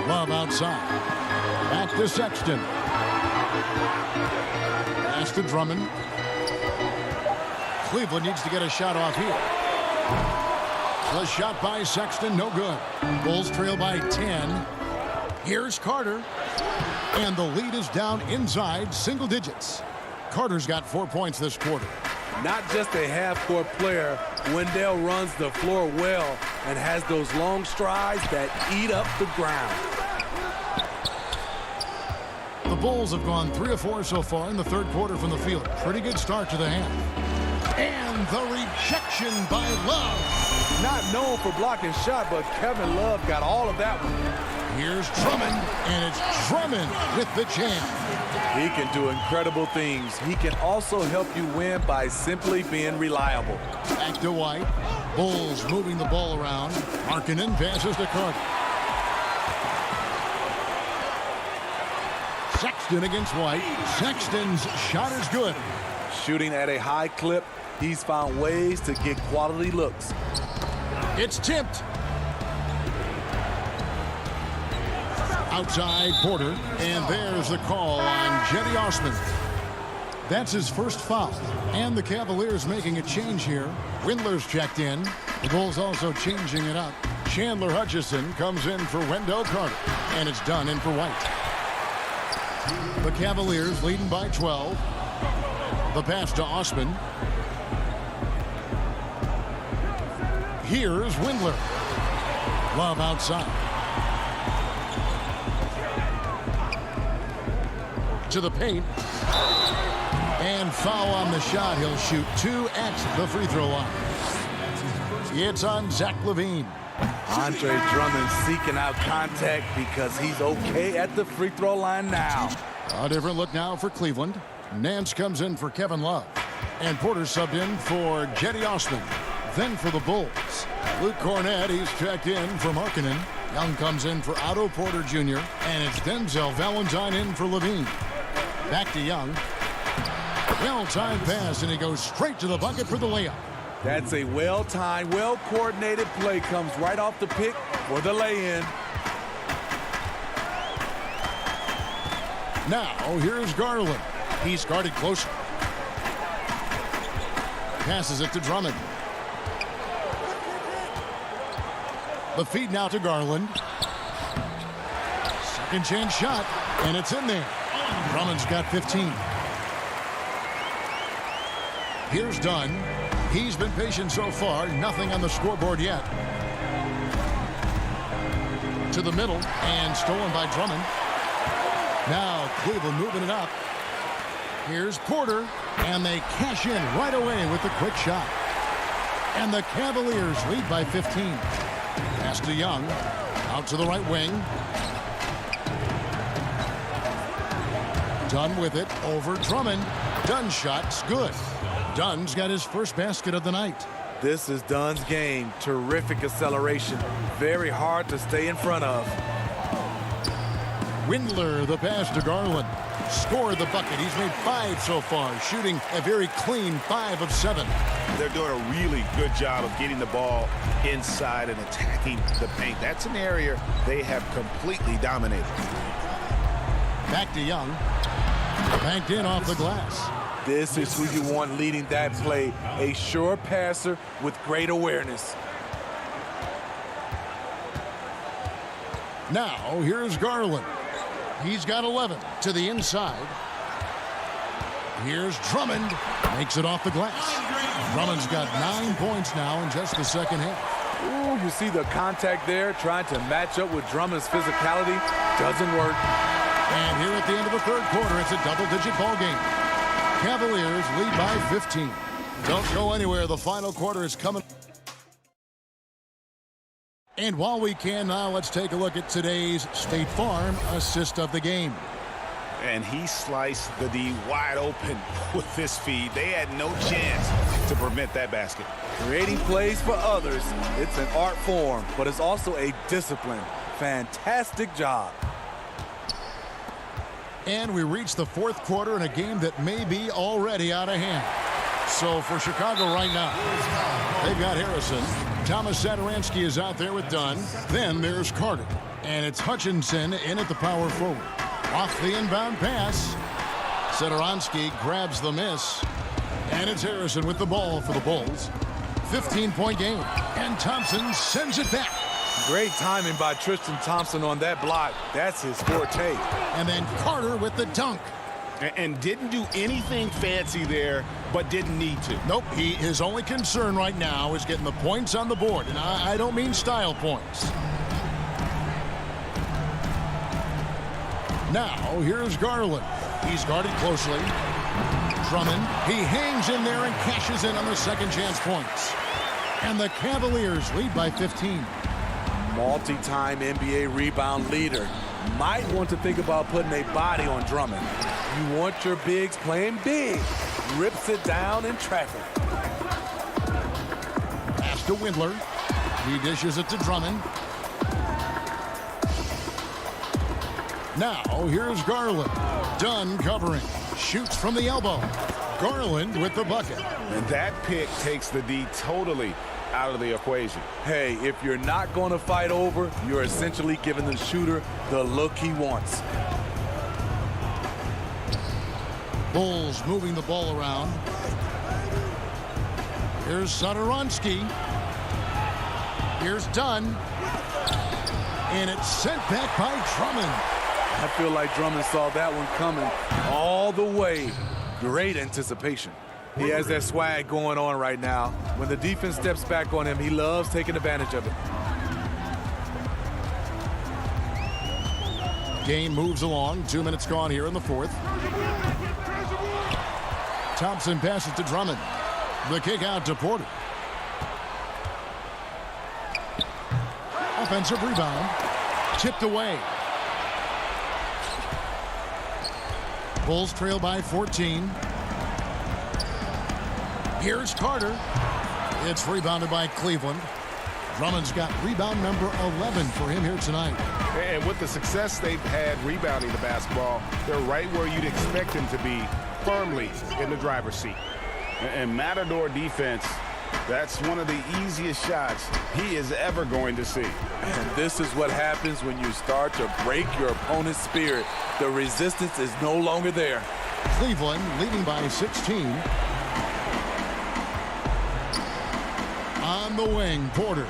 Speaker 2: Love outside. Back to Sexton. Pass to Drummond. Cleveland needs to get a shot off here. The shot by Sexton, no good. Bulls trail by 10. Here's Carter. And the lead is down inside single digits. Carter's got 4 points this quarter.
Speaker 11: Not just a half-court player, Wendell runs the floor well and has those long strides that eat up the ground.
Speaker 2: The Bulls have gone 3 of 4 so far in the third quarter from the field. Pretty good start to the half. And the rejection by Love.
Speaker 11: Not known for blocking shot, but Kevin Love got all of that one.
Speaker 2: Here's Drummond, and it's Drummond with the jam.
Speaker 11: He can do incredible things. He can also help you win by simply being reliable.
Speaker 2: Back to White. Bulls moving the ball around. Markkanen passes to Carter. Sexton against White. Sexton's shot is good.
Speaker 11: Shooting at a high clip, he's found ways to get quality looks.
Speaker 2: It's tipped. Outside Porter, and there's the call on Jetty Osman. That's his first foul, and the Cavaliers making a change here. Windler's checked in. The Bulls also changing it up. Chandler Hutchison comes in for Wendell Carter, and it's done in for White. The Cavaliers leading by 12. The pass to Osman. Here's Windler. Love outside. To the paint. And foul on the shot. He'll shoot 2 at the free throw line. It's on Zach LaVine.
Speaker 11: Andre Drummond seeking out contact because he's okay at the free throw line now.
Speaker 2: A different look now for Cleveland. Nance comes in for Kevin Love. And Porter subbed in for Jetty Osman. Then for the Bulls, Luke Cornett, he's checked in for Markkanen. Young comes in for Otto Porter Jr. And it's Denzel Valentine in for LaVine. Back to Young. Well-timed pass, and he goes straight to the bucket for the layup.
Speaker 11: That's a well-timed, well-coordinated play. Comes right off the pick for the lay-in.
Speaker 2: Now, here's Garland. He's guarded closer. Passes it to Drummond. The feed now to Garland. Second chance shot, and it's in there. Drummond's got 15. Here's Dunn. He's been patient so far. Nothing on the scoreboard yet. To the middle, and stolen by Drummond. Now Cleveland moving it up. Here's Porter, and they cash in right away with the quick shot. And the Cavaliers lead by 15. Pass to Young. Out to the right wing. Dunn with it over Drummond. Dunn's shot's good. Dunn's got his first basket of the night.
Speaker 11: This is Dunn's game. Terrific acceleration. Very hard to stay in front of.
Speaker 2: Windler, the pass to Garland. Scored the bucket. He's made 5 so far, shooting a very clean 5 of 7.
Speaker 4: They're doing a really good job of getting the ball inside and attacking the paint. That's an area they have completely dominated.
Speaker 2: Back to Young. Banked in off the glass.
Speaker 11: This is who you want leading that play. A sure passer with great awareness.
Speaker 2: Now, here's Garland. He's got 11 to the inside. Here's Drummond. Makes it off the glass. Drummond's got 9 points now in just the second half.
Speaker 11: Ooh, you see the contact there, trying to match up with Drummond's physicality. Doesn't work.
Speaker 2: And here at the end of the third quarter, it's a double-digit ball game. Cavaliers lead by 15. Don't go anywhere. The final quarter is coming. And while we can now, let's take a look at today's State Farm assist of the game.
Speaker 4: And he sliced the D wide open with this feed. They had no chance to prevent that basket.
Speaker 11: Creating plays for others, it's an art form, but it's also a discipline. Fantastic job.
Speaker 2: And we reach the fourth quarter in a game that may be already out of hand. So for Chicago right now, they've got Harrison. Thomas Satoransky is out there with Dunn. Then there's Carter. And it's Hutchinson in at the power forward. Off the inbound pass. Satoransky grabs the miss. And it's Harrison with the ball for the Bulls. 15-point game. And Thompson sends it back.
Speaker 11: Great timing by Tristan Thompson on that block. That's his forte.
Speaker 2: And then Carter with the dunk.
Speaker 4: And didn't do anything fancy there, but didn't need to.
Speaker 2: Nope, his only concern right now is getting the points on the board. And I don't mean style points. Now, here's Garland. He's guarded closely. Drummond, he hangs in there and cashes in on the second chance points. And the Cavaliers lead by 15.
Speaker 11: Multi-time NBA rebound leader. Might want to think about putting a body on Drummond. You want your bigs playing big. Rips it down in traffic.
Speaker 2: Pass to Windler. He dishes it to Drummond. Now, here's Garland. Dunn covering. Shoots from the elbow. Garland with the bucket.
Speaker 5: And that pick takes the D totally out of the equation.
Speaker 11: Hey, if you're not going to fight over, you're essentially giving the shooter the look he wants.
Speaker 2: Bulls moving the ball around. Here's Satoransky. Here's Dunn. And it's sent back by Drummond.
Speaker 11: I feel like Drummond saw that one coming all the way. Great anticipation. He has that swag going on right now. When the defense steps back on him, he loves taking advantage of it.
Speaker 2: Game moves along. 2 minutes gone here in the fourth. Thompson passes to Drummond. The kick out to Porter. Offensive rebound. Tipped away. Bulls trail by 14. Here's Carter. It's rebounded by Cleveland. Drummond's got rebound number 11 for him here tonight.
Speaker 5: And with the success they've had rebounding the basketball, they're right where you'd expect them to be, firmly in the driver's seat.
Speaker 4: And Matador defense, that's one of the easiest shots he is ever going to see.
Speaker 11: And this is what happens when you start to break your opponent's spirit. The resistance is no longer there.
Speaker 2: Cleveland leading by 16. On the wing, Porter.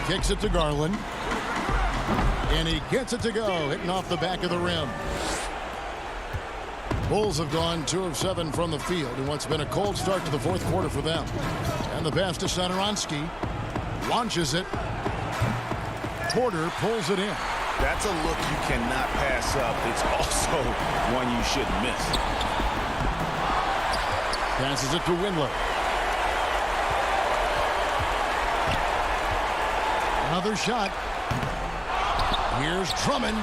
Speaker 2: Kicks it to Garland. And he gets it to go, hitting off the back of the rim. Bulls have gone 2 of 7 from the field in what's been a cold start to the fourth quarter for them. And the pass to Satoransky. Launches it. Porter pulls it in.
Speaker 4: That's a look you cannot pass up. It's also one you shouldn't miss.
Speaker 2: Passes it to Windler. Another shot. Here's Drummond.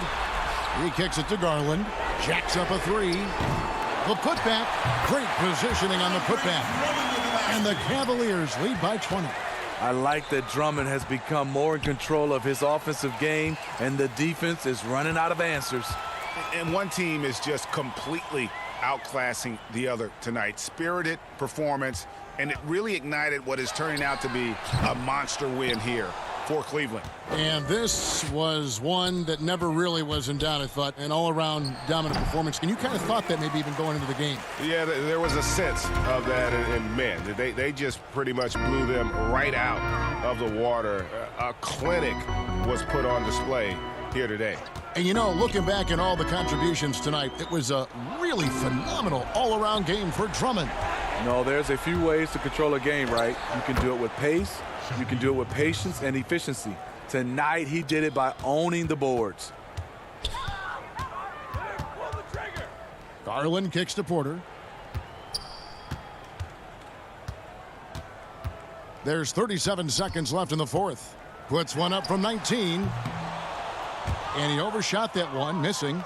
Speaker 2: He kicks it to Garland. Jacks up a 3. The putback. Great positioning on the putback. And the Cavaliers lead by 20.
Speaker 11: I like that Drummond has become more in control of his offensive game, and the defense is running out of answers.
Speaker 4: And one team is just completely outclassing the other tonight. Spirited performance, and it really ignited what is turning out to be a monster win here for Cleveland.
Speaker 2: And this was one that never really was in doubt, I thought. An all-around dominant performance. And you kind of thought that maybe even going into the game.
Speaker 5: Yeah, there was a sense of that, and man, they just pretty much blew them right out of the water. A clinic was put on display here today.
Speaker 2: And, you know, looking back at all the contributions tonight, it was a really phenomenal all-around game for Drummond.
Speaker 11: No, there's a few ways to control a game, right? You can do it with pace, you can do it with patience and efficiency. Tonight, he did it by owning the boards.
Speaker 2: Garland kicks to Porter. There's 37 seconds left in the fourth. Puts one up from 19. And he overshot that one, missing.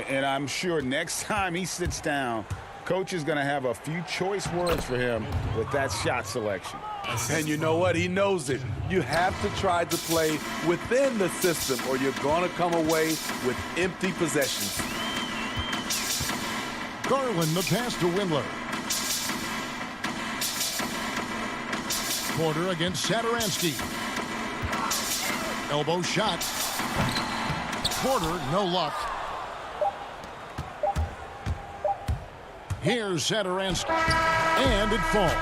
Speaker 4: And I'm sure next time he sits down, coach is going to have a few choice words for him with that shot selection.
Speaker 11: And you know what? He knows it. You have to try to play within the system or you're going to come away with empty possessions.
Speaker 2: Garland the pass to Windler. Porter against Satoransky. Elbow shot. Porter, no luck. Here's Satoransky. And it falls.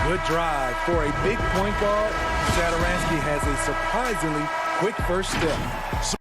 Speaker 11: Good drive. For a big point guard, Satoransky has a surprisingly quick first step.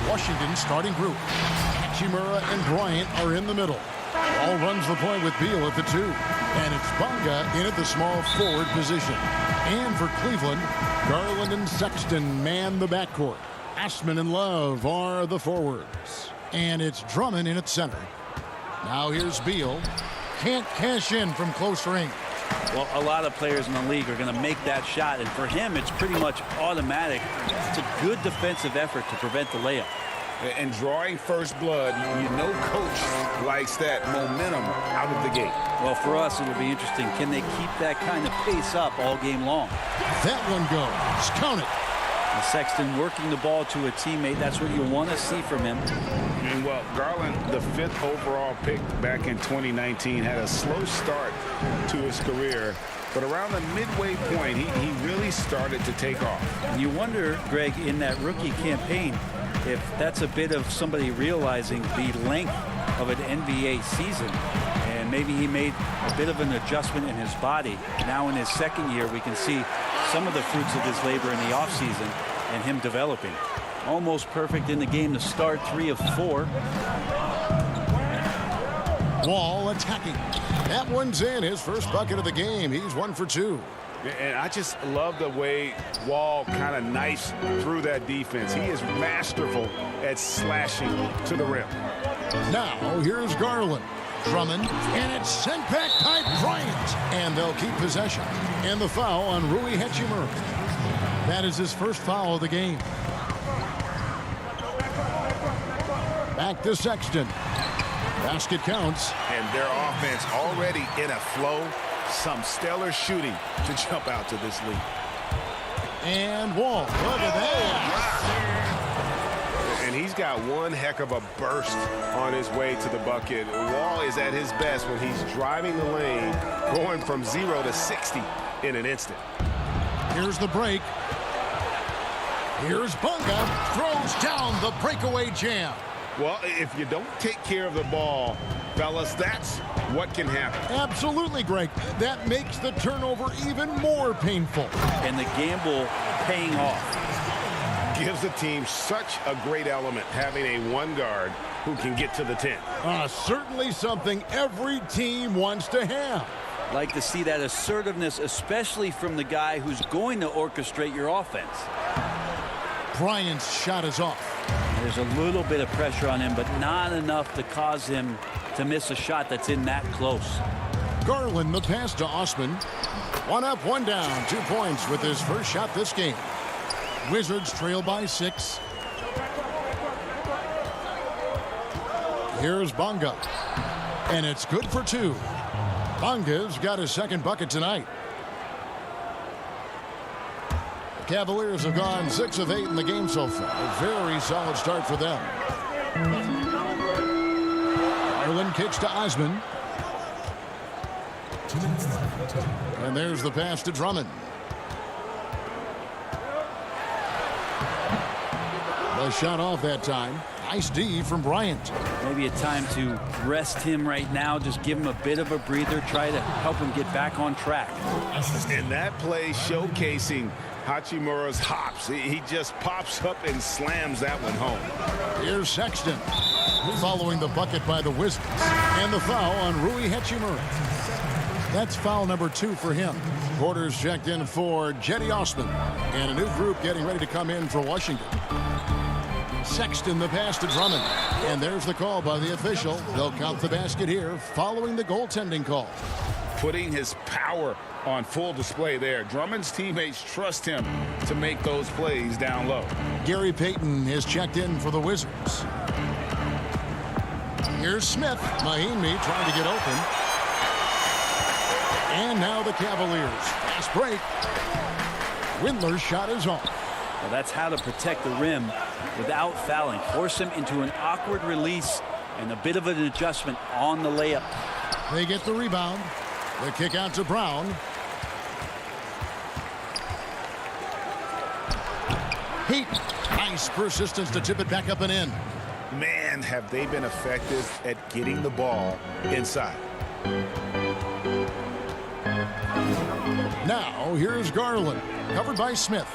Speaker 2: Washington's starting group. Hachimura and Bryant are in the middle. All runs the point with Beal at the 2. And it's Bonga in at the small forward position. And for Cleveland, Garland and Sexton man the backcourt. Ashman and Love are the forwards. And it's Drummond in at center. Now here's Beal. Can't cash in from close range.
Speaker 13: Well, a lot of players in the league are going to make that shot, and for him, it's pretty much automatic. It's a good defensive effort to prevent the layup.
Speaker 4: And drawing first blood, you know coach likes that momentum out of the gate.
Speaker 13: Well, for us, it'll be interesting. Can they keep that kind of pace up all game long?
Speaker 2: That one goes. Count it.
Speaker 13: And Sexton working the ball to a teammate. That's what you want to see from him.
Speaker 4: And, well, Garland, the 5th overall pick back in 2019, had a slow start to his career. But around the midway point, he really started to take off.
Speaker 13: And you wonder, Greg, in that rookie campaign, if that's a bit of somebody realizing the length of an NBA season. And maybe he made a bit of an adjustment in his body. Now in his second year, we can see some of the fruits of his labor in the offseason and him developing. Almost perfect in the game to start, 3 of 4.
Speaker 2: Wall attacking. That one's in. His first bucket of the game. He's 1 for 2.
Speaker 5: And I just love the way Wall kind of knifes through that defense. He is masterful at slashing to the rim.
Speaker 2: Now here's Garland. Drummond, and it's sent back by Bryant. And they'll keep possession. And the foul on Rui Hachimura. That is his first foul of the game. Back to Sexton. Basket counts.
Speaker 4: And their offense already in a flow. Some stellar shooting to jump out to this lead.
Speaker 2: And Wall. Look at that.
Speaker 5: And he's got one heck of a burst on his way to the bucket. Wall is at his best when he's driving the lane, going from 0 to 60 in an instant.
Speaker 2: Here's the break. Here's Bonga. Throws down the breakaway jam.
Speaker 5: Well, if you don't take care of the ball, fellas, that's what can happen.
Speaker 2: Absolutely, Greg. That makes the turnover even more painful.
Speaker 13: And the gamble paying off.
Speaker 5: Gives the team such a great element having a one guard who can get to the 10.
Speaker 2: Certainly something every team wants to have.
Speaker 13: Like to see that assertiveness, especially from the guy who's going to orchestrate your offense.
Speaker 2: Bryant's shot is off.
Speaker 13: There's a little bit of pressure on him, but not enough to cause him to miss a shot that's in that close.
Speaker 2: Garland the pass to Osman. 1 up, 1 down. 2 points with his first shot this game. Wizards trail by 6. Here's Bonga. And it's good for 2. Bonga's got his second bucket tonight. The Cavaliers have gone 6 of 8 in the game so far. A very solid start for them. Garland kicks to Osman. And there's the pass to Drummond. The shot off that time. Nice D from Bryant.
Speaker 13: Maybe a time to rest him right now. Just give him a bit of a breather. Try to help him get back on track.
Speaker 5: And that play showcasing
Speaker 4: Hachimura's hops. He just pops up and slams that one home.
Speaker 2: Here's Sexton, following the bucket by the Wizards. And the foul on Rui Hachimura. That's foul number 2 for him. Quarters checked in for Jetty Osman. And a new group getting ready to come in for Washington. Sexton the pass to Drummond. And there's the call by the official. They'll count the basket here following the goaltending call.
Speaker 4: Putting his power on full display there. Drummond's teammates trust him to make those plays down low.
Speaker 2: Gary Payton is checked in for the Wizards. Here's Smith. Mahinmi trying to get open. And now the Cavaliers. Fast break. Windler's shot is off.
Speaker 13: Well, that's how to protect the rim without fouling. Force him into an awkward release and a bit of an adjustment on the layup.
Speaker 2: They get the rebound. The kick out to Brown. Heat. Nice persistence to tip it back up and in.
Speaker 4: Man, have they been effective at getting the ball inside.
Speaker 2: Now, here's Garland, covered by Smith.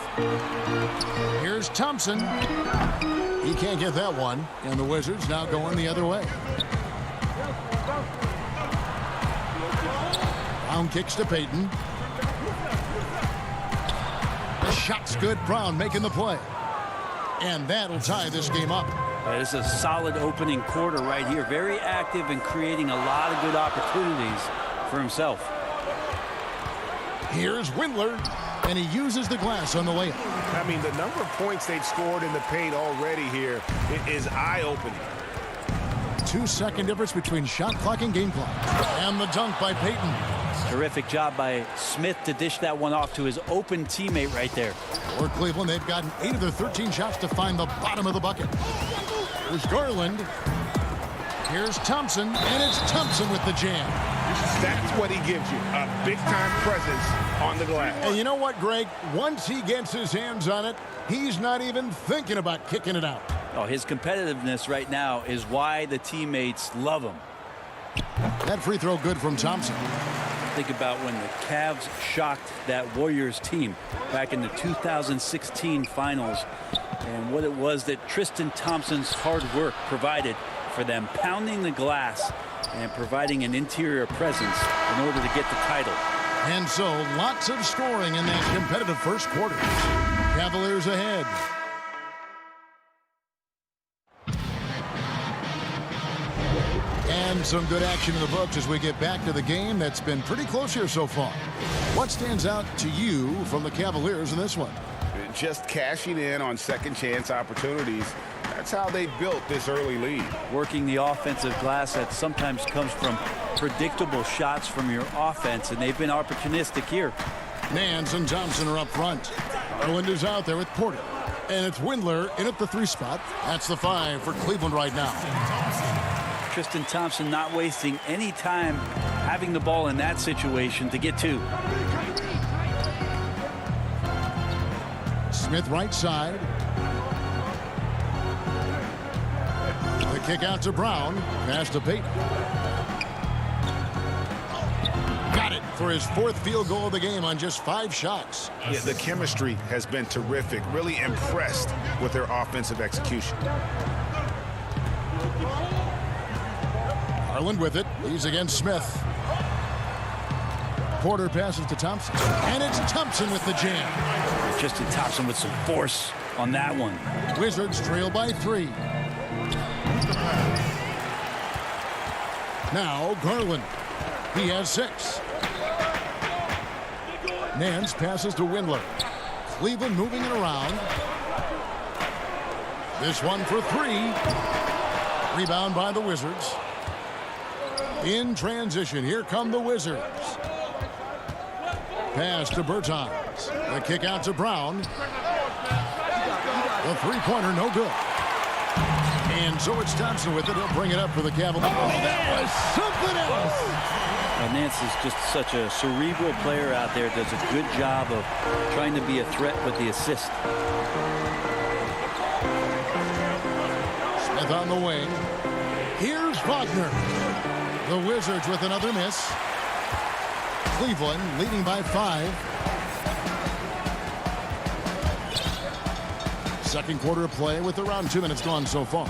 Speaker 2: Here's Thompson. He can't get that one, and the Wizards now going the other way. Brown kicks to Payton. The shot's good. Brown making the play. And that'll tie this game up.
Speaker 13: It's a solid opening quarter right here. Very active and creating a lot of good opportunities for himself.
Speaker 2: Here's Windler, and he uses the glass on the layup.
Speaker 5: I mean, the number of points they've scored in the paint already here is eye-opening.
Speaker 2: 2-second difference between shot clock and game clock. And the dunk by Payton.
Speaker 13: Terrific job by Smith to dish that one off to his open teammate right there.
Speaker 2: For Cleveland, they've gotten 8 of their 13 shots to find the bottom of the bucket. Here's Garland. Here's Thompson, and it's Thompson with the jam.
Speaker 4: That's what he gives you, a big-time presence on the glass.
Speaker 2: And you know what, Greg? Once he gets his hands on it, he's not even thinking about kicking it out.
Speaker 13: Oh, his competitiveness right now is why the teammates love him.
Speaker 2: That free throw good from Thompson.
Speaker 13: Think about when the Cavs shocked that Warriors team back in the 2016 finals and what it was that Tristan Thompson's hard work provided for them, pounding the glass and providing an interior presence in order to get the title.
Speaker 2: And so lots of scoring in that competitive first quarter. Cavaliers ahead. And some good action in the books as we get back to the game that's been pretty close here so far. What stands out to you from the Cavaliers in this one?
Speaker 4: Just cashing in on second chance opportunities. That's how they built this early lead.
Speaker 13: Working the offensive glass that sometimes comes from predictable shots from your offense, and they've been opportunistic here.
Speaker 2: Nance and Thompson are up front. Garland is out there with Porter. And it's Windler in at the 3 spot. That's the 5 for Cleveland right now.
Speaker 13: Tristan Thompson not wasting any time having the ball in that situation to get 2.
Speaker 2: Smith right side. The kick out to Brown. Pass to Payton. Got it for his 4th field goal of the game on just 5 shots.
Speaker 4: Yeah, the chemistry has been terrific. Really impressed with their offensive execution.
Speaker 2: Garland with it. He's against Smith. Porter passes to Thompson. And it's Thompson with the jam.
Speaker 13: Tristan Thompson with some force on that one.
Speaker 2: Wizards trail by 3. Now Garland. He has 6. Nance passes to Windler. Cleveland moving it around. This one for 3. Rebound by the Wizards. In transition, here come the Wizards. Pass to Bertans. The kick out to Brown. The three-pointer, no good. And so it's Thompson with it. He'll bring it up for the Cavaliers. Oh, that was something else.
Speaker 13: Nance is just such a cerebral player out there. Does a good job of trying to be a threat with the assist.
Speaker 2: Smith on the wing. Here's Wagner. The Wizards with another miss. Cleveland leading by 5. Second quarter of play with around 2 minutes gone so far.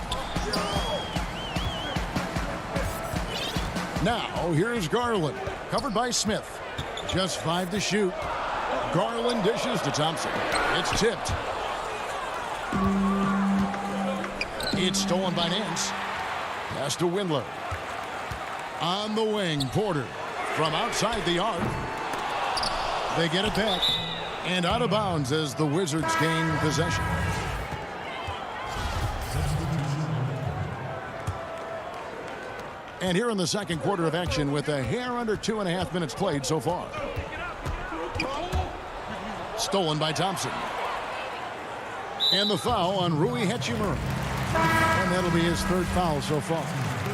Speaker 2: Now, here's Garland, covered by Smith. Just 5 to shoot. Garland dishes to Thompson. It's tipped. It's stolen by Nance. Pass to Windler. On the wing, Porter. From outside the arc. They get it back. And out of bounds as the Wizards gain possession. And here in the second quarter of action with a hair under 2.5 minutes played so far. Stolen by Thompson. And the foul on Rui Hachimura. And that'll be his 3rd foul so far.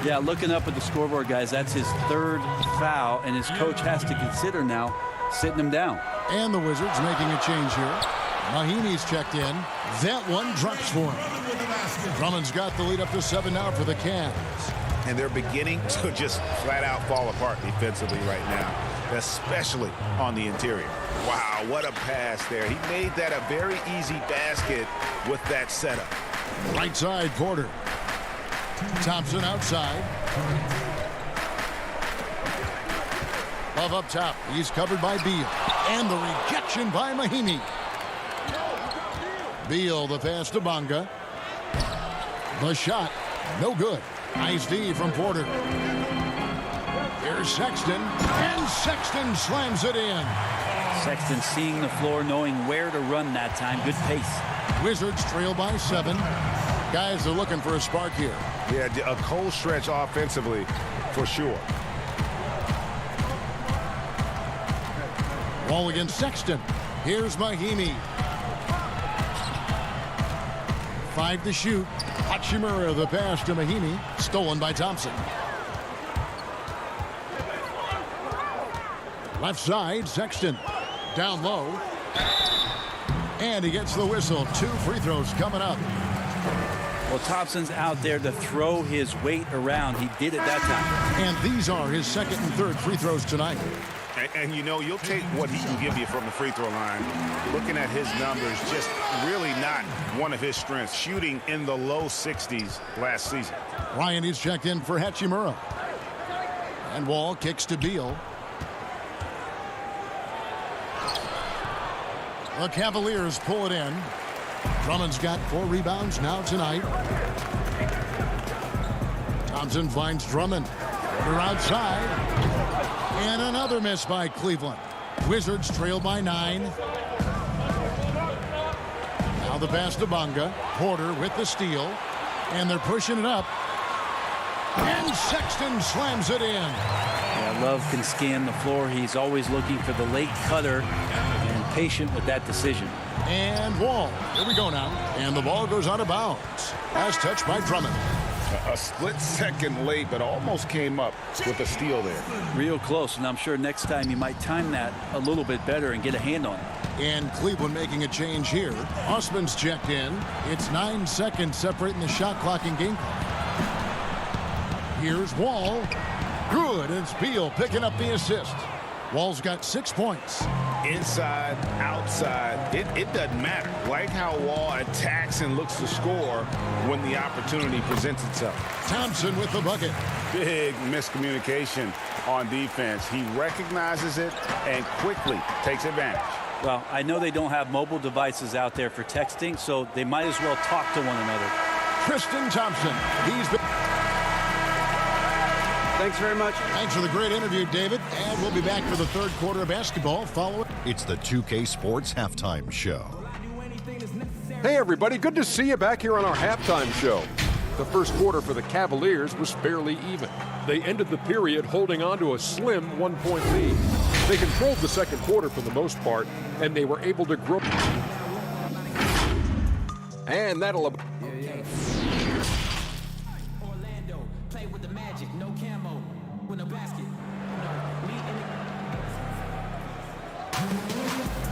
Speaker 13: Yeah, looking up at the scoreboard, guys, that's his 3rd foul, and his coach has to consider now sitting him down.
Speaker 2: And the Wizards making a change here. Mahinmi's checked in. That one drops for him. Drummond's got the lead up to 7 now for the Cavs.
Speaker 4: And they're beginning to just flat out fall apart defensively right now, especially on the interior. Wow, what a pass there. He made that a very easy basket with that setup.
Speaker 2: Right side, Porter. Thompson outside. Love up top. He's covered by Beal. And the rejection by Mahinmi. Beal, the pass to Bonga. The shot, no good. Nice D from Porter. Here's Sexton. And Sexton slams it in.
Speaker 13: Sexton seeing the floor, knowing where to run that time. Good pace.
Speaker 2: Wizards trail by 7. Guys are looking for a spark here.
Speaker 5: Yeah, a cold stretch offensively for sure.
Speaker 2: Wall against Sexton. Here's Mahinmi. 5 to shoot. Hachimura, the pass to Mahinmi. Stolen by Thompson. Left side, Sexton. Down low. And he gets the whistle. 2 free throws coming up.
Speaker 13: Well, Thompson's out there to throw his weight around. He did it that time.
Speaker 2: And these are his 2nd and 3rd free throws tonight.
Speaker 4: And you know, you'll take what he can give you from the free throw line. Looking at his numbers, just really not one of his strengths. Shooting in the low 60s last season.
Speaker 2: Ryan is checked in for Hachimura. And Wall kicks to Beal. The Cavaliers pull it in. Drummond's got 4 rebounds now tonight. Thompson finds Drummond. They're outside. And another miss by Cleveland. Wizards trail by 9. Now the pass to Bonga. Porter with the steal. And they're pushing it up. And Sexton slams it in.
Speaker 13: Yeah, Love can scan the floor. He's always looking for the late cutter and patient with that decision.
Speaker 2: And Wall. Here we go now. And the ball goes out of bounds. Last touch by Drummond.
Speaker 4: A split second late, but almost came up with a steal there.
Speaker 13: Real close, and I'm sure next time you might time that a little bit better and get a hand on it.
Speaker 2: And Cleveland making a change here. Osman's checked in. It's 9 seconds separating the shot clock and game clock. Here's Wall. Good. It's Beal picking up the assist. Wall's got 6 points.
Speaker 4: Inside, outside, it doesn't matter. Like how Wall attacks and looks to score when the opportunity presents itself.
Speaker 2: Thompson with the bucket.
Speaker 4: Big miscommunication on defense. He recognizes it and quickly takes advantage.
Speaker 13: Well, I know they don't have mobile devices out there for texting, so they might as well talk to one another.
Speaker 2: Tristan Thompson. He's been...
Speaker 7: Thanks very much.
Speaker 2: Thanks for the great interview, David. And we'll be back for the 3rd quarter of basketball following.
Speaker 8: It's the 2K Sports Halftime Show.
Speaker 9: Hey, everybody. Good to see you back here on our halftime show. The first quarter for the Cavaliers was fairly even. They ended the period holding on to a slim 1-point lead. They controlled the second quarter for the most part, and they were able to grow. And that'll...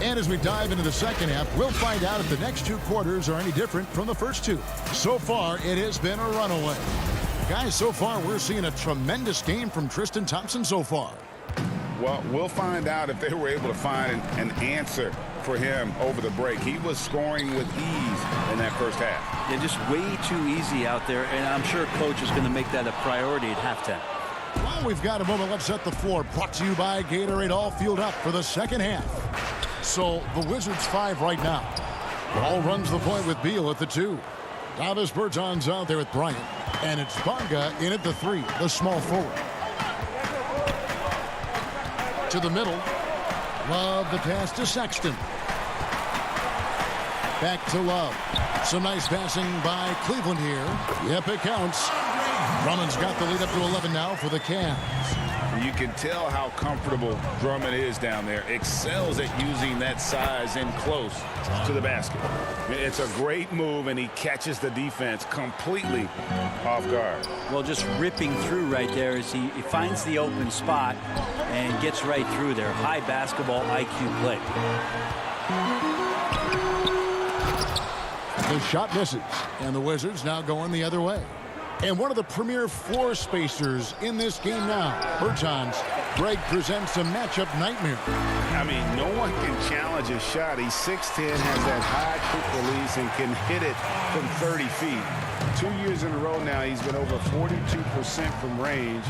Speaker 2: And as we dive into the second half, we'll find out if the next 2 quarters are any different from the first 2. So far, it has been a runaway. Guys, so far, we're seeing a tremendous game from Tristan Thompson so far.
Speaker 4: Well, we'll find out if they were able to find an answer for him over the break. He was scoring with ease in that first half.
Speaker 13: Yeah, just way too easy out there, and I'm sure coach is going to make that a priority at halftime.
Speaker 2: Well, we've got a moment. Let's set the floor. Brought to you by Gatorade. All fueled up for the second half. So the Wizards 5 right now. Ball runs the point with Beal at the 2. Davis Bertans out there with Bryant. And it's Bonga in at the 3, the small forward. To the middle. Love the pass to Sexton. Back to Love. Some nice passing by Cleveland here. Yep, it counts. Drummond's got the lead up to 11 now for the Cavs.
Speaker 4: You can tell how comfortable Drummond is down there. Excels at using that size in close to the basket. It's a great move, and he catches the defense completely off guard.
Speaker 13: Well, just ripping through right there as he finds the open spot and gets right through there. High basketball IQ play.
Speaker 2: The shot misses, and the Wizards now going the other way. And one of the premier floor spacers in this game now, Bertans. Greg presents a matchup nightmare.
Speaker 4: I mean, no one can challenge his shot. He's 6'10", has that high quick release, and can hit it from 30 feet. 2 years in a row now, he's been over 42% from range.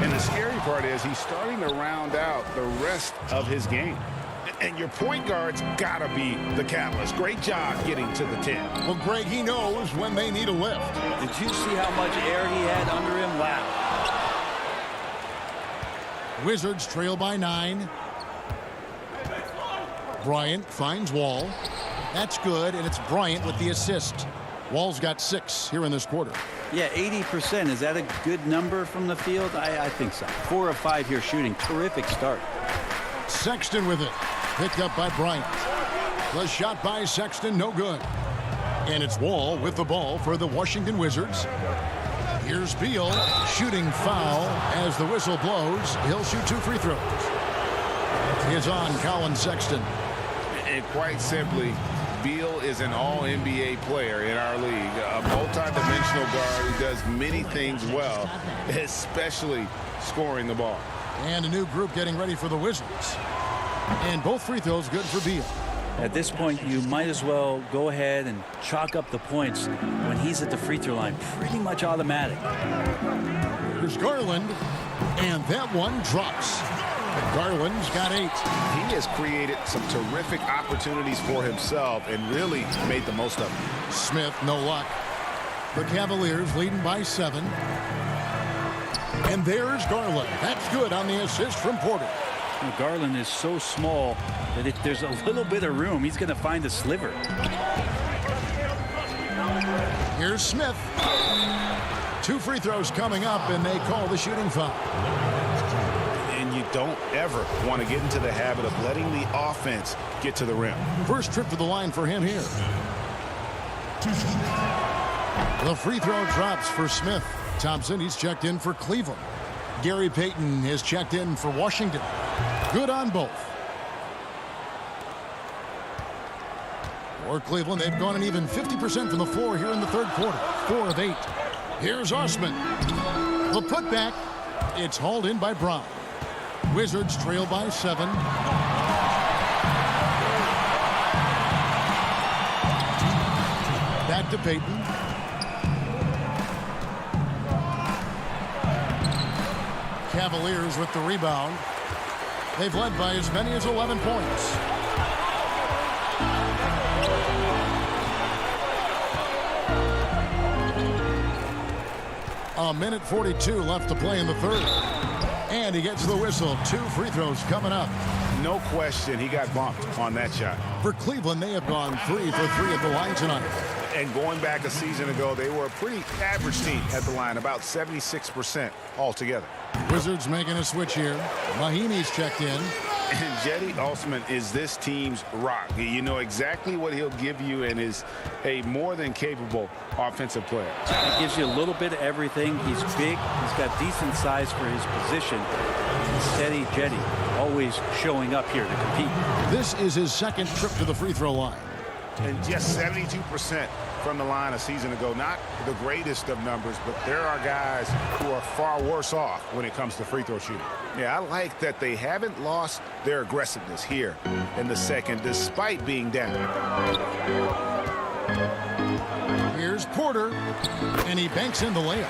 Speaker 4: And the scary part is he's starting to round out the rest of his game. And your point guard's got to be the catalyst. Great job getting to the 10.
Speaker 2: Well, Greg, he knows when they need a lift.
Speaker 13: Did you see how much air he had under him? Wow.
Speaker 2: Wizards trail by 9. Bryant finds Wall. That's good, and it's Bryant with the assist. Wall's got 6 here in this quarter.
Speaker 13: Yeah, 80%. Is that a good number from the field? I think so. 4 of 5 here shooting. Terrific start.
Speaker 2: Sexton with it. Picked up by Bryant. The shot by Sexton, no good. And it's Wall with the ball for the Washington Wizards. Here's Beal, shooting foul as the whistle blows. He'll shoot 2 free throws. Is on Colin Sexton.
Speaker 4: And quite simply, Beal is an all-NBA player in our league. A multi-dimensional guard who does many things well, especially scoring the ball.
Speaker 2: And a new group getting ready for the Wizards. And both free throws good for Beal.
Speaker 13: At this point, you might as well go ahead and chalk up the points when he's at the free throw line. Pretty much automatic.
Speaker 2: Here's Garland, and that one drops. Garland's got 8.
Speaker 4: He has created some terrific opportunities for himself and really made the most of them.
Speaker 2: Smith, no luck. The Cavaliers leading by 7. And there's Garland. That's good on the assist from Porter.
Speaker 13: Well, Garland is so small that if there's a little bit of room, he's going to find a sliver.
Speaker 2: Here's Smith. 2 free throws coming up, and they call the shooting foul.
Speaker 4: And you don't ever want to get into the habit of letting the offense get to the rim.
Speaker 2: First trip to the line for him here. The free throw drops for Smith. Thompson, he's checked in for Cleveland. Gary Payton has checked in for Washington. Good on both. For Cleveland, they've gone an even 50% from the floor here in the third quarter. 4 of 8. Here's Osman. The putback. It's hauled in by Brown. Wizards trail by 7. Back to Payton. Cavaliers with the rebound. They've led by as many as 11 points. A minute 42 left to play in the third. And he gets the whistle. 2 free throws coming up.
Speaker 4: No question he got bumped on that shot.
Speaker 2: For Cleveland, they have gone 3 for 3 at the line tonight.
Speaker 4: And going back a season ago, they were a pretty average team at the line, about 76% altogether.
Speaker 2: Wizards making a switch here. Mahinmi's checked in.
Speaker 4: And Cedi Osman is this team's rock. You know exactly what he'll give you and is a more than capable offensive player.
Speaker 13: He gives you a little bit of everything. He's big. He's got decent size for his position. Steady Cedi, always showing up here to compete.
Speaker 2: This is his second trip to the free throw line.
Speaker 4: And just 72% from the line a season ago. Not the greatest of numbers, but there are guys who are far worse off when it comes to free throw shooting. Yeah, I like that they haven't lost their aggressiveness here in the second, despite being down.
Speaker 2: Here's Porter, and he banks in the layup.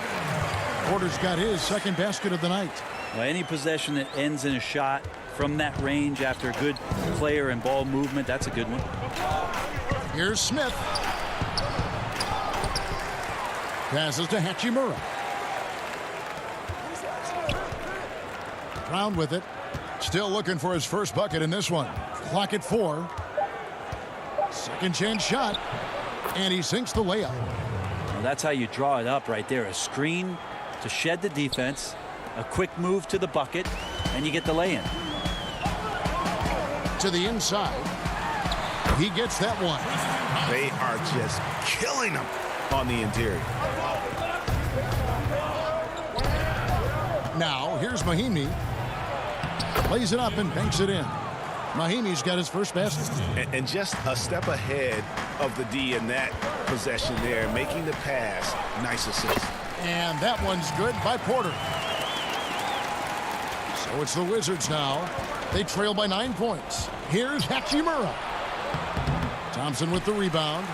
Speaker 2: Porter's got his second basket of the night.
Speaker 13: Well, any possession that ends in a shot from that range after good player and ball movement, that's a good one.
Speaker 2: Here's Smith. Passes to Hachimura. Brown with it. Still looking for his first bucket in this one. Clock at 4. Second chance shot. And he sinks the layup.
Speaker 13: Well, that's how you draw it up right there. A screen to shed the defense. A quick move to the bucket. And you get the lay-in.
Speaker 2: To the inside. He gets that one.
Speaker 4: They are just killing him on the interior.
Speaker 2: Now, here's Mahimi. Lays it up and banks it in. Mahimi's got his first basket.
Speaker 4: And just a step ahead of the D in that possession there, making the pass. Nice assist.
Speaker 2: And that one's good by Porter. So it's the Wizards now. They trail by 9 points. Here's Hachimura. Thompson with the rebound.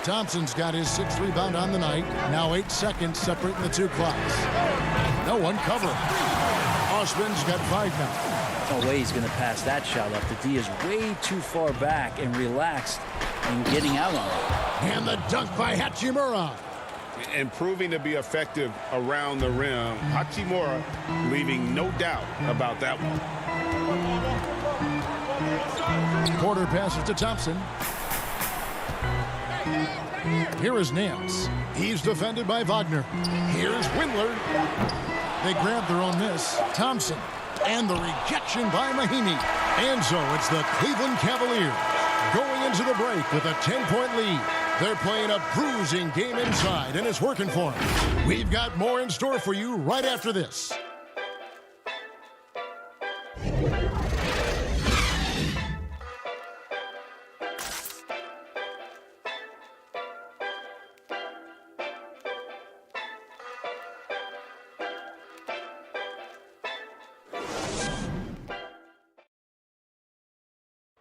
Speaker 2: Thompson's got his 6th rebound on the night. Now 8 seconds separating the two clocks. No one covering. Osman's got 5 now.
Speaker 13: No way he's going to pass that shot up. The D is way too far back and relaxed and getting out on it.
Speaker 2: And the dunk by Hachimura.
Speaker 4: And proving to be effective around the rim. Hachimura leaving no doubt about that one.
Speaker 2: Porter passes to Thompson. Here is Nance. He's defended by Wagner. Here's Windler. They grab their own miss. Thompson. And the rejection by Mahimi. And so it's the Cleveland Cavaliers going into the break with a 10-point lead. They're playing a bruising game inside, and it's working for them. We've got more in store for you right after this.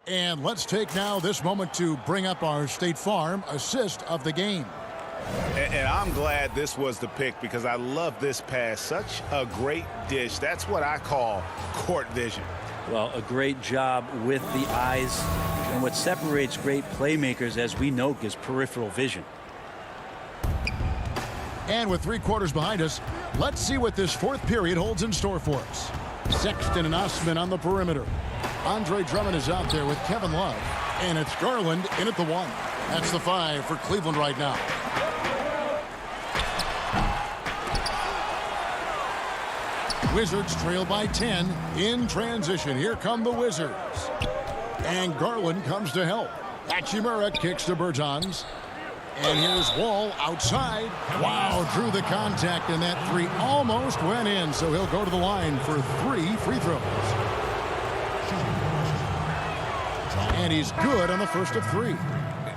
Speaker 2: And let's take now this moment to bring up our State Farm assist of the game.
Speaker 4: And I'm glad this was the pick because I love this pass. Such a great dish. That's what I call court vision.
Speaker 13: Well, a great job with the eyes. And what separates great playmakers, as we know, is peripheral vision.
Speaker 2: And with 3 quarters behind us, let's see what this 4th period holds in store for us. Sexton and Osman on the perimeter. Andre Drummond is out there with Kevin Love. And it's Garland in at the 1. That's the 5 for Cleveland right now. Wizards trail by 10 in transition. Here come the Wizards. And Garland comes to help. Hachimura kicks to Bertans. And here's Wall outside. Wow, drew the contact, and that 3 almost went in. So he'll go to the line for 3 free throws. And he's good on the first of 3.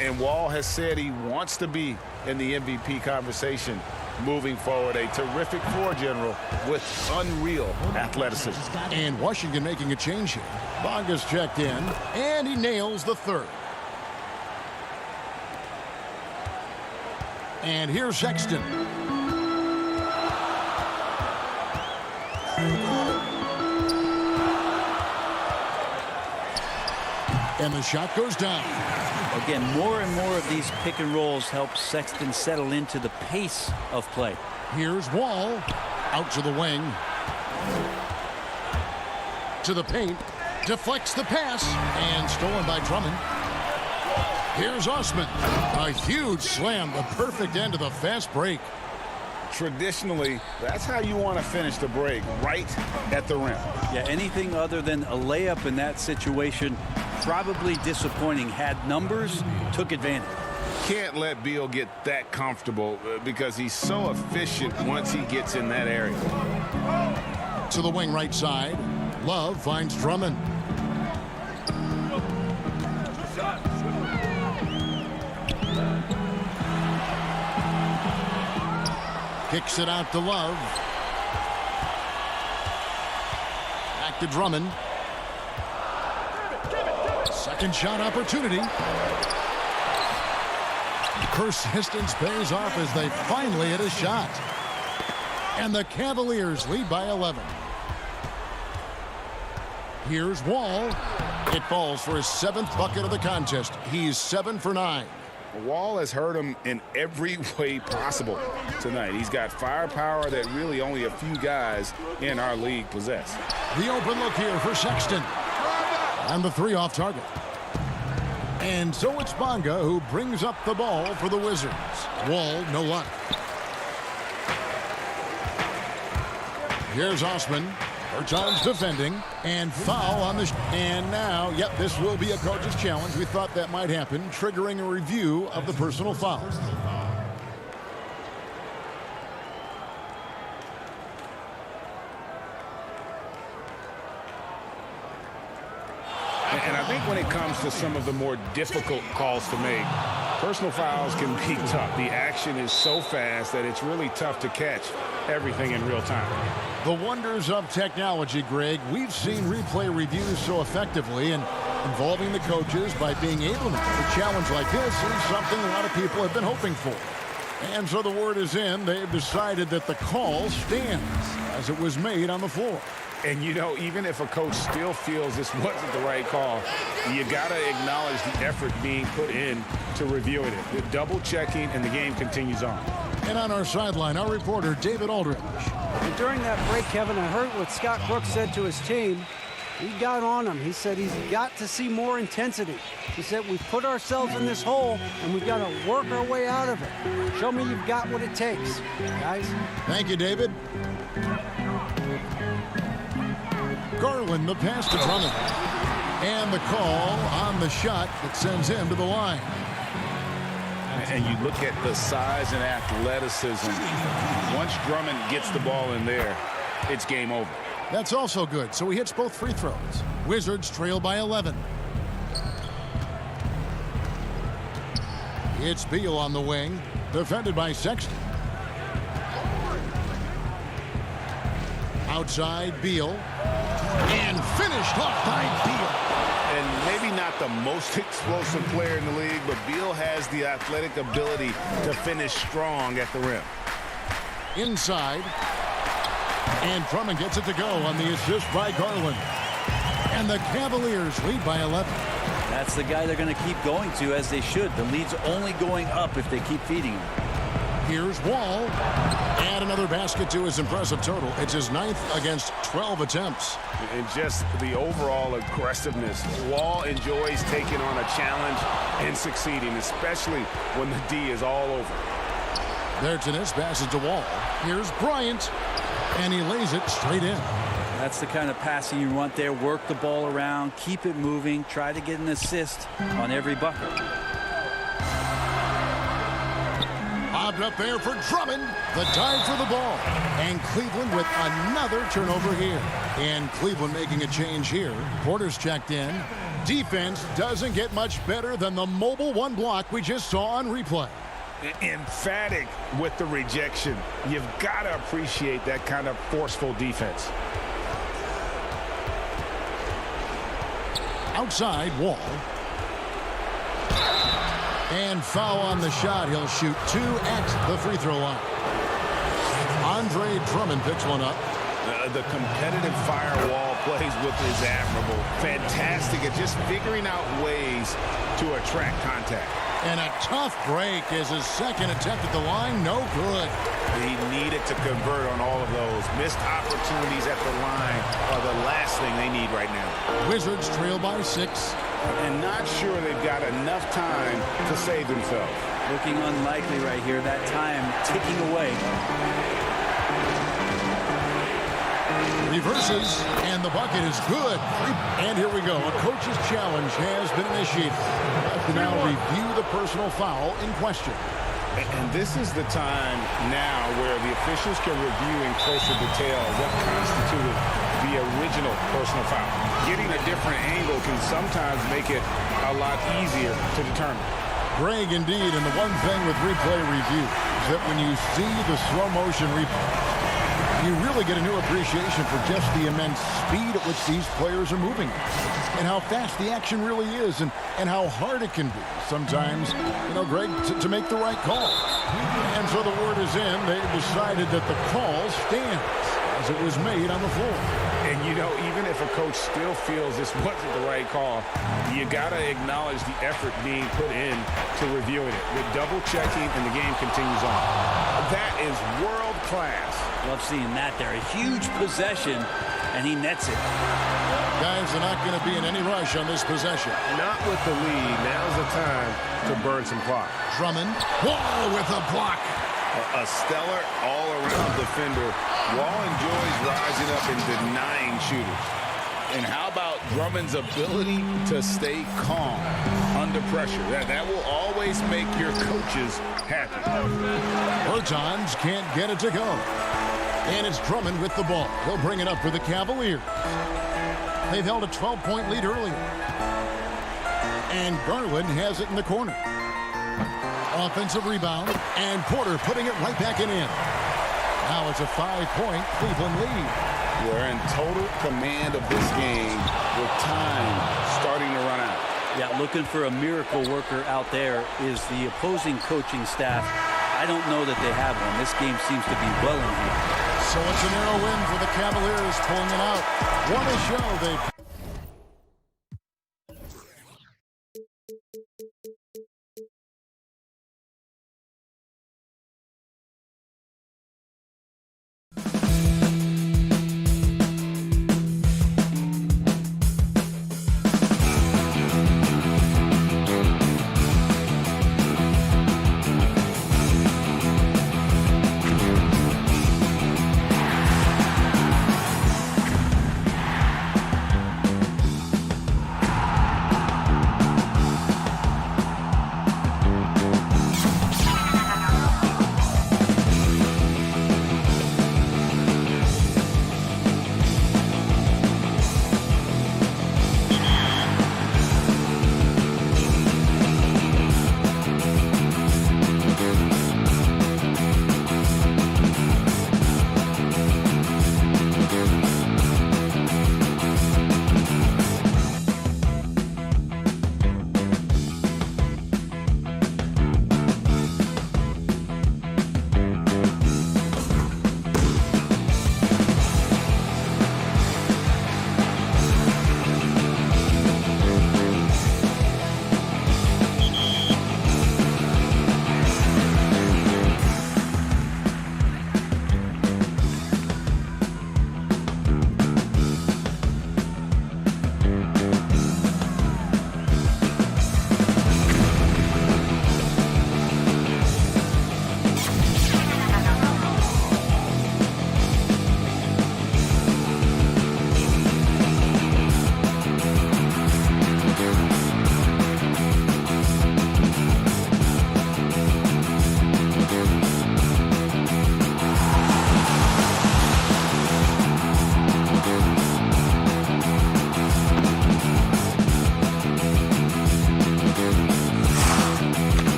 Speaker 4: And Wall has said he wants to be in the MVP conversation moving forward. A terrific floor general with unreal athleticism.
Speaker 2: And Washington making a change here. Bonga's checked in, and he nails the 3rd. And here's Sexton. And the shot goes down.
Speaker 13: Again, more and more of these pick and rolls help Sexton settle into the pace of play.
Speaker 2: Here's Wall. Out to the wing. To the paint. Deflects the pass. And stolen by Drummond. Here's Osman. A huge slam. The perfect end of the fast break.
Speaker 4: Traditionally, that's how you want to finish the break, right at the rim.
Speaker 13: Yeah, anything other than a layup in that situation, probably disappointing. Had numbers, took advantage.
Speaker 4: Can't let Beal get that comfortable because he's so efficient once he gets in that area.
Speaker 2: To the wing right side. Love finds Drummond. Kicks it out to Love. Back to Drummond. Second shot opportunity. Persistence pays off as they finally hit a shot. And the Cavaliers lead by 11. Here's Wall. It falls for his 7th bucket of the contest. He's 7 for 9.
Speaker 4: Wall has hurt him in every way possible tonight. He's got firepower that really only a few guys in our league possess.
Speaker 2: The open look here for Sexton. And the 3 off target. And so it's Bonga who brings up the ball for the Wizards. Wall, no luck. Here's Osman. Bertans defending. And foul on the... And now, yep, this will be a coach's challenge. We thought that might happen, triggering a review of the personal foul.
Speaker 4: And I think when it comes to some of the more difficult calls to make, personal fouls can be tough. The action is so fast that it's really tough to catch everything in real time.
Speaker 2: The wonders of technology, Greg. We've seen replay reviews so effectively, and involving the coaches by being able to make a challenge like this is something a lot of people have been hoping for. And so the word is in. They've decided that the call stands as it was made on the floor.
Speaker 4: And, you know, even if a coach still feels this wasn't the right call, you got to acknowledge the effort being put in to reviewing it. The double checking, and the game continues on.
Speaker 2: And on our sideline, our reporter, David Aldridge.
Speaker 7: And during that break, Kevin, I heard what Scott Brooks said to his team. He got on him. He said he's got to see more intensity. He said we've put ourselves in this hole, and we've got to work our way out of it. Show me you've got what it takes, guys.
Speaker 2: Thank you, David. Garland, the pass to Drummond. And the call on the shot that sends him to the line.
Speaker 4: And you look at the size and athleticism. Once Drummond gets the ball in there, it's game over.
Speaker 2: That's also good. So he hits both free throws. Wizards trail by 11. It's Beal on the wing, defended by Sexton. Outside, Beal. And finished off by Beal.
Speaker 4: And maybe not the most explosive player in the league, but Beal has the athletic ability to finish strong at the rim.
Speaker 2: Inside. And Drummond gets it to go on the assist by Garland. And the Cavaliers lead by 11.
Speaker 13: That's the guy they're going to keep going to, as they should. The lead's only going up if they keep feeding him.
Speaker 2: Here's Wall. And another basket to his impressive total. It's his 9th against 12 attempts.
Speaker 4: And just the overall aggressiveness. Wall enjoys taking on a challenge and succeeding, especially when the D is all over.
Speaker 2: There's Tennis, passes to Wall. Here's Bryant. And he lays it straight in.
Speaker 13: That's the kind of passing you want there. Work the ball around, keep it moving, try to get an assist on every bucket.
Speaker 2: Bobbed up there for Drummond. The dive for the ball. And Cleveland with another turnover here. And Cleveland making a change here. Porter's checked in. Defense doesn't get much better than the mobile one block we just saw on replay.
Speaker 4: Emphatic with the rejection. You've got to appreciate that kind of forceful defense.
Speaker 2: Outside, Wall. And foul on the shot. He'll shoot 2 at the free throw line. Andre Drummond picks one up.
Speaker 4: The competitive firewall plays with is admirable. Fantastic at just figuring out ways to attract contact.
Speaker 2: And a tough break is his second attempt at the line. No good.
Speaker 4: He needed to convert on all of those. Missed opportunities at the line are the last thing they need right now.
Speaker 2: Wizards trail by 6.
Speaker 4: And not sure they've got enough time to save themselves.
Speaker 13: Looking unlikely right here. That time ticking away.
Speaker 2: Reverses, and the bucket is good. And here we go. A coach's challenge has been initiated. To now review the personal foul in question.
Speaker 4: And this is the time now where the officials can review in closer detail what constituted the original personal foul. Getting a different angle can sometimes make it a lot easier to determine.
Speaker 2: Greg, indeed, and the one thing with replay review is that when you see the slow motion replay, you really get a new appreciation for just the immense speed at which these players are moving and how fast the action really is and how hard it can be sometimes, Greg, to make the right call. And so the word is in. They decided that the call stands as it was made on the floor.
Speaker 4: And, even if a coach still feels this wasn't the right call, you got to acknowledge the effort being put in to reviewing it. With double-checking, and the game continues on. That is world-class.
Speaker 13: Love seeing that there. A huge possession, and he nets it.
Speaker 2: Guys are not going to be in any rush on this possession.
Speaker 5: Not with the lead. Now's the time to burn some clock.
Speaker 2: Drummond, Wall with a block.
Speaker 4: A stellar all-around defender. Wall enjoys rising up and denying shooters. And how about Drummond's ability to stay calm under pressure? That will always make your coaches happy.
Speaker 2: Bertans can't get it to go. And it's Drummond with the ball. He'll bring it up for the Cavaliers. They've held a 12-point lead earlier. And Garland has it in the corner. Offensive rebound, and Porter putting it right back in. Now it's a 5-point Cleveland lead.
Speaker 4: We're in total command of this game with time starting to run out.
Speaker 13: Yeah, looking for a miracle worker out there is the opposing coaching staff. I don't know that they have one. This game seems to be well in hand.
Speaker 2: So it's a narrow win for the Cavaliers, pulling it out. What a show they've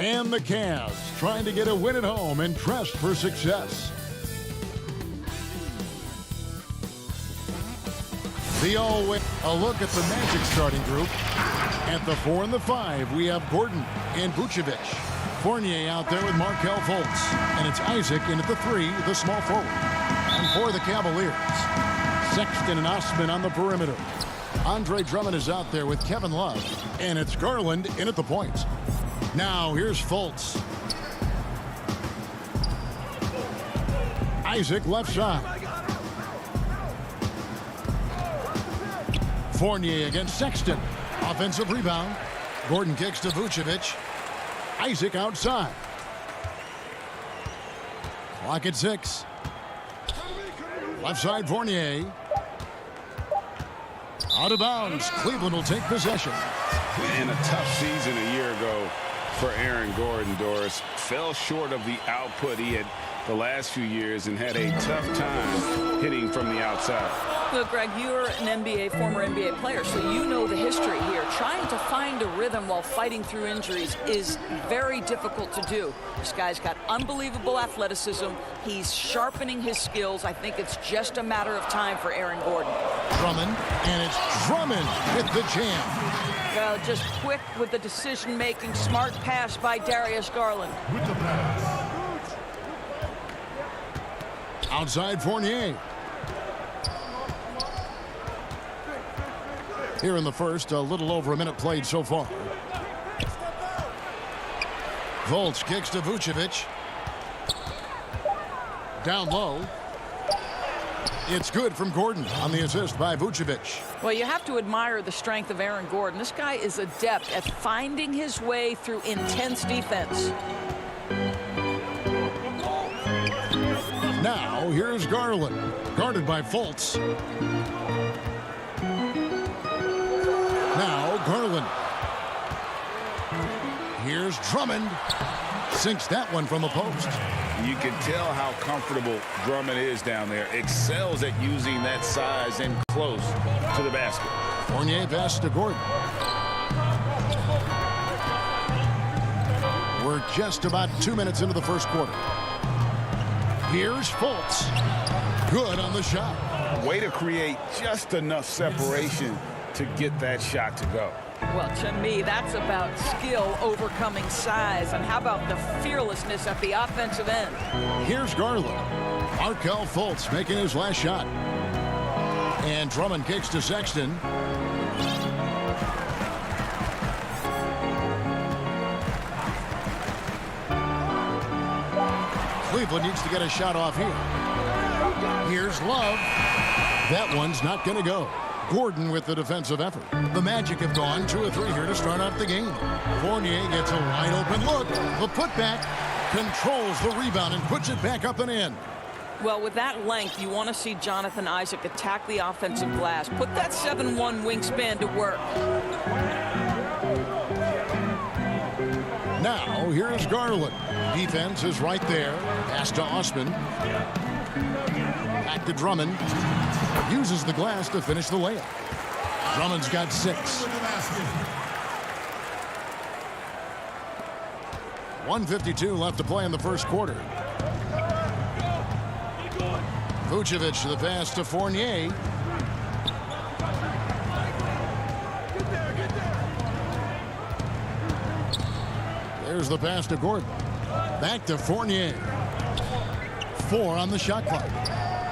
Speaker 2: And the Cavs trying to get a win at home and pressed for success. A look at the Magic starting group. At the 4 and the 5, we have Gordon and Vucevic. Fournier out there with Markelle Fultz. And it's Isaac in at the 3, the small forward. And for the Cavaliers, Sexton and Osman on the perimeter. Andre Drummond is out there with Kevin Love. And it's Garland in at the point. Now here's Fultz. Isaac left side. Fournier against Sexton. Offensive rebound. Gordon kicks to Vucevic. Isaac outside. Clock at 6. Left side Fournier. Out of bounds. Cleveland will take possession.
Speaker 4: And a tough season a year ago for Aaron Gordon, Doris. Fell short of the output he had the last few years and had a tough time hitting from the outside.
Speaker 3: Look, Greg, you're an former NBA player, so you know the history here. Trying to find a rhythm while fighting through injuries is very difficult to do. This guy's got unbelievable athleticism. He's sharpening his skills. I think it's just a matter of time for Aaron Gordon.
Speaker 2: Drummond, and it's Drummond with the jam.
Speaker 3: Well, just quick with the decision-making. Smart pass by Darius Garland.
Speaker 2: With the pass. Outside Fournier. Here in the first, a little over a minute played so far. Fultz kicks to Vucevic. Down low. It's good from Gordon on the assist by Vucevic.
Speaker 3: Well, you have to admire the strength of Aaron Gordon. This guy is adept at finding his way through intense defense.
Speaker 2: Now, here's Garland, guarded by Fultz. Now, Garland. Here's Drummond. Sinks that one from the post.
Speaker 4: You can tell how comfortable Drummond is down there. Excels at using that size and close to the basket.
Speaker 2: Fournier pass to Gordon. We're just about 2 minutes into the first quarter. Here's Fultz. Good on the shot.
Speaker 4: Way to create just enough separation to get that shot to go.
Speaker 3: Well, to me, that's about skill overcoming size. And how about the fearlessness at the offensive end?
Speaker 2: Here's Garland. Markelle Fultz making his last shot. And Drummond kicks to Sexton. Cleveland needs to get a shot off here. Here's Love. That one's not going to go. Gordon with the defensive effort. The Magic have gone 2 or 3 here to start out the game. Fournier gets a wide open look. The putback controls the rebound and puts it back up and in.
Speaker 3: Well, with that length, you want to see Jonathan Isaac attack the offensive glass. Put that 7'1" wingspan to work.
Speaker 2: Now, here's Garland. Defense is right there. Pass to Osman. Back to Drummond. Uses the glass to finish the layup. Drummond's got 6. 1:52 left to play in the first quarter. Vucevic the pass to Fournier. There's the pass to Gordon. Back to Fournier. 4 on the shot clock.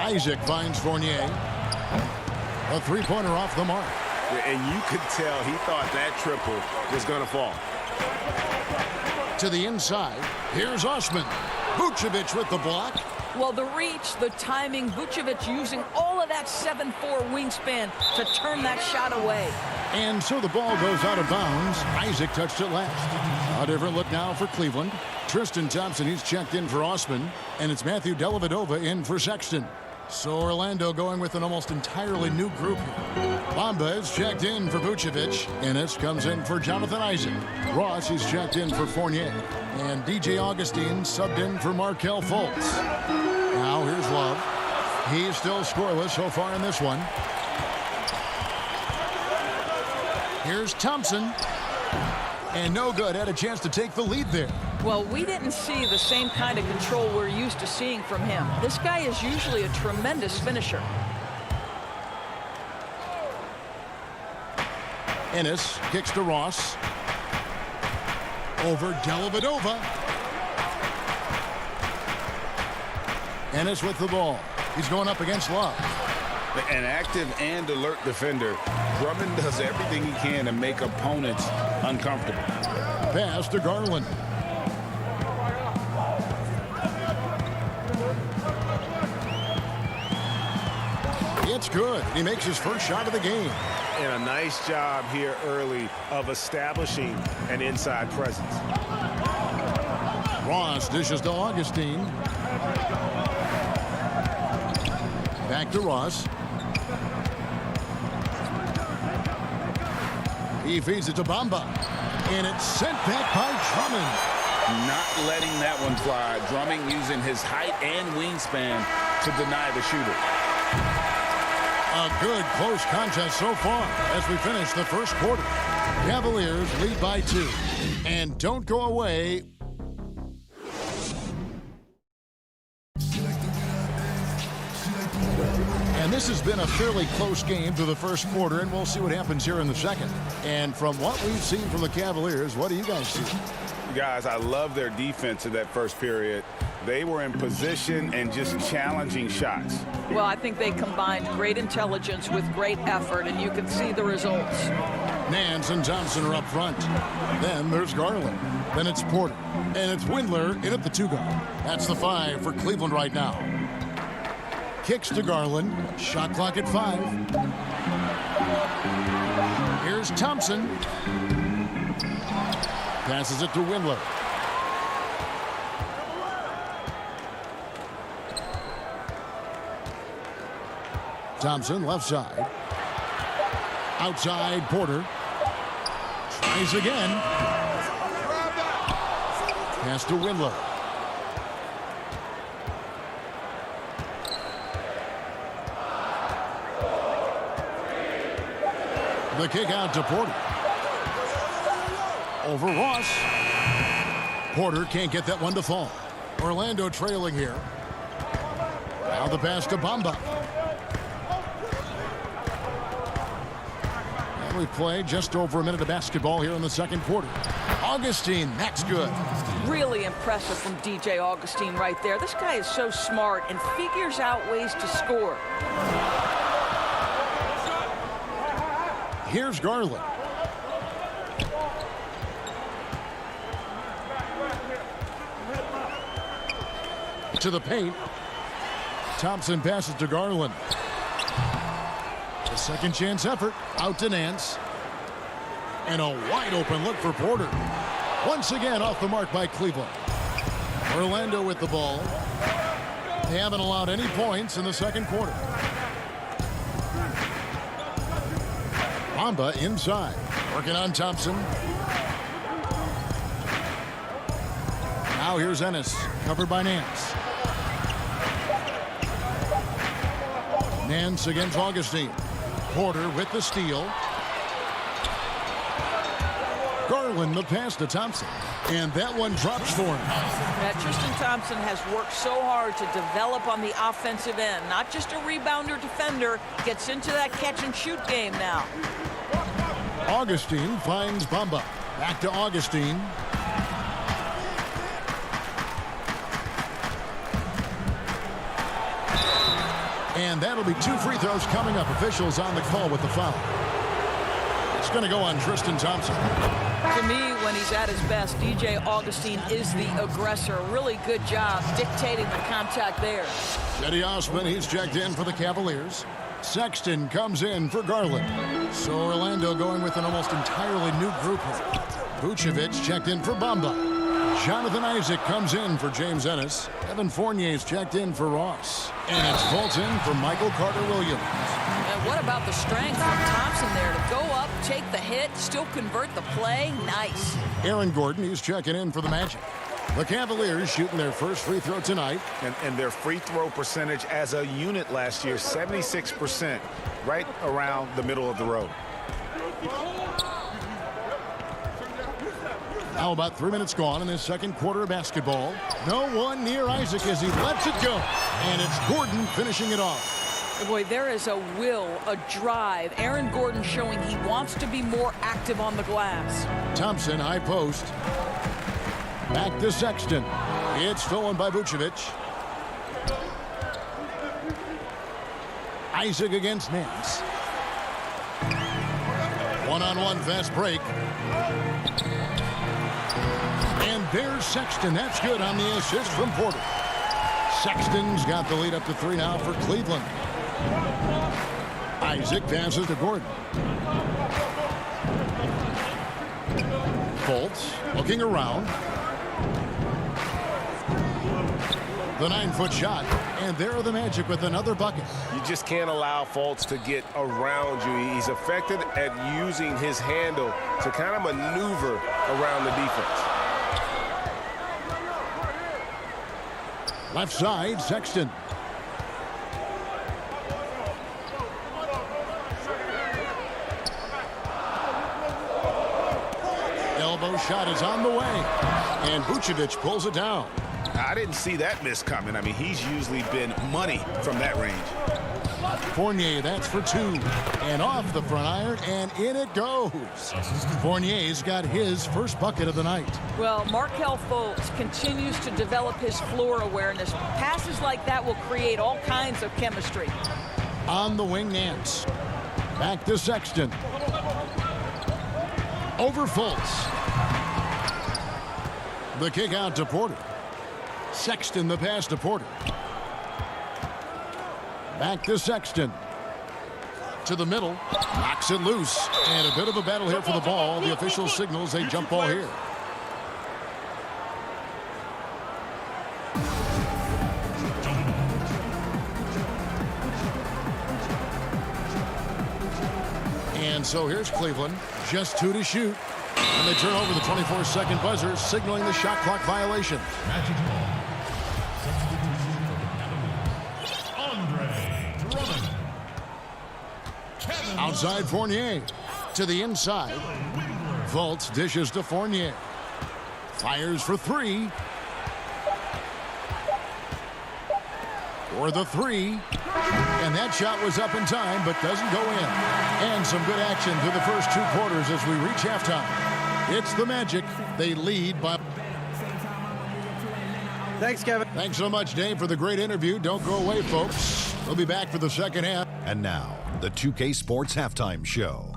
Speaker 2: Isaac finds Fournier. A three-pointer off the mark.
Speaker 4: And you could tell he thought that triple was going to fall.
Speaker 2: To the inside. Here's Osman. Vucevic with the block.
Speaker 3: Well, the reach, the timing, Vucevic using all of that 7'4" wingspan to turn that shot away.
Speaker 2: And so the ball goes out of bounds. Isaac touched it last. A different look now for Cleveland. Tristan Thompson, he's checked in for Osman. And it's Matthew Dellavedova in for Sexton. So Orlando going with an almost entirely new group here. Bamba is checked in for Vucevic. Ennis comes in for Jonathan Isaac. Ross, he's checked in for Fournier. And DJ Augustine subbed in for Markelle Fultz. Now here's Love. He's still scoreless so far in this one. Here's Thompson. And no good. Had a chance to take the lead there.
Speaker 3: Well, we didn't see the same kind of control we're used to seeing from him. This guy is usually a tremendous finisher.
Speaker 2: Ennis kicks to Ross. Over Dellavedova. Ennis with the ball. He's going up against Love.
Speaker 4: An active and alert defender. Drummond does everything he can to make opponents uncomfortable.
Speaker 2: Pass to Garland. It's good. He makes his first shot of the game.
Speaker 5: And a nice job here early of establishing an inside presence.
Speaker 2: Ross dishes to Augustine. Back to Ross. He feeds it to Bamba. And it's sent back by Drummond.
Speaker 4: Not letting that one fly. Drummond using his height and wingspan to deny the shooter.
Speaker 2: A good close contest so far as we finish the first quarter. Cavaliers lead by 2. And don't go away. And this has been a fairly close game through the first quarter, and we'll see what happens here in the second. And from what we've seen from the Cavaliers, what do you guys see?
Speaker 5: Guys, I love their defense in that first period. They were in position and just challenging shots.
Speaker 3: Well, I think they combined great intelligence with great effort, and you can see the results.
Speaker 2: Nance and Thompson are up front. Then there's Garland. Then it's Porter. And it's Windler in at the 2-guard. That's the 5 for Cleveland right now. Kicks to Garland. Shot clock at 5. Here's Thompson. Passes it to Windler. Thompson left side. Outside Porter. Tries again. Pass to Windler. The kick out to Porter. Over Ross. Porter can't get that one to fall. Orlando trailing here. Now the pass to Bamba. And we played just over a minute of basketball here in the second quarter. Augustine, that's good.
Speaker 3: Really impressive from DJ Augustine right there. This guy is so smart and figures out ways to score.
Speaker 2: Here's Garland. To the paint. Thompson passes to Garland. The second chance effort. Out to Nance. And a wide open look for Porter. Once again off the mark by Cleveland. Orlando with the ball. They haven't allowed any points in the second quarter. Bamba inside. Working on Thompson. Now here's Ennis. Covered by Nance. Nance against Augustine. Porter with the steal. Garland the pass to Thompson. And that one drops for him.
Speaker 3: Yeah, Tristan Thompson has worked so hard to develop on the offensive end. Not just a rebounder defender. Gets into that catch and shoot game now.
Speaker 2: Augustine finds Bamba. Back to Augustine. And that'll be 2 free throws coming up. Officials on the call with the foul. It's going to go on Tristan Thompson.
Speaker 3: To me, when he's at his best, DJ Augustine is the aggressor. Really good job dictating the contact there.
Speaker 2: Cedi Osman, he's checked in for the Cavaliers. Sexton comes in for Garland. So Orlando going with an almost entirely new group here. Vucevic checked in for Bamba. Jonathan Isaac comes in for James Ennis. Evan Fournier's checked in for Ross. And it's Fulton for Michael Carter-Williams.
Speaker 3: And what about the strength from Thompson there to go up, take the hit, still convert the play? Nice.
Speaker 2: Aaron Gordon, he's checking in for the Magic. The Cavaliers shooting their first free throw tonight.
Speaker 5: And their free throw percentage as a unit last year, 76%, right around the middle of the road.
Speaker 2: How about 3 minutes gone in this second quarter of basketball? No one near Isaac as he lets it go. And it's Gordon finishing it off.
Speaker 3: Boy, there is a will, a drive. Aaron Gordon showing he wants to be more active on the glass.
Speaker 2: Thompson, high post. Back to Sexton. It's stolen by Vucevic. Isaac against Nance. One-on-one fast break. And there's Sexton. That's good on the assist from Porter. Sexton's got the lead up to 3 now for Cleveland. Isaac passes to Gordon. Fultz looking around. The 9-foot shot, and there are the Magic with another bucket.
Speaker 5: You just can't allow Fultz to get around you. He's effective at using his handle to kind of maneuver around the defense.
Speaker 2: Left side, Sexton. Elbow shot is on the way, and Vucevic pulls it down.
Speaker 4: I didn't see that miss coming. I mean, he's usually been money from that range.
Speaker 2: Fournier, that's for 2. And off the front iron, and in it goes. Fournier's got his first bucket of the night.
Speaker 3: Well, Markelle Fultz continues to develop his floor awareness. Passes like that will create all kinds of chemistry.
Speaker 2: On the wing, Nance. Back to Sexton. Over Fultz. The kick out to Porter. Sexton, the pass to Porter. Back to Sexton. To the middle. Knocks it loose. And a bit of a battle here for the ball. The official signals a jump ball here. And so here's Cleveland. Just 2 to shoot. And they turn over the 24-second buzzer, signaling the shot clock violation. Outside Fournier. To the inside. Fultz dishes to Fournier. Fires for 3. For the 3. And that shot was up in time, but doesn't go in. And some good action through the first 2 quarters as we reach halftime. It's the Magic. They lead by...
Speaker 7: Thanks, Kevin.
Speaker 2: Thanks so much, Dave, for the great interview. Don't go away, folks. We'll be back for the second half.
Speaker 8: And now, the 2K Sports Halftime Show.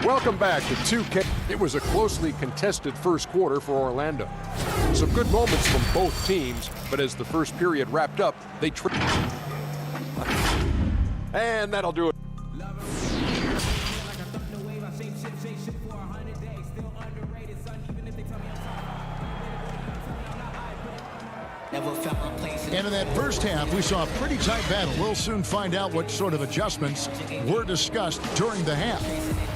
Speaker 9: Welcome back to 2K. It was a closely contested first quarter for Orlando. Some good moments from both teams, but as the first period wrapped up, they tripped. And that'll do it.
Speaker 2: And in that first half, we saw a pretty tight battle. We'll soon find out what sort of adjustments were discussed during the half.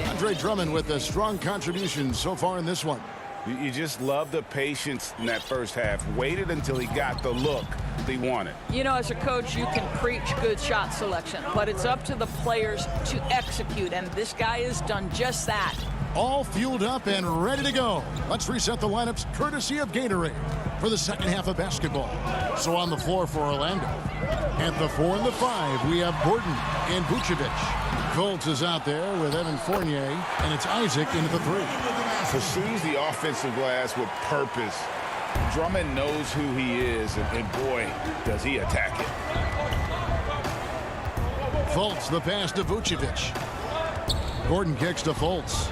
Speaker 2: Andre Drummond with a strong contribution so far in this one.
Speaker 4: You just love the patience in that first half. Waited until he got the look he wanted.
Speaker 3: You know, as a coach, you can preach good shot selection, but it's up to the players to execute, and this guy has done just that.
Speaker 2: All fueled up and ready to go. Let's reset the lineups courtesy of Gatorade for the second half of basketball. So on the floor for Orlando. At the 4 and the 5, we have Gordon and Vucevic. Fultz is out there with Evan Fournier, and it's Isaac into the 3.
Speaker 4: Pursues the offensive glass with purpose. Drummond knows who he is, and boy, does he attack it.
Speaker 2: Fultz, the pass to Vucevic. Gordon kicks to Fultz.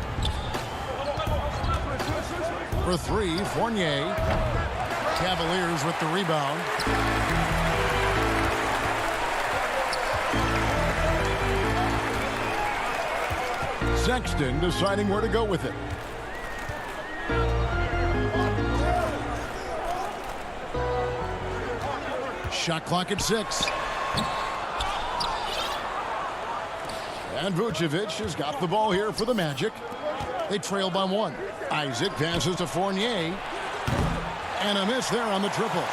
Speaker 2: For 3, Fournier. Cavaliers with the rebound. Sexton deciding where to go with it. Shot clock at 6. And Vucevic has got the ball here for the Magic. They trail by 1. Isaac passes to Fournier. And a miss there on the triple.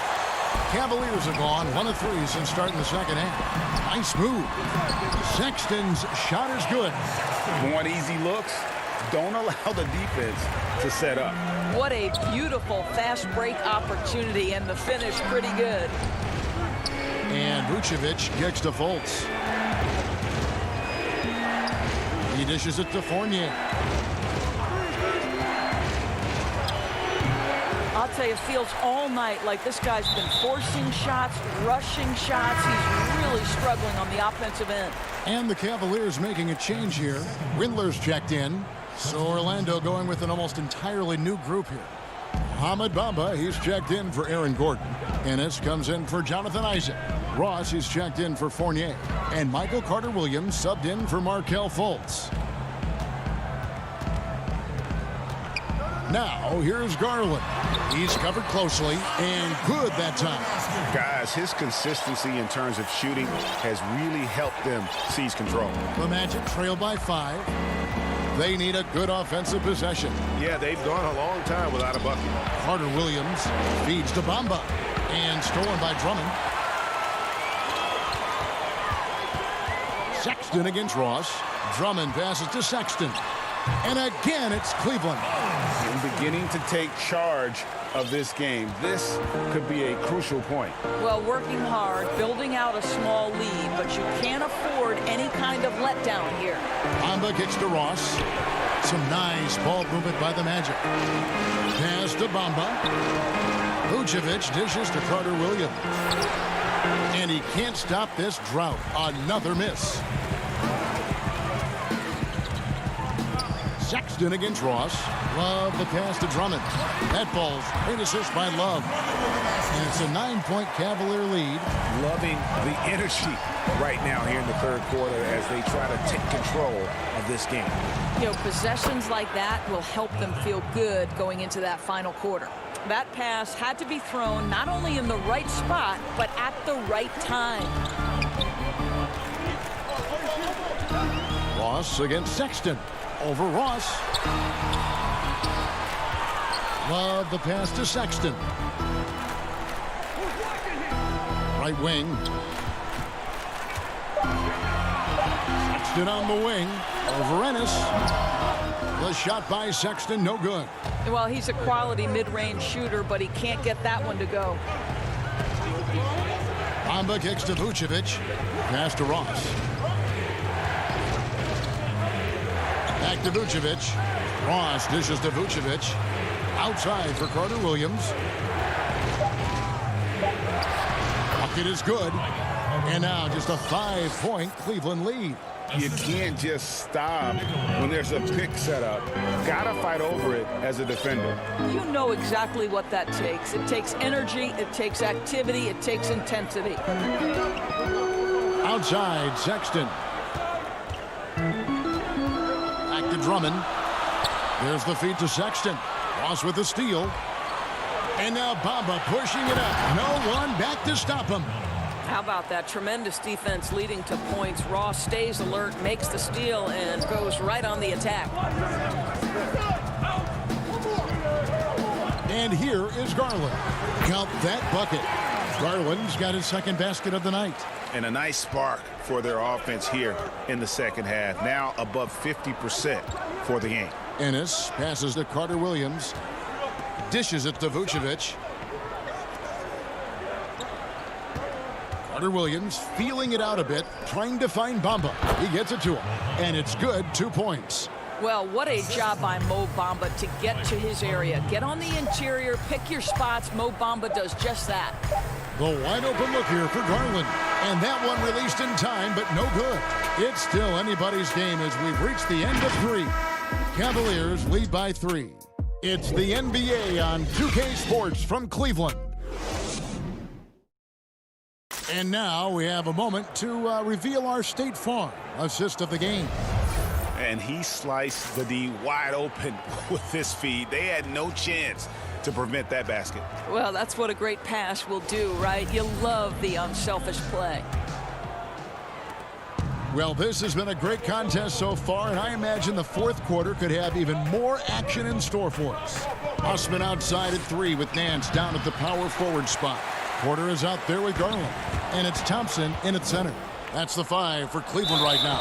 Speaker 2: Cavaliers have gone 1 of 3 since starting the second half. Nice move. Sexton's shot is good.
Speaker 4: Want easy looks? Don't allow the defense to set up.
Speaker 3: What a beautiful fast break opportunity, and the finish pretty good.
Speaker 2: And Vucevic gets to Fultz. He dishes it to Fournier.
Speaker 3: I'll tell you, it feels all night like this guy's been forcing shots, rushing shots. He's really struggling on the offensive end.
Speaker 2: And the Cavaliers making a change here. Windler's checked in. So Orlando going with an almost entirely new group here. Ahmed Bamba, he's checked in for Aaron Gordon. Ennis comes in for Jonathan Isaac. Ross, he's checked in for Fournier. And Michael Carter-Williams subbed in for Markelle Fultz. Now, here's Garland. He's covered closely and good that time.
Speaker 5: Guys, his consistency in terms of shooting has really helped them seize control.
Speaker 2: The Magic trail by 5. They need a good offensive possession.
Speaker 5: Yeah, they've gone a long time without a bucket.
Speaker 2: Carter-Williams feeds to Bamba. And stolen by Drummond. Sexton against Ross. Drummond passes to Sexton. And again, it's Cleveland.
Speaker 5: And beginning to take charge of this game. This could be a crucial point.
Speaker 3: Well, working hard, building out a small lead, but you can't afford any kind of letdown here.
Speaker 2: Bamba kicks to Ross. Some nice ball movement by the Magic. Pass to Bamba. Vucevic dishes to Carter-Williams. And he can't stop this drought. Another miss. Sexton against Ross. Love the pass to Drummond. That ball's great assist by Love. And it's a 9-point Cavalier lead.
Speaker 4: Loving the energy right now here in the third quarter as they try to take control of this game.
Speaker 3: You know, possessions like that will help them feel good going into that final quarter. That pass had to be thrown not only in the right spot, but at the right time.
Speaker 2: Ross against Sexton. Over Ross. Love the pass to Sexton. Right wing. Sexton on the wing. Over Ennis. The shot by Sexton, no good.
Speaker 3: Well, he's a quality mid-range shooter, but he can't get that one to go.
Speaker 2: Bamba kicks to Vucevic. Pass to Ross. Back to Vucevic. Ross dishes to Vucevic. Outside for Carter-Williams. Bucket is good. And now just a 5-point Cleveland lead.
Speaker 5: You can't just stop when there's a pick set up. Gotta fight over it as a defender.
Speaker 3: You know exactly what that takes. It takes energy, it takes activity, it takes intensity.
Speaker 2: Outside, Sexton. Back to Drummond. There's the feed to Sexton. Ross with the steal. And now Bamba pushing it up. No one back to stop him.
Speaker 3: How about that? Tremendous defense leading to points. Ross stays alert, makes the steal, and goes right on the attack.
Speaker 2: And here is Garland. Count that bucket. Garland's got his second basket of the night.
Speaker 5: And a nice spark for their offense here in the second half. Now above 50% for the game.
Speaker 2: Ennis passes to Carter-Williams. Dishes it to Vucevic. Carter-Williams feeling it out a bit, trying to find Bamba. He gets it to him, and it's good, 2 points.
Speaker 3: Well, what a job by Mo Bamba to get to his area. Get on the interior, pick your spots. Mo Bamba does just that.
Speaker 2: The wide open look here for Garland. And that one released in time, but no good. It's still anybody's game as we've reached the end of 3. Cavaliers lead by 3. It's the NBA on 2K Sports from Cleveland. And now we have a moment to reveal our State Farm assist of the game.
Speaker 5: And he sliced the D wide open with this feed. They had no chance to prevent that basket.
Speaker 3: Well, that's what a great pass will do, right? You love the unselfish play.
Speaker 2: Well, this has been a great contest so far, and I imagine the fourth quarter could have even more action in store for us. Hussman outside at 3 with Nance down at the power forward spot. Porter is out there with Garland, and it's Thompson in at center. That's the 5 for Cleveland right now.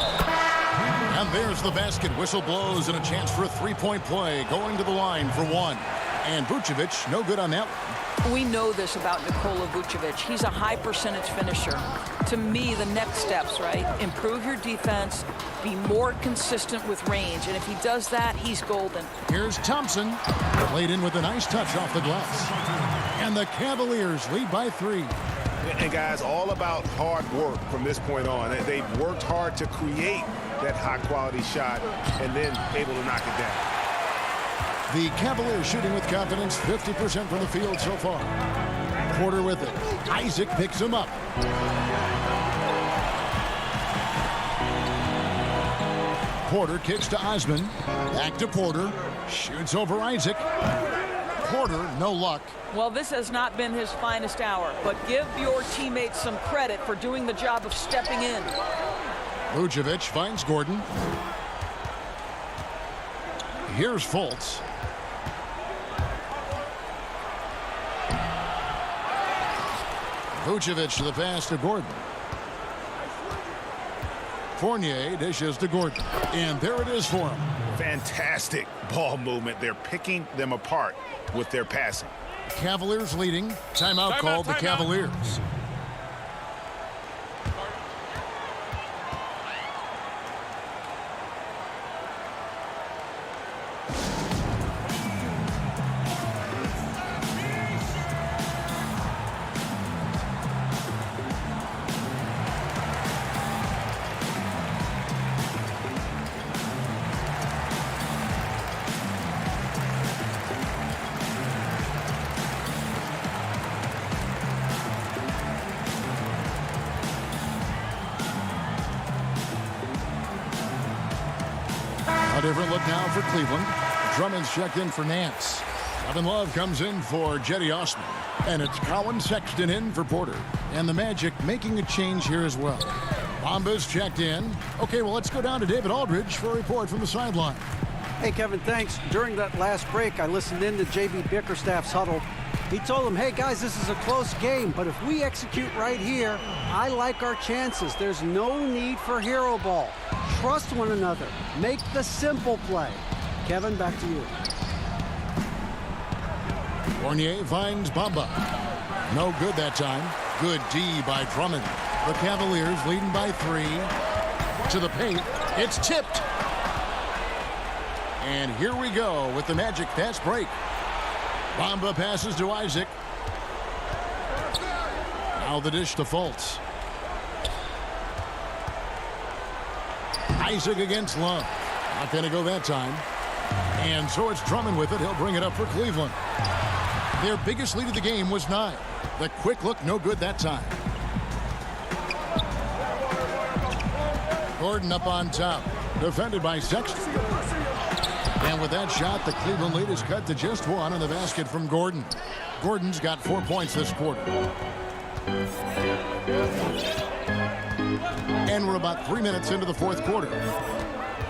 Speaker 2: And there's the basket. Whistle blows and a chance for a three-point play. Going to the line for one. And Vucevic, no good on that one.
Speaker 3: We know this about Nikola Vucevic. He's a high percentage finisher. To me, the next steps, right? Improve your defense, be more consistent with range. And if he does that, he's golden.
Speaker 2: Here's Thompson. Played in with a nice touch off the glass. And the Cavaliers lead by 3.
Speaker 5: And guys, all about hard work from this point on. They've worked hard to create that high-quality shot and then able to knock it down.
Speaker 2: The Cavaliers shooting with confidence, 50% from the field so far. Porter with it. Isaac picks him up. Porter kicks to Osman. Back to Porter. Shoots over Isaac. Porter, no luck.
Speaker 3: Well, this has not been his finest hour, but give your teammates some credit for doing the job of stepping in.
Speaker 2: Vucevic finds Gordon. Here's Fultz. Vucevic to the pass to Gordon. Fournier dishes to Gordon. And there it is for him.
Speaker 4: Fantastic ball movement. They're picking them apart with their passing.
Speaker 2: Cavaliers leading. Timeout called the Cavaliers. A different look now for Cleveland. Drummond's checked in for Nance. Kevin Love comes in for Jetty Osman. And it's Colin Sexton in for Porter. And the Magic making a change here as well. Bamba's checked in. Okay, well, let's go down to David Aldridge for a report from the sideline.
Speaker 7: Hey, Kevin, thanks. During that last break, I listened in to J.B. Bickerstaff's huddle. He told them, hey, guys, this is a close game, but if we execute right here, I like our chances. There's no need for hero ball. Trust one another. Make the simple play. Kevin, back to you.
Speaker 2: Fournier finds Bamba. No good that time. Good D by Drummond. The Cavaliers leading by 3. To the paint. It's tipped. And here we go with the Magic fast break. Bamba passes to Isaac. Now the dish to Fultz. Isaac against Love. Not going to go that time. And so it's Drummond with it. He'll bring it up for Cleveland. Their biggest lead of the game was 9. The quick look, no good that time. Gordon up on top. Defended by Sexton. And with that shot, the Cleveland lead is cut to just 1 on the basket from Gordon. Gordon's got 4 points this quarter. And we're about 3 minutes into the fourth quarter.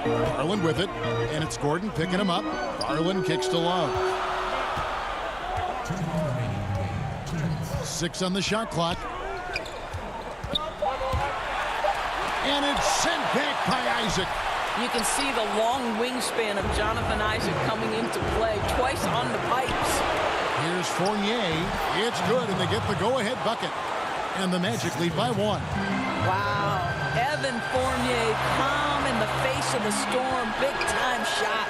Speaker 2: Garland with it, and it's Gordon picking him up. Garland kicks to Love. 6 on the shot clock. And it's sent back by Isaac.
Speaker 3: You can see the long wingspan of Jonathan Isaac coming into play twice on the pipes.
Speaker 2: Here's Fournier. It's good, and they get the go-ahead bucket. And the Magic lead by 1.
Speaker 3: Wow. Evan Fournier, calm in the face of the storm. Big-time shot.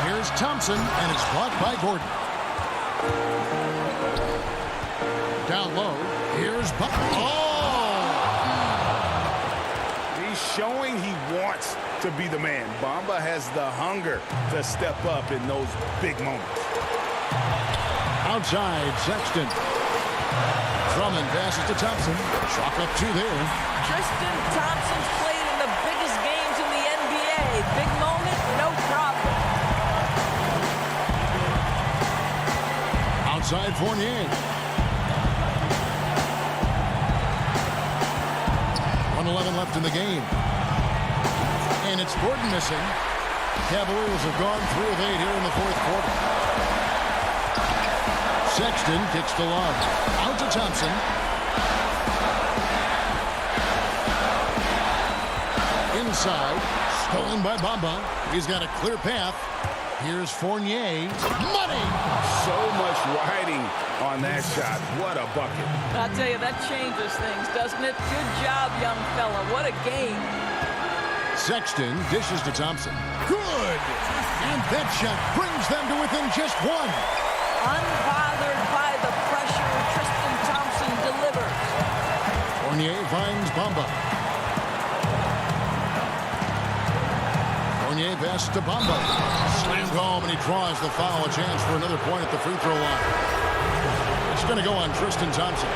Speaker 2: Here's Thompson, and it's blocked by Gordon. Down low. Here's Buck. Oh!
Speaker 4: He's showing he wants to be the man. Bamba has the hunger to step up in those big moments.
Speaker 2: Outside, Sexton. Drummond passes to Thompson. Chalk up 2 there.
Speaker 3: Tristan Thompson's played in the biggest games in the NBA. Big moment, no problem.
Speaker 2: Outside, Fournier. 1:11 left in the game. And it's Gordon missing. Cavaliers have gone 3 of 8 here in the fourth quarter. Sexton kicks to Love. Out to Thompson. Inside. Stolen by Bamba. He's got a clear path. Here's Fournier. Money!
Speaker 4: So much riding on that shot. What a bucket.
Speaker 3: I'll tell you, that changes things, doesn't it? Good job, young fella. What a game.
Speaker 2: Sexton dishes to Thompson. Good! And that shot brings them to within just one.
Speaker 3: Unbothered by the pressure, Tristan Thompson delivers.
Speaker 2: Fournier finds Bamba. Fournier pass to Bamba. Slammed home, and he draws the foul. A chance for another point at the free throw line. It's going to go on Tristan Thompson.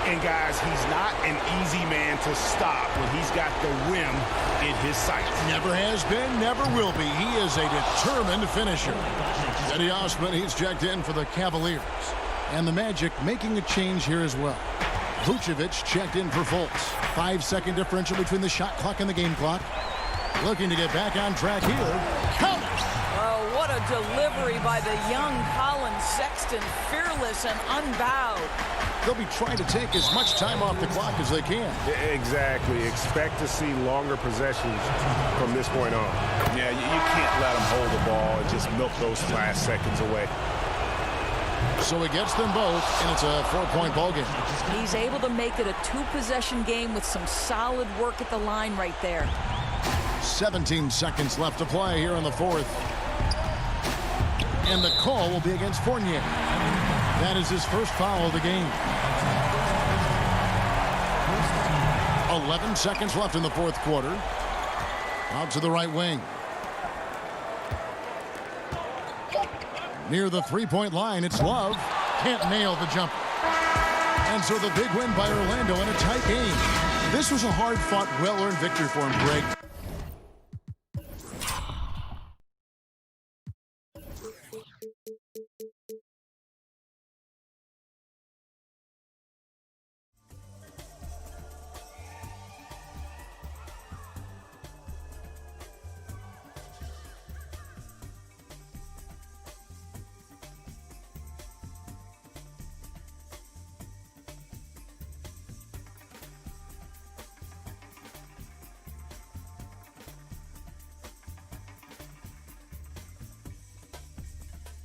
Speaker 4: And guys, he's not an easy man to stop when he's got the rim in his sights.
Speaker 2: Never has been, never will be. He is a determined finisher. Eddie Osman, he's checked in for the Cavaliers. And the Magic making a change here as well. Vucevic checked in for Fultz. 5-second differential between the shot clock and the game clock. Looking to get back on track here. Counters!
Speaker 3: Oh, what a delivery by the young Colin Sexton. Fearless and unbowed.
Speaker 2: They'll be trying to take as much time off the clock as they can.
Speaker 5: Exactly. Expect to see longer possessions from this point on.
Speaker 4: Yeah, you can't let them hold the ball and just milk those last seconds away.
Speaker 2: So he gets them both, and it's a 4-point ball game.
Speaker 3: He's able to make it a 2-possession game with some solid work at the line right there.
Speaker 2: 17 seconds left to play here in the fourth. And the call will be against Fournier. That is his first foul of the game. 11 seconds left in the fourth quarter. Out to the right wing. Near the three-point line, it's Love. Can't nail the jumper. And so the big win by Orlando in a tight game. This was a hard-fought, well-earned victory for him, Greg.